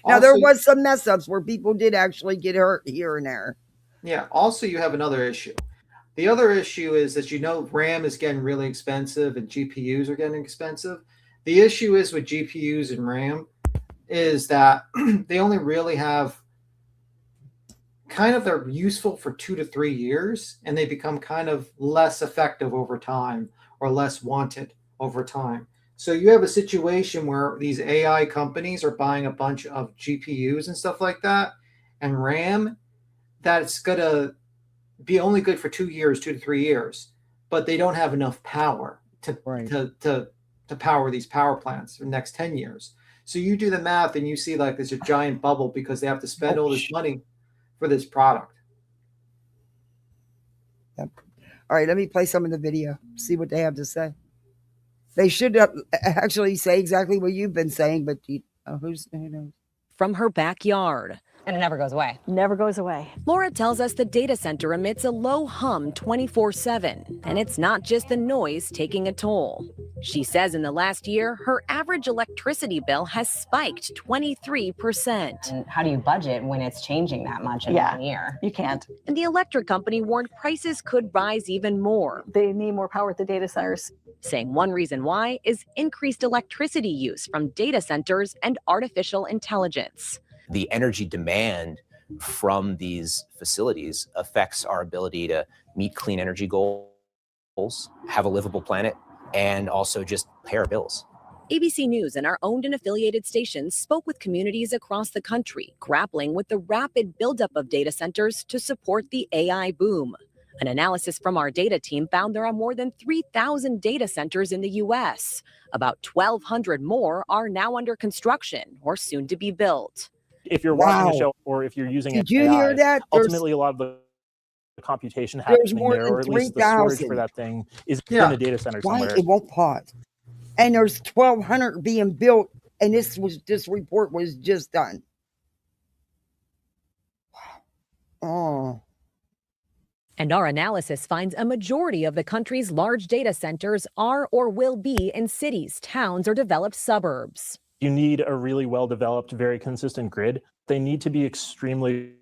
now there was some mess ups where people did actually get hurt here and there. Yeah. Also, you have another issue. The other issue is that RAM is getting really expensive and GPUs are getting expensive. The issue is with GPUs and RAM is that they only really have they're useful for 2 to 3 years, and they become kind of less effective over time or less wanted over time. So you have a situation where these AI companies are buying a bunch of GPUs and stuff like that, and RAM that's going to be only good for 2 years, 2 to 3 years, but they don't have enough power to power these power plants for the next 10 years. So you do the math and you see like there's a giant bubble because they have to spend all this money for this product. Yep. All right, let me play some of the video, see what they have to say. They should actually say exactly what you've been saying, but who knows? From her backyard. And it never goes away. Never goes away. Laura tells us the data center emits a low hum 24/7, and it's not just the noise taking a toll. She says in the last year, her average electricity bill has spiked 23%. And how do you budget when it's changing that much in 1 year? You can't. And the electric company warned prices could rise even more. They need more power at the data centers. Saying one reason why is increased electricity use from data centers and artificial intelligence. The energy demand from these facilities affects our ability to meet clean energy goals, have a livable planet, and also just pay our bills. ABC News and our owned and affiliated stations spoke with communities across the country, grappling with the rapid buildup of data centers to support the AI boom. An analysis from our data team found there are more than 3,000 data centers in the U.S. About 1,200 more are now under construction or soon to be built. If you're watching a show or if you're using Did you hear that? Ultimately a lot of the computation happening there, or at least the storage for that thing is in a data center somewhere. It won't pause. And there's 1,200 being built, and this report was just done. Oh. And our analysis finds a majority of the country's large data centers are or will be in cities, towns, or developed suburbs. You need a really well-developed, very consistent grid. They need to be extremely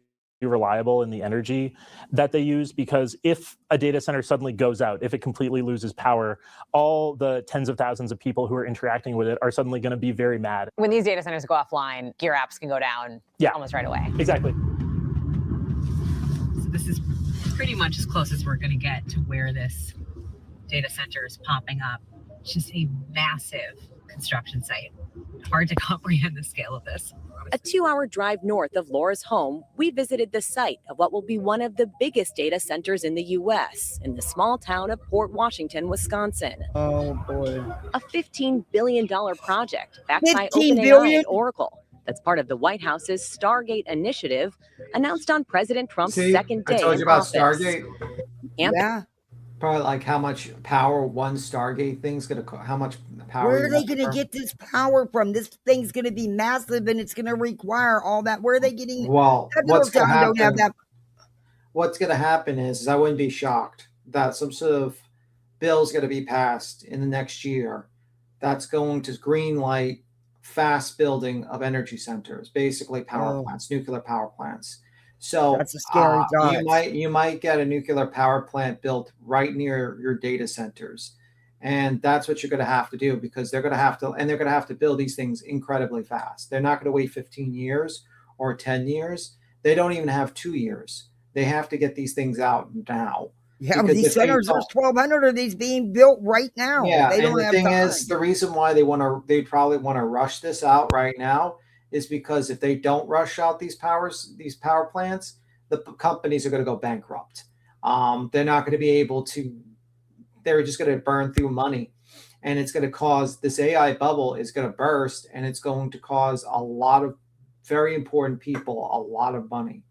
reliable in the energy that they use, because if a data center suddenly goes out, if it completely loses power, all the tens of thousands of people who are interacting with it are suddenly going to be very mad. When these data centers go offline, your apps can go down almost right away. Exactly. So this is pretty much as close as we're going to get to where this data center is popping up. It's just a massive construction site. Hard to comprehend the scale of this. A 2-hour drive north of Laura's home, we visited the site of what will be one of the biggest data centers in the U.S. in the small town of Port Washington, Wisconsin. Oh, boy. A $15 billion project backed by $15 OpenAI billion? and Oracle. That's part of the White House's Stargate initiative, announced on President Trump's second day I told you in about office. Stargate. Yeah. Probably like how much power one Stargate thing's going to how much power. Where are they going to get this power from? This thing's going to be massive, and it's going to require all that. Where are they getting? Well, what's going to happen? Don't have that. What's going to happen is I wouldn't be shocked that some sort of bill is going to be passed in the next year that's going to green light fast building of energy centers, basically power plants, nuclear power plants. So that's a scary thought. You might get a nuclear power plant built right near your data centers. And that's what you're going to have to do, because they're going to have to build these things incredibly fast. They're not going to wait 15 years or 10 years. They don't even have 2 years. They have to get these things out now. Yeah, these centers, there's 1,200 of these being built right now. Yeah, they don't and the thing is, the reason why they probably want to rush this out right now is because if they don't rush out these power plants, the companies are going to go bankrupt. They're not going to be able to. They're just going to burn through money, and it's going to cause this AI bubble is going to burst, and it's going to cause a lot of very important people a lot of money.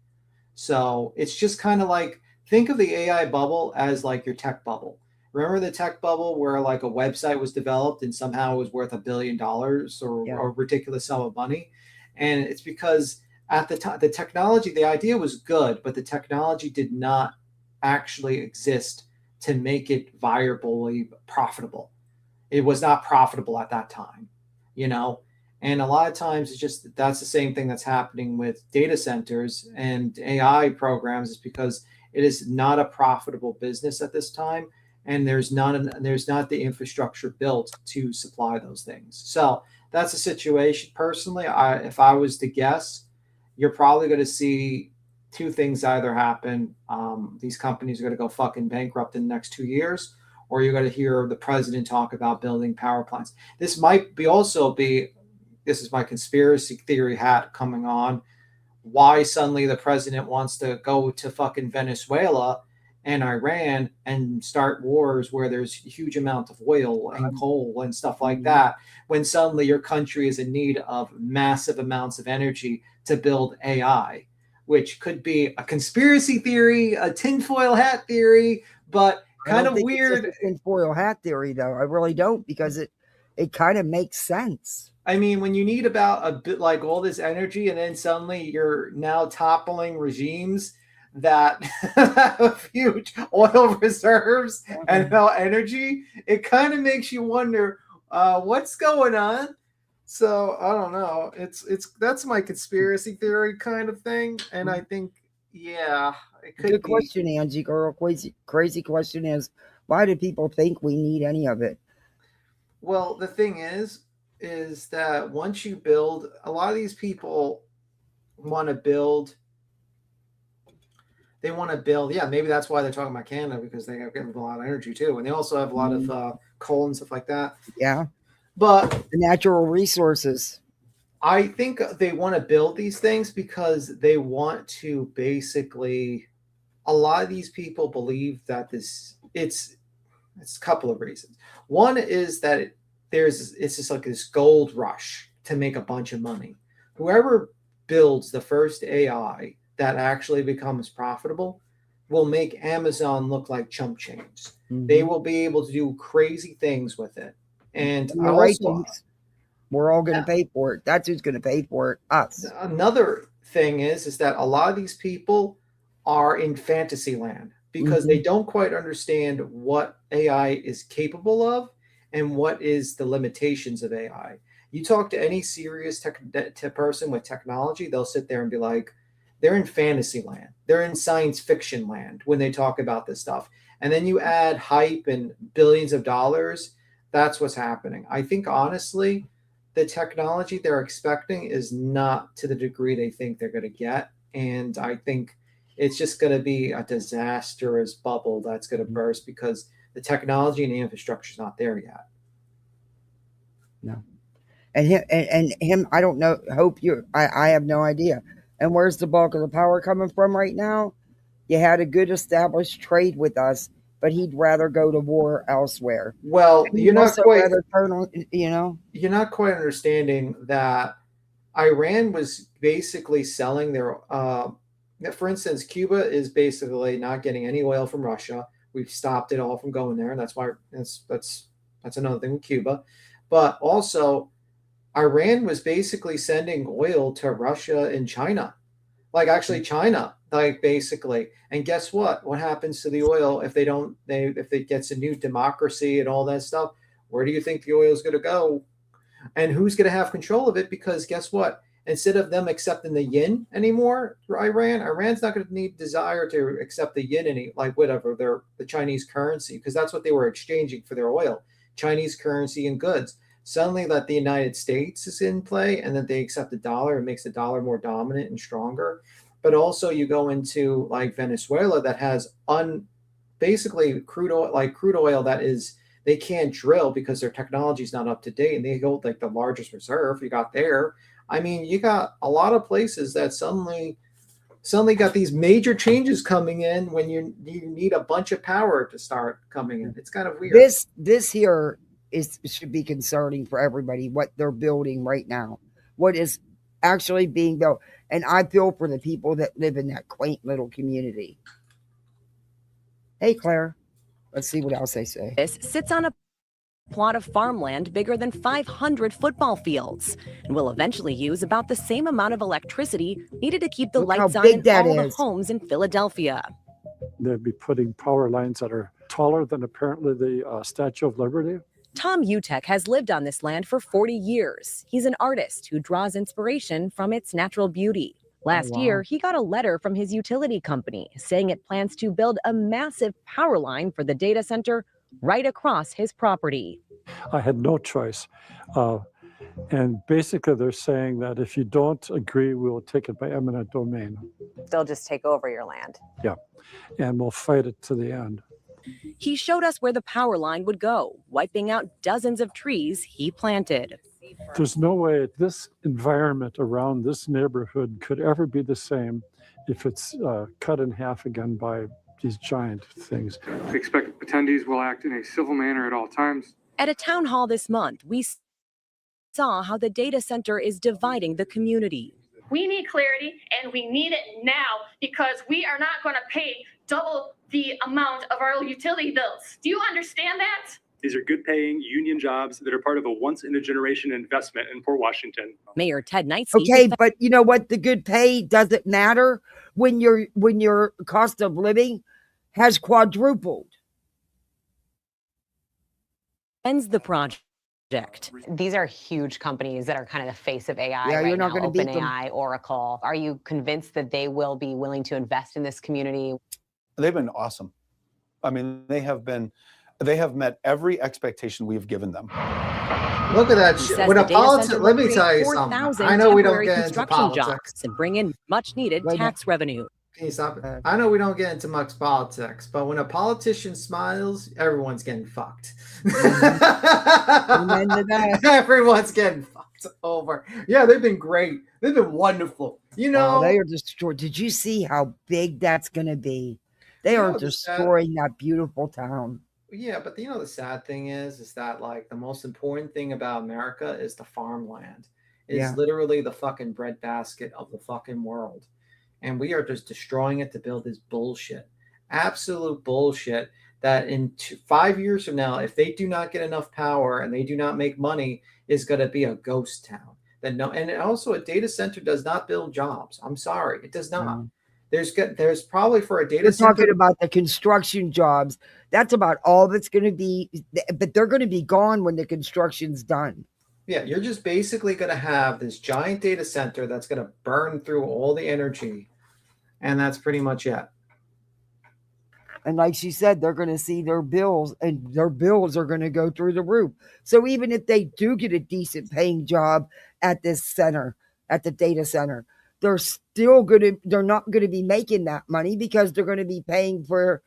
So it's just kind of like, think of the AI bubble as like your tech bubble. Remember the tech bubble where like a website was developed and somehow it was worth $1 billion or a ridiculous sum of money? And it's because at the time, the technology, the idea was good, but the technology did not actually exist to make it viably profitable. It was not profitable at that time, you know? And a lot of times it's just, that's the same thing that's happening with data centers and AI programs, is because it is not a profitable business at this time. And there's not the infrastructure built to supply those things. So that's a situation. Personally, if I was to guess, you're probably going to see two things either happen. These companies are going to go fucking bankrupt in the next 2 years, or you're going to hear the president talk about building power plants. This might be this is my conspiracy theory hat coming on, why suddenly the president wants to go to fucking Venezuela and Iran and start wars where there's a huge amount of oil and coal and stuff like that, when suddenly your country is in need of massive amounts of energy to build AI, which could be a conspiracy theory, a tinfoil hat theory, but kind of weird. It's a tinfoil hat theory, though. I really don't, because it kind of makes sense. I mean, when you need about a bit like all this energy, and then suddenly you're now toppling regimes that have huge oil reserves and no energy, it kind of makes you wonder what's going on. So I don't know. That's my conspiracy theory kind of thing, and I think, yeah, it could Good be. question, Angie girl. Crazy question is, why do people think we need any of it? Well, the thing is that once you build, a lot of these people want to build. They want to build. Yeah, maybe that's why they're talking about Canada, because they have a lot of energy too, and they also have a lot of coal and stuff like that. Yeah, but the natural resources. I think they want to build these things because they want to basically. A lot of these people believe that it's a couple of reasons. One is that it's just like this gold rush to make a bunch of money. Whoever builds the first AI that actually becomes profitable will make Amazon look like chump change. They will be able to do crazy things with it. And we're all going to pay for it. That's who's going to pay for it, us. Another thing is that a lot of these people are in fantasy land because they don't quite understand what AI is capable of and what is the limitations of AI. You talk to any serious tech person with technology, they'll sit there and be like, they're in fantasy land. They're in science fiction land when they talk about this stuff. And then you add hype and billions of dollars, that's what's happening. I think, honestly, the technology they're expecting is not to the degree they think they're going to get. And I think it's just going to be a disastrous bubble that's going to burst because the technology and the infrastructure is not there yet. No. And him, I don't know. I have no idea. And where's the bulk of the power coming from right now? You had a good established trade with us, but he'd rather go to war elsewhere. Well, you're not quite, you're not quite understanding that Iran was basically selling their, for instance, Cuba is basically not getting any oil from Russia. We've stopped it all from going there, and that's why that's another thing with Cuba. But also, Iran was basically sending oil to Russia and China, like actually China, like basically. And guess what? What happens to the oil if it gets a new democracy and all that stuff? Where do you think the oil is going to go? And who's going to have control of it? Because guess what? Instead of them accepting the yen anymore, Iran's not going to need desire to accept the yen the Chinese currency, because that's what they were exchanging for their oil, Chinese currency and goods. Suddenly that the United States is in play and that they accept the dollar, it makes the dollar more dominant and stronger. But also you go into like Venezuela that has basically crude oil that is, they can't drill because their technology is not up to date, and they hold like the largest reserve you got there. I mean, you got a lot of places that suddenly got these major changes coming in when you need a bunch of power to start coming in. It's kind of weird. This here should be concerning for everybody, what they're building right now. What is actually being built. And I feel for the people that live in that quaint little community. Hey, Claire. Let's see what else they say. This sits on a plot of farmland bigger than 500 football fields and will eventually use about the same amount of electricity needed to keep the Look how lights on big in that all the is. homes in Philadelphia. They'd be putting power lines that are taller than apparently the Statue of Liberty. Tom Utek has lived on this land for 40 years. He's an artist who draws inspiration from its natural beauty. Last year, he got a letter from his utility company saying it plans to build a massive power line for the data center right across his property. I had no choice. And basically, they're saying that if you don't agree, we will take it by eminent domain. They'll just take over your land. Yeah. And we'll fight it to the end. He showed us where the power line would go, wiping out dozens of trees he planted. There's no way this environment around this neighborhood could ever be the same if it's cut in half again by these giant things. We expect attendees will act in a civil manner at all times. At a town hall this month, we saw how the data center is dividing the community. We need clarity, and we need it now because we are not going to pay double the amount of our utility bills. Do you understand that? These are good paying union jobs that are part of a once in a generation investment in Port Washington. Mayor Ted Knightsky. Okay, but you know what? The good pay doesn't matter when your cost of living has quadrupled. Ends the project. These are huge companies that are kind of the face of AI Yeah, right you're not now. gonna beat them. OpenAI, Oracle. Are you convinced that they will be willing to invest in this community? They've been awesome. I mean, they have met every expectation we've given them. Look at that shit. When a politician, let me tell you something. I know we don't get into politics. Jobs and bring in much needed tax revenue. Can you stop it? I know we don't get into much politics, but when a politician smiles, everyone's getting fucked. Everyone's getting fucked over. Yeah, they've been great. They've been wonderful. You know, they are destroyed. Did you see how big that's going to be? They are destroying that beautiful town. Yeah, but you know the sad thing is that like the most important thing about America is the farmland. It's literally the fucking breadbasket of the fucking world. And we are just destroying it to build this bullshit. Absolute bullshit that in 5 years from now, if they do not get enough power and they do not make money, is going to be a ghost town. And also a data center does not build jobs. I'm sorry, it does not. There's probably for a data center. We're talking about the construction jobs. That's about all that's going to be, but they're going to be gone when the construction's done. Yeah, you're just basically going to have this giant data center that's going to burn through all the energy. And that's pretty much it. And like she said, they're going to see their bills, and their bills are going to go through the roof. So even if they do get a decent paying job at this center, at the data center, they're not going to be making that money because they're going to be paying for,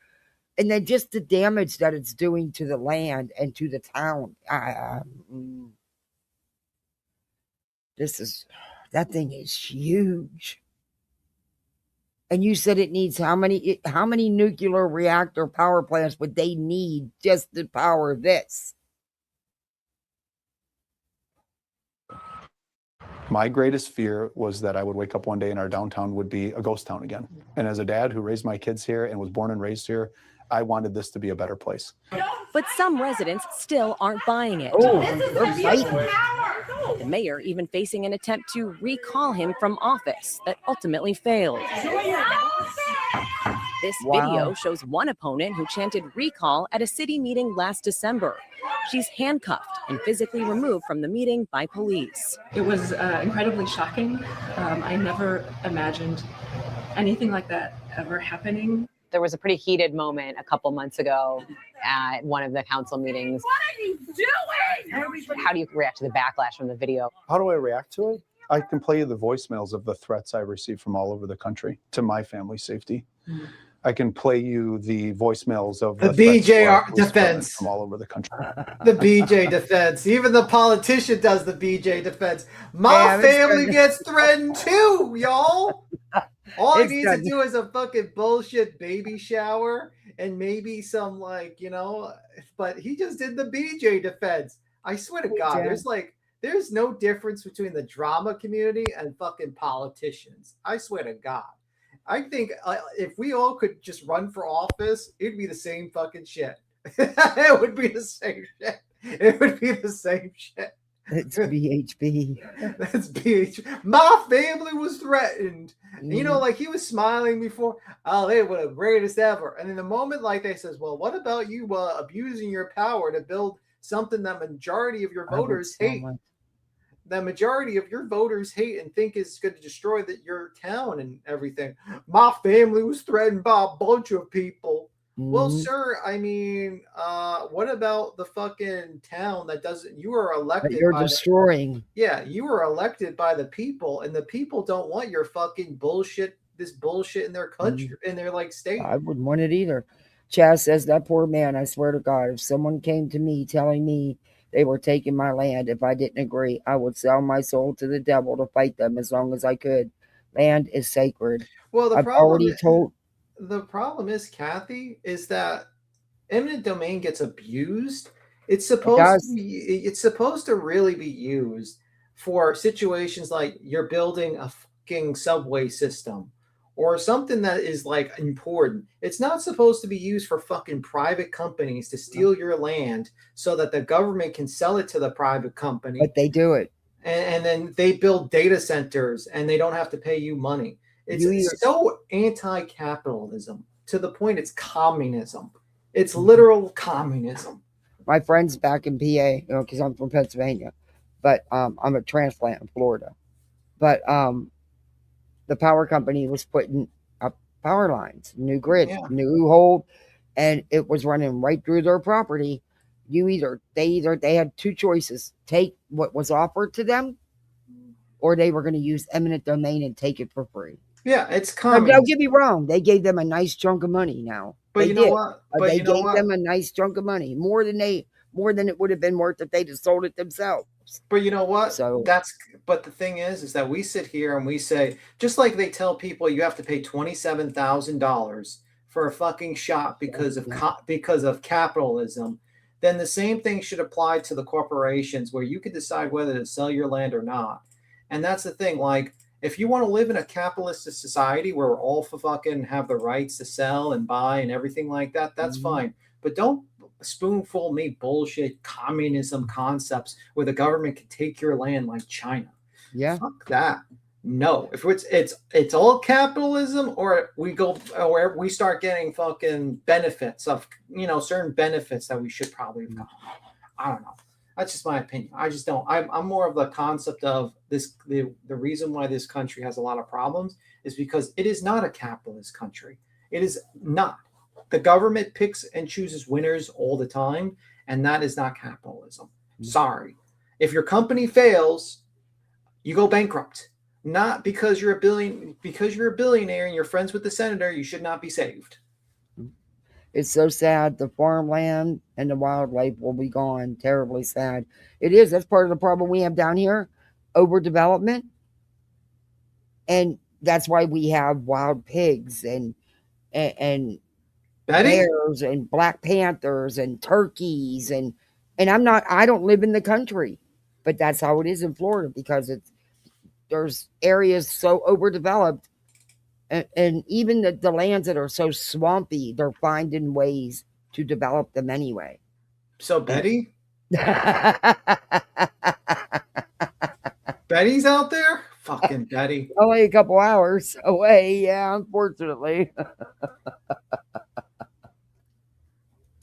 and then just the damage that it's doing to the land and to the town. That thing is huge. And you said it needs how many nuclear reactor power plants would they need just to power this? My greatest fear was that I would wake up one day and our downtown would be a ghost town again. And as a dad who raised my kids here and was born and raised here, I wanted this to be a better place. But some residents still aren't buying it. They're fighting. The mayor even facing an attempt to recall him from office that ultimately failed. This video shows one opponent who chanted recall at a city meeting last December. She's handcuffed and physically removed from the meeting by police. It was incredibly shocking. I never imagined anything like that ever happening. There was a pretty heated moment a couple months ago at one of the council meetings. What are you doing? How do you react to the backlash from the video? How do I react to it? I can play you the voicemails of the threats I received from all over the country to my family's safety. I can play you the voicemails of the BJ defense from all over the country. The BJ defense. Even the politician does the BJ defense. My family gets threatened too, y'all. All he needs to do is a fucking bullshit baby shower and maybe some but he just did the BJ defense. I swear to God, there's no difference between the drama community and fucking politicians. I swear to God. I think if we all could just run for office, it'd be the same fucking shit. It would be the same shit. It would be the same shit. It's BHP. That's BHP. My family was threatened. You know, like he was smiling before. Oh, they were the greatest ever. And in the moment, like they says, well, what about you abusing your power to build something that majority of your voters hate? The majority of your voters hate and think is going to destroy your town and everything. My family was threatened by a bunch of people. Well, sir, I mean, what about the fucking town that doesn't? You are elected. That you're destroying. You were elected by the people, and the people don't want your fucking bullshit. This bullshit in their country, in their like state. I wouldn't want it either. Chaz says, that poor man. I swear to God, if someone came to me telling me they were taking my land, if I didn't agree, I would sell my soul to the devil to fight them as long as I could. Land is sacred. Well, I've already told. The problem is, Kathy, is that eminent domain gets abused. It's supposed to really be used for situations like you're building a fucking subway system or something that is like important. It's not supposed to be used for fucking private companies to steal your land so that the government can sell it to the private company. But they do it. And then they build data centers and they don't have to pay you money. It's so anti-capitalism to the point it's communism. It's literal communism. My friends back in PA, because I'm from Pennsylvania, but I'm a transplant in Florida. But the power company was putting up power lines, new grid, new hole, and it was running right through their property. They had two choices: take what was offered to them, or they were going to use eminent domain and take it for free. Yeah, it's communism. Don't get me wrong; they gave them a nice chunk of money. Now, but you know what? But they gave them a nice chunk of money, more than it would have been worth if they just sold it themselves. But you know what? But the thing is that we sit here and we say, just like they tell people you have to pay $27,000 for a fucking shop because of capitalism. Then the same thing should apply to the corporations where you can decide whether to sell your land or not. And that's the thing. Like, if you want to live in a capitalist society where we're all fucking have the rights to sell and buy and everything like that, that's fine. But don't spoonful me bullshit communism concepts where the government can take your land like China. Yeah. Fuck that. No. If it's all capitalism, or we start getting fucking benefits of, certain benefits that we should probably have gotten. I don't know. That's just my opinion. I just don't. I'm more of the concept of this. The reason why this country has a lot of problems is because it is not a capitalist country. It is not. The government picks and chooses winners all the time, and that is not capitalism. Sorry. If your company fails, you go bankrupt. Not because you're a billionaire and you're friends with the senator, you should not be saved. It's so sad. The farmland and the wildlife will be gone. Terribly sad. It is. That's part of the problem we have down here. Overdevelopment. And that's why we have wild pigs and bears and black panthers and turkeys. And I don't live in the country, but that's how it is in Florida because there's areas so overdeveloped. And even the lands that are so swampy, they're finding ways to develop them anyway. So Betty? Betty's out there? Fucking Betty. Only a couple hours away, yeah, unfortunately.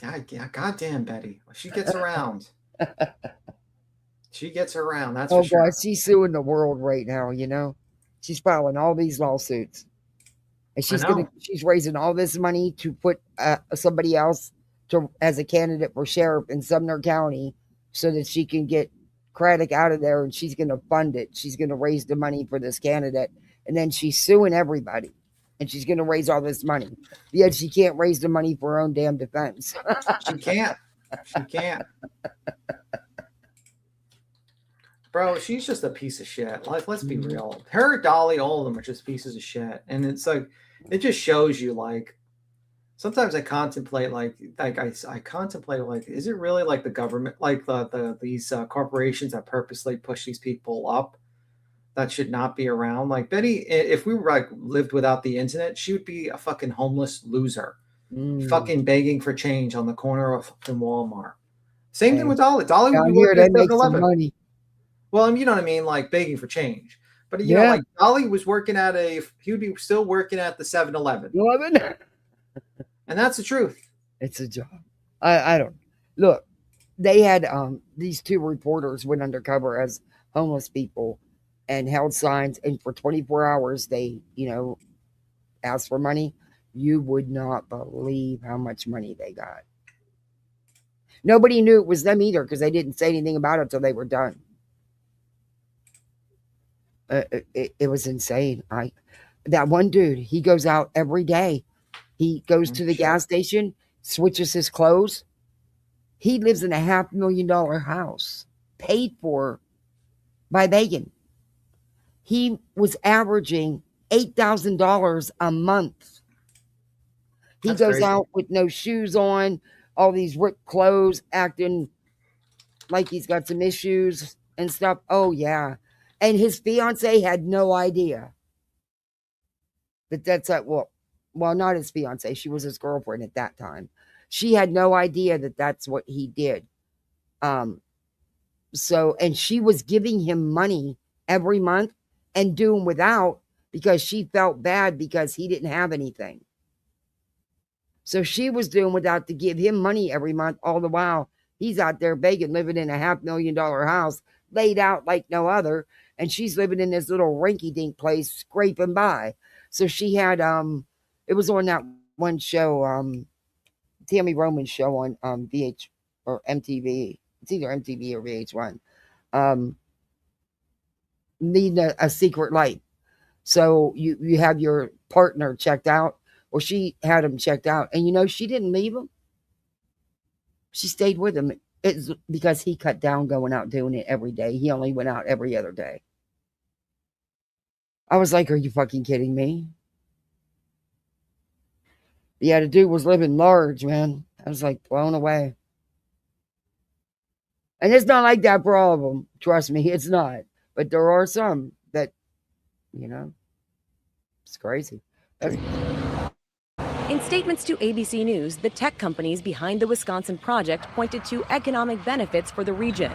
Goddamn Betty. She gets around. She gets around, that's for sure. God, she's suing the world right now, She's filing all these lawsuits. And she's raising all this money to put somebody else as a candidate for sheriff in Sumner County so that she can get Craddock out of there, and she's going to fund it. She's going to raise the money for this candidate, and then she's suing everybody, and she's going to raise all this money. Yet she can't raise the money for her own damn defense. She can't. Bro, she's just a piece of shit. Like, let's be real. Her, Dolly, all of them are just pieces of shit. And it's like, it just shows you, like, Sometimes I contemplate I contemplate like, is it really like the government, like these corporations that purposely push these people up that should not be around? Like Betty, if we were like lived without the internet, she would be a fucking homeless loser, fucking begging for change on the corner of fucking Walmart. Same thing with Dolly. Dolly would be Down here, working they at make some 7-Eleven. money. Well, you know what I mean, like begging for change. But you know, Yeah. like Dolly was working at he would be still working at the 7-Eleven. And that's the truth. It's a job. I don't look. They had these two reporters went undercover as homeless people and held signs, and for 24 hours they, asked for money. You would not believe how much money they got. Nobody knew it was them either because they didn't say anything about it until they were done. It was insane. That one dude, he goes out every day. He goes to the gas station, switches his clothes. He lives in a $500,000 house paid for by begging. He was averaging $8,000 a month. He That's goes crazy. out with no shoes on, all these ripped clothes, acting like he's got some issues and stuff. Oh, yeah. And his fiance had no idea that that's like, well, not his fiance. She was his girlfriend at that time. She had no idea that that's what he did. So, and she was giving him money every month and doing without because she felt bad because he didn't have anything. So she was doing without to give him money every month. All the while he's out there begging, living in a $500,000 house, laid out like no other. And she's living in this little rinky-dink place, scraping by. So she had, it was on that one show, Tammy Roman's show on VH or MTV. It's either MTV or VH1. Needing a secret life. So you have your partner checked out, or she had him checked out, and she didn't leave him. She stayed with him. It's because he cut down going out doing it every day. He only went out every other day. I was like, are you fucking kidding me? Yeah, the dude was living large, man. I was like blown away. And it's not like that for all of them. Trust me, it's not. But there are some that, it's crazy. In statements to ABC News, the tech companies behind the Wisconsin project pointed to economic benefits for the region.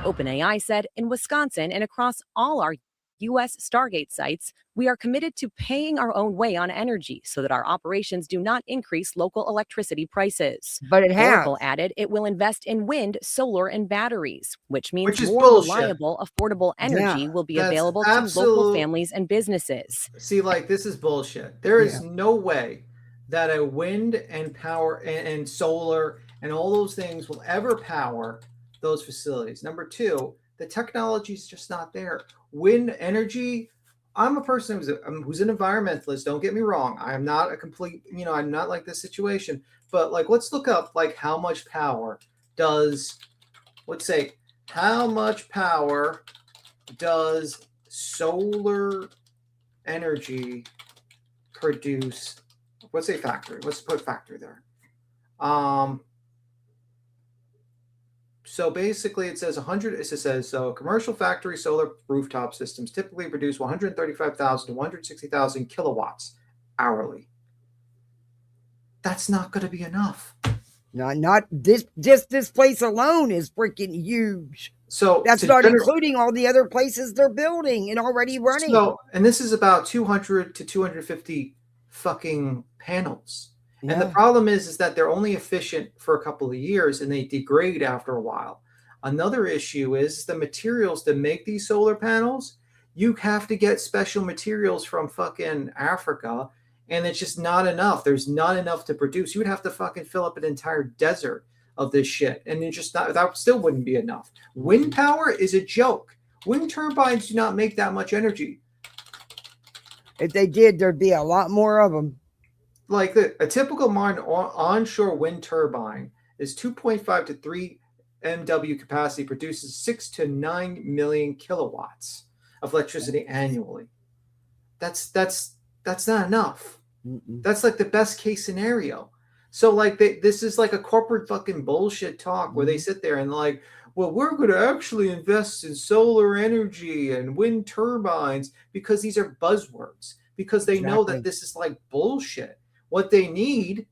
OpenAI said, in Wisconsin and across all our U.S. Stargate sites, we are committed to paying our own way on energy so that our operations do not increase local electricity prices. But it has. Oracle added it will invest in wind, solar, and batteries, which means Which is more bullshit. reliable, affordable energy will be that's available to local families and businesses. See, like, this is bullshit. There is no way that a wind and power and solar and all those things will ever power those facilities. Number two, the technology is just not there. Wind energy, I'm a person who's an environmentalist. Don't get me wrong. I am not a complete, I'm not like this situation. But like, let's look up like how much power does, let's say, how much power does solar energy produce? Let's say factory. Let's put factory there. So basically it says 100, it says, so commercial factory solar rooftop systems typically produce 135,000 to 160,000 kilowatts hourly. That's not going to be enough. Not this, just this place alone is freaking huge. So that's not including all the other places they're building and already running. So, and this is about 200 to 250 fucking panels. And the problem is that they're only efficient for a couple of years and they degrade after a while. Another issue is the materials to make these solar panels. You have to get special materials from fucking Africa, and it's just not enough. There's not enough to produce. You would have to fucking fill up an entire desert of this shit, and it's just not, that still wouldn't be enough. Wind power is a joke. Wind turbines do not make that much energy. If they did, there'd be a lot more of them. Like a typical onshore wind turbine is 2.5 to 3 MW capacity, produces 6 to 9 million kilowatts of electricity annually. That's not enough. That's like the best case scenario. So like this is like a corporate fucking bullshit talk where they sit there and like, well, we're going to actually invest in solar energy and wind turbines because these are buzzwords, because they know that this is like bullshit. What they need,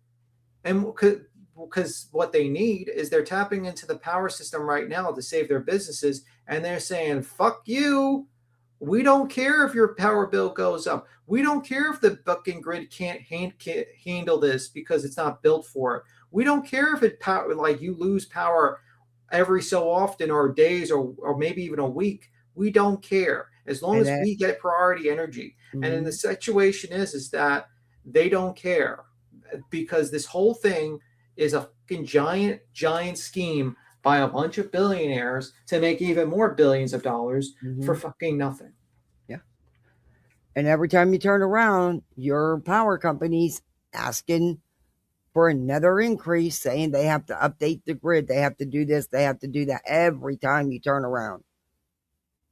and because what they need is they're tapping into the power system right now to save their businesses, and they're saying, fuck you. We don't care if your power bill goes up. We don't care if the fucking grid can't handle this because it's not built for it. We don't care if it like you lose power every so often or days or maybe even a week. We don't care as long as we get priority energy. And then the situation is that they don't care because this whole thing is a fucking giant scheme by a bunch of billionaires to make even more billions of dollars for fucking nothing. Yeah. And every time you turn around, your power company's asking for another increase, saying they have to update the grid, they have to do this, they have to do that every time you turn around.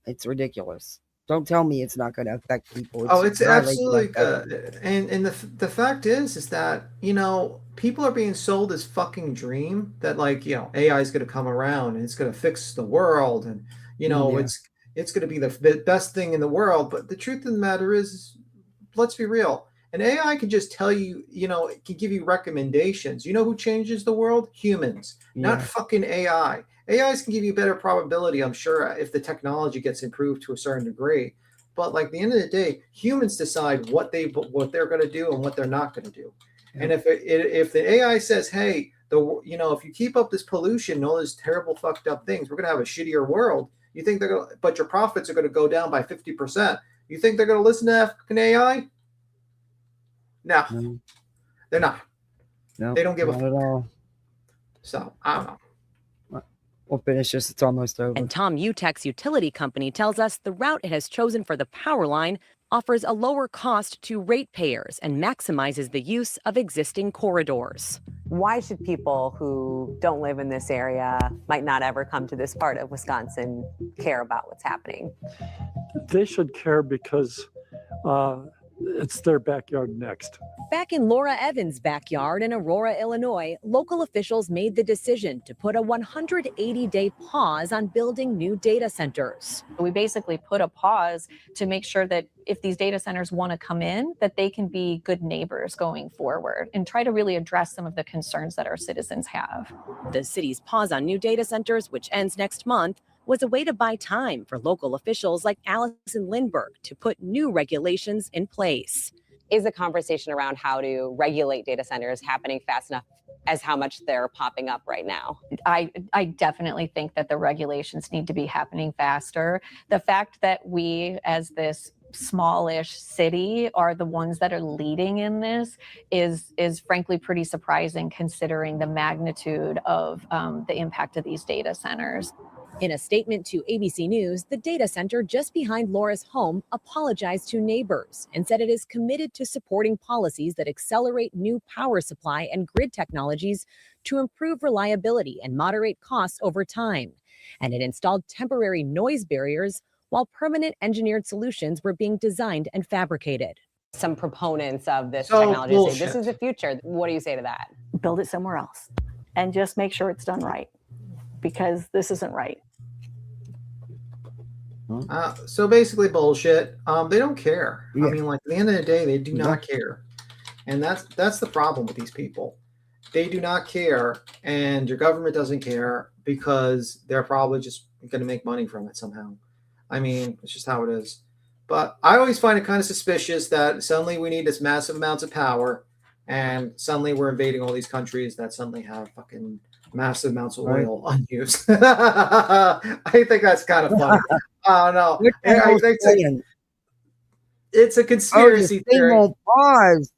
It's ridiculous. Don't tell me it's not going to affect people. It's absolutely good. And the fact is that, you know, people are being sold this fucking dream that like, you know, AI is going to come around and it's going to fix the world. And, you know, it's going to be the best thing in the world. But the truth of the matter is, let's be real. An AI can just tell you, you know, it can give you recommendations. You know who changes the world? Humans, not fucking AI. AIs can give you better probability, I'm sure, if the technology gets improved to a certain degree. But like at the end of the day, humans decide what they're going to do and what they're not going to do. Yeah. And if the AI says, hey, if you keep up this pollution and all these terrible fucked up things, we're going to have a shittier world. You think they're going to, but your profits are going to go down by 50%. You think they're going to listen to fucking AI? No, they're not. No, they don't give a fuck at all. So I don't know. We'll finish this. It's almost over. And Tom Utek's utility company tells us the route it has chosen for the power line offers a lower cost to ratepayers and maximizes the use of existing corridors. Why should people who don't live in this area, might not ever come to this part of Wisconsin, care about what's happening? They should care because it's their backyard next. Back in Laura Evans' backyard in Aurora, Illinois, local officials made the decision to put a 180-day pause on building new data centers. We basically put a pause to make sure that if these data centers want to come in, that they can be good neighbors going forward and try to really address some of the concerns that our citizens have. The city's pause on new data centers, which ends next month, was a way to buy time for local officials like Allison Lindbergh to put new regulations in place. Is a conversation around how to regulate data centers happening fast enough as how much they're popping up right now? I definitely think that the regulations need to be happening faster. The fact that we, as this smallish city, are the ones that are leading in this is frankly pretty surprising, considering the magnitude of the impact of these data centers. In a statement to ABC News, the data center just behind Laura's home apologized to neighbors and said it is committed to supporting policies that accelerate new power supply and grid technologies to improve reliability and moderate costs over time. And it installed temporary noise barriers while permanent engineered solutions were being designed and fabricated. Some proponents of this technology say this is the future. What do you say to that? Build it somewhere else and just make sure it's done right, because this isn't right. So basically bullshit. They don't care. I mean, like at the end of the day, they do not care. And that's the problem with these people. They do not care, and your government doesn't care because they're probably just going to make money from it somehow. I mean, it's just how it is. But I always find it kind of suspicious that suddenly we need this massive amounts of power, and suddenly we're invading all these countries that suddenly have fucking massive amounts of oil unused. I think that's kind of funny. I don't know. I think it's a conspiracy theory. It won't pause.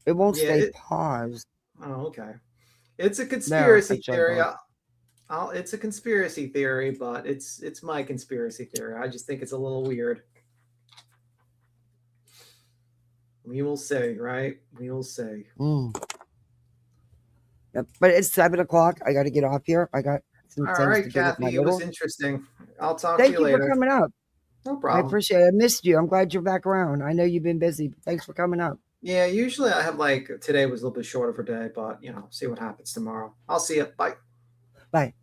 It won't stay paused. Oh, okay. It's a conspiracy theory. It's a conspiracy theory, but it's my conspiracy theory. I just think it's a little weird. We will see, right? We will see. Yep. But it's 7 o'clock. I got to get off here. I got some all things right, to do with my Kathy. It was little. interesting. I'll talk to you later. Thank you for coming up. No I problem. appreciate it. I missed you. I'm glad you're back around. I know you've been busy, but thanks for coming up. Yeah, usually I have like today was a little bit short of a day, but see what happens tomorrow. I'll see you. Bye. Bye.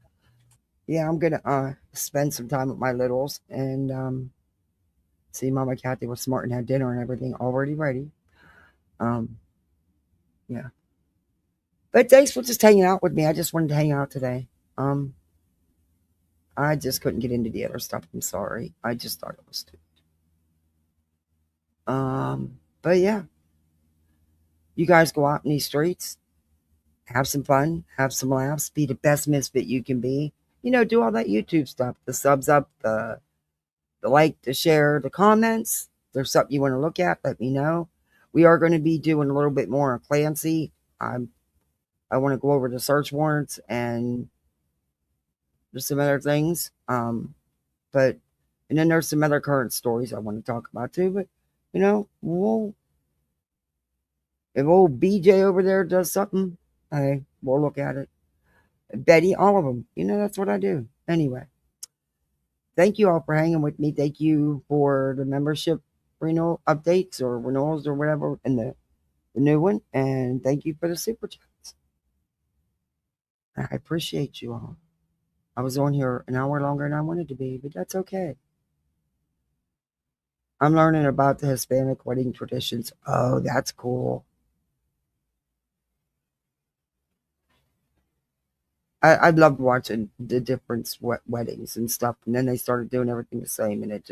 Yeah, I'm gonna spend some time with my littles and see Mama Kathy was smart and had dinner and everything already ready. Um, yeah. But thanks for just hanging out with me. I just wanted to hang out today. I just couldn't get into the other stuff. I'm sorry. I just thought it was stupid. But yeah, you guys go out in these streets, have some fun, have some laughs, be the best misfit you can be. Do all that YouTube stuff, the subs up, the like, the share, the comments. If there's something you want to look at, let me know. We are going to be doing a little bit more on Clancy. I want to go over the search warrants and there's some other things. And then there's some other current stories I want to talk about too. But if old BJ over there does something, hey, we'll look at it. Betty, all of them. That's what I do. Anyway, thank you all for hanging with me. Thank you for the membership renewal updates or renewals or whatever, and the new one. And thank you for the super chats. I appreciate you all. I was on here an hour longer than I wanted to be, but that's okay. I'm learning about the Hispanic wedding traditions. Oh, that's cool. I loved watching the different weddings and stuff, and then they started doing everything the same, and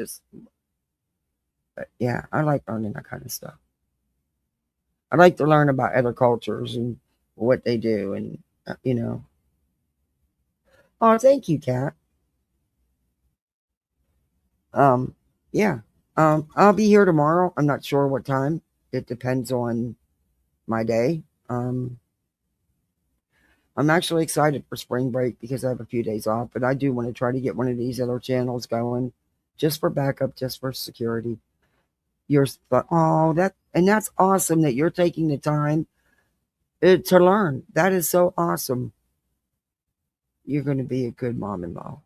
but yeah, I like learning that kind of stuff. I like to learn about other cultures and what they do, and Oh, thank you, Kat. Yeah. I'll be here tomorrow. I'm not sure what time. It depends on my day. I'm actually excited for spring break because I have a few days off, but I do want to try to get one of these other channels going just for backup, just for security. That's awesome that you're taking the time to learn. That is so awesome. You're going to be a good mom-in-law.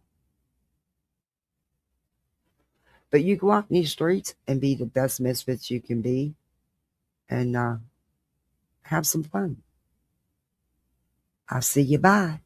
But you go out in these streets and be the best misfits you can be and have some fun. I'll see you. Bye.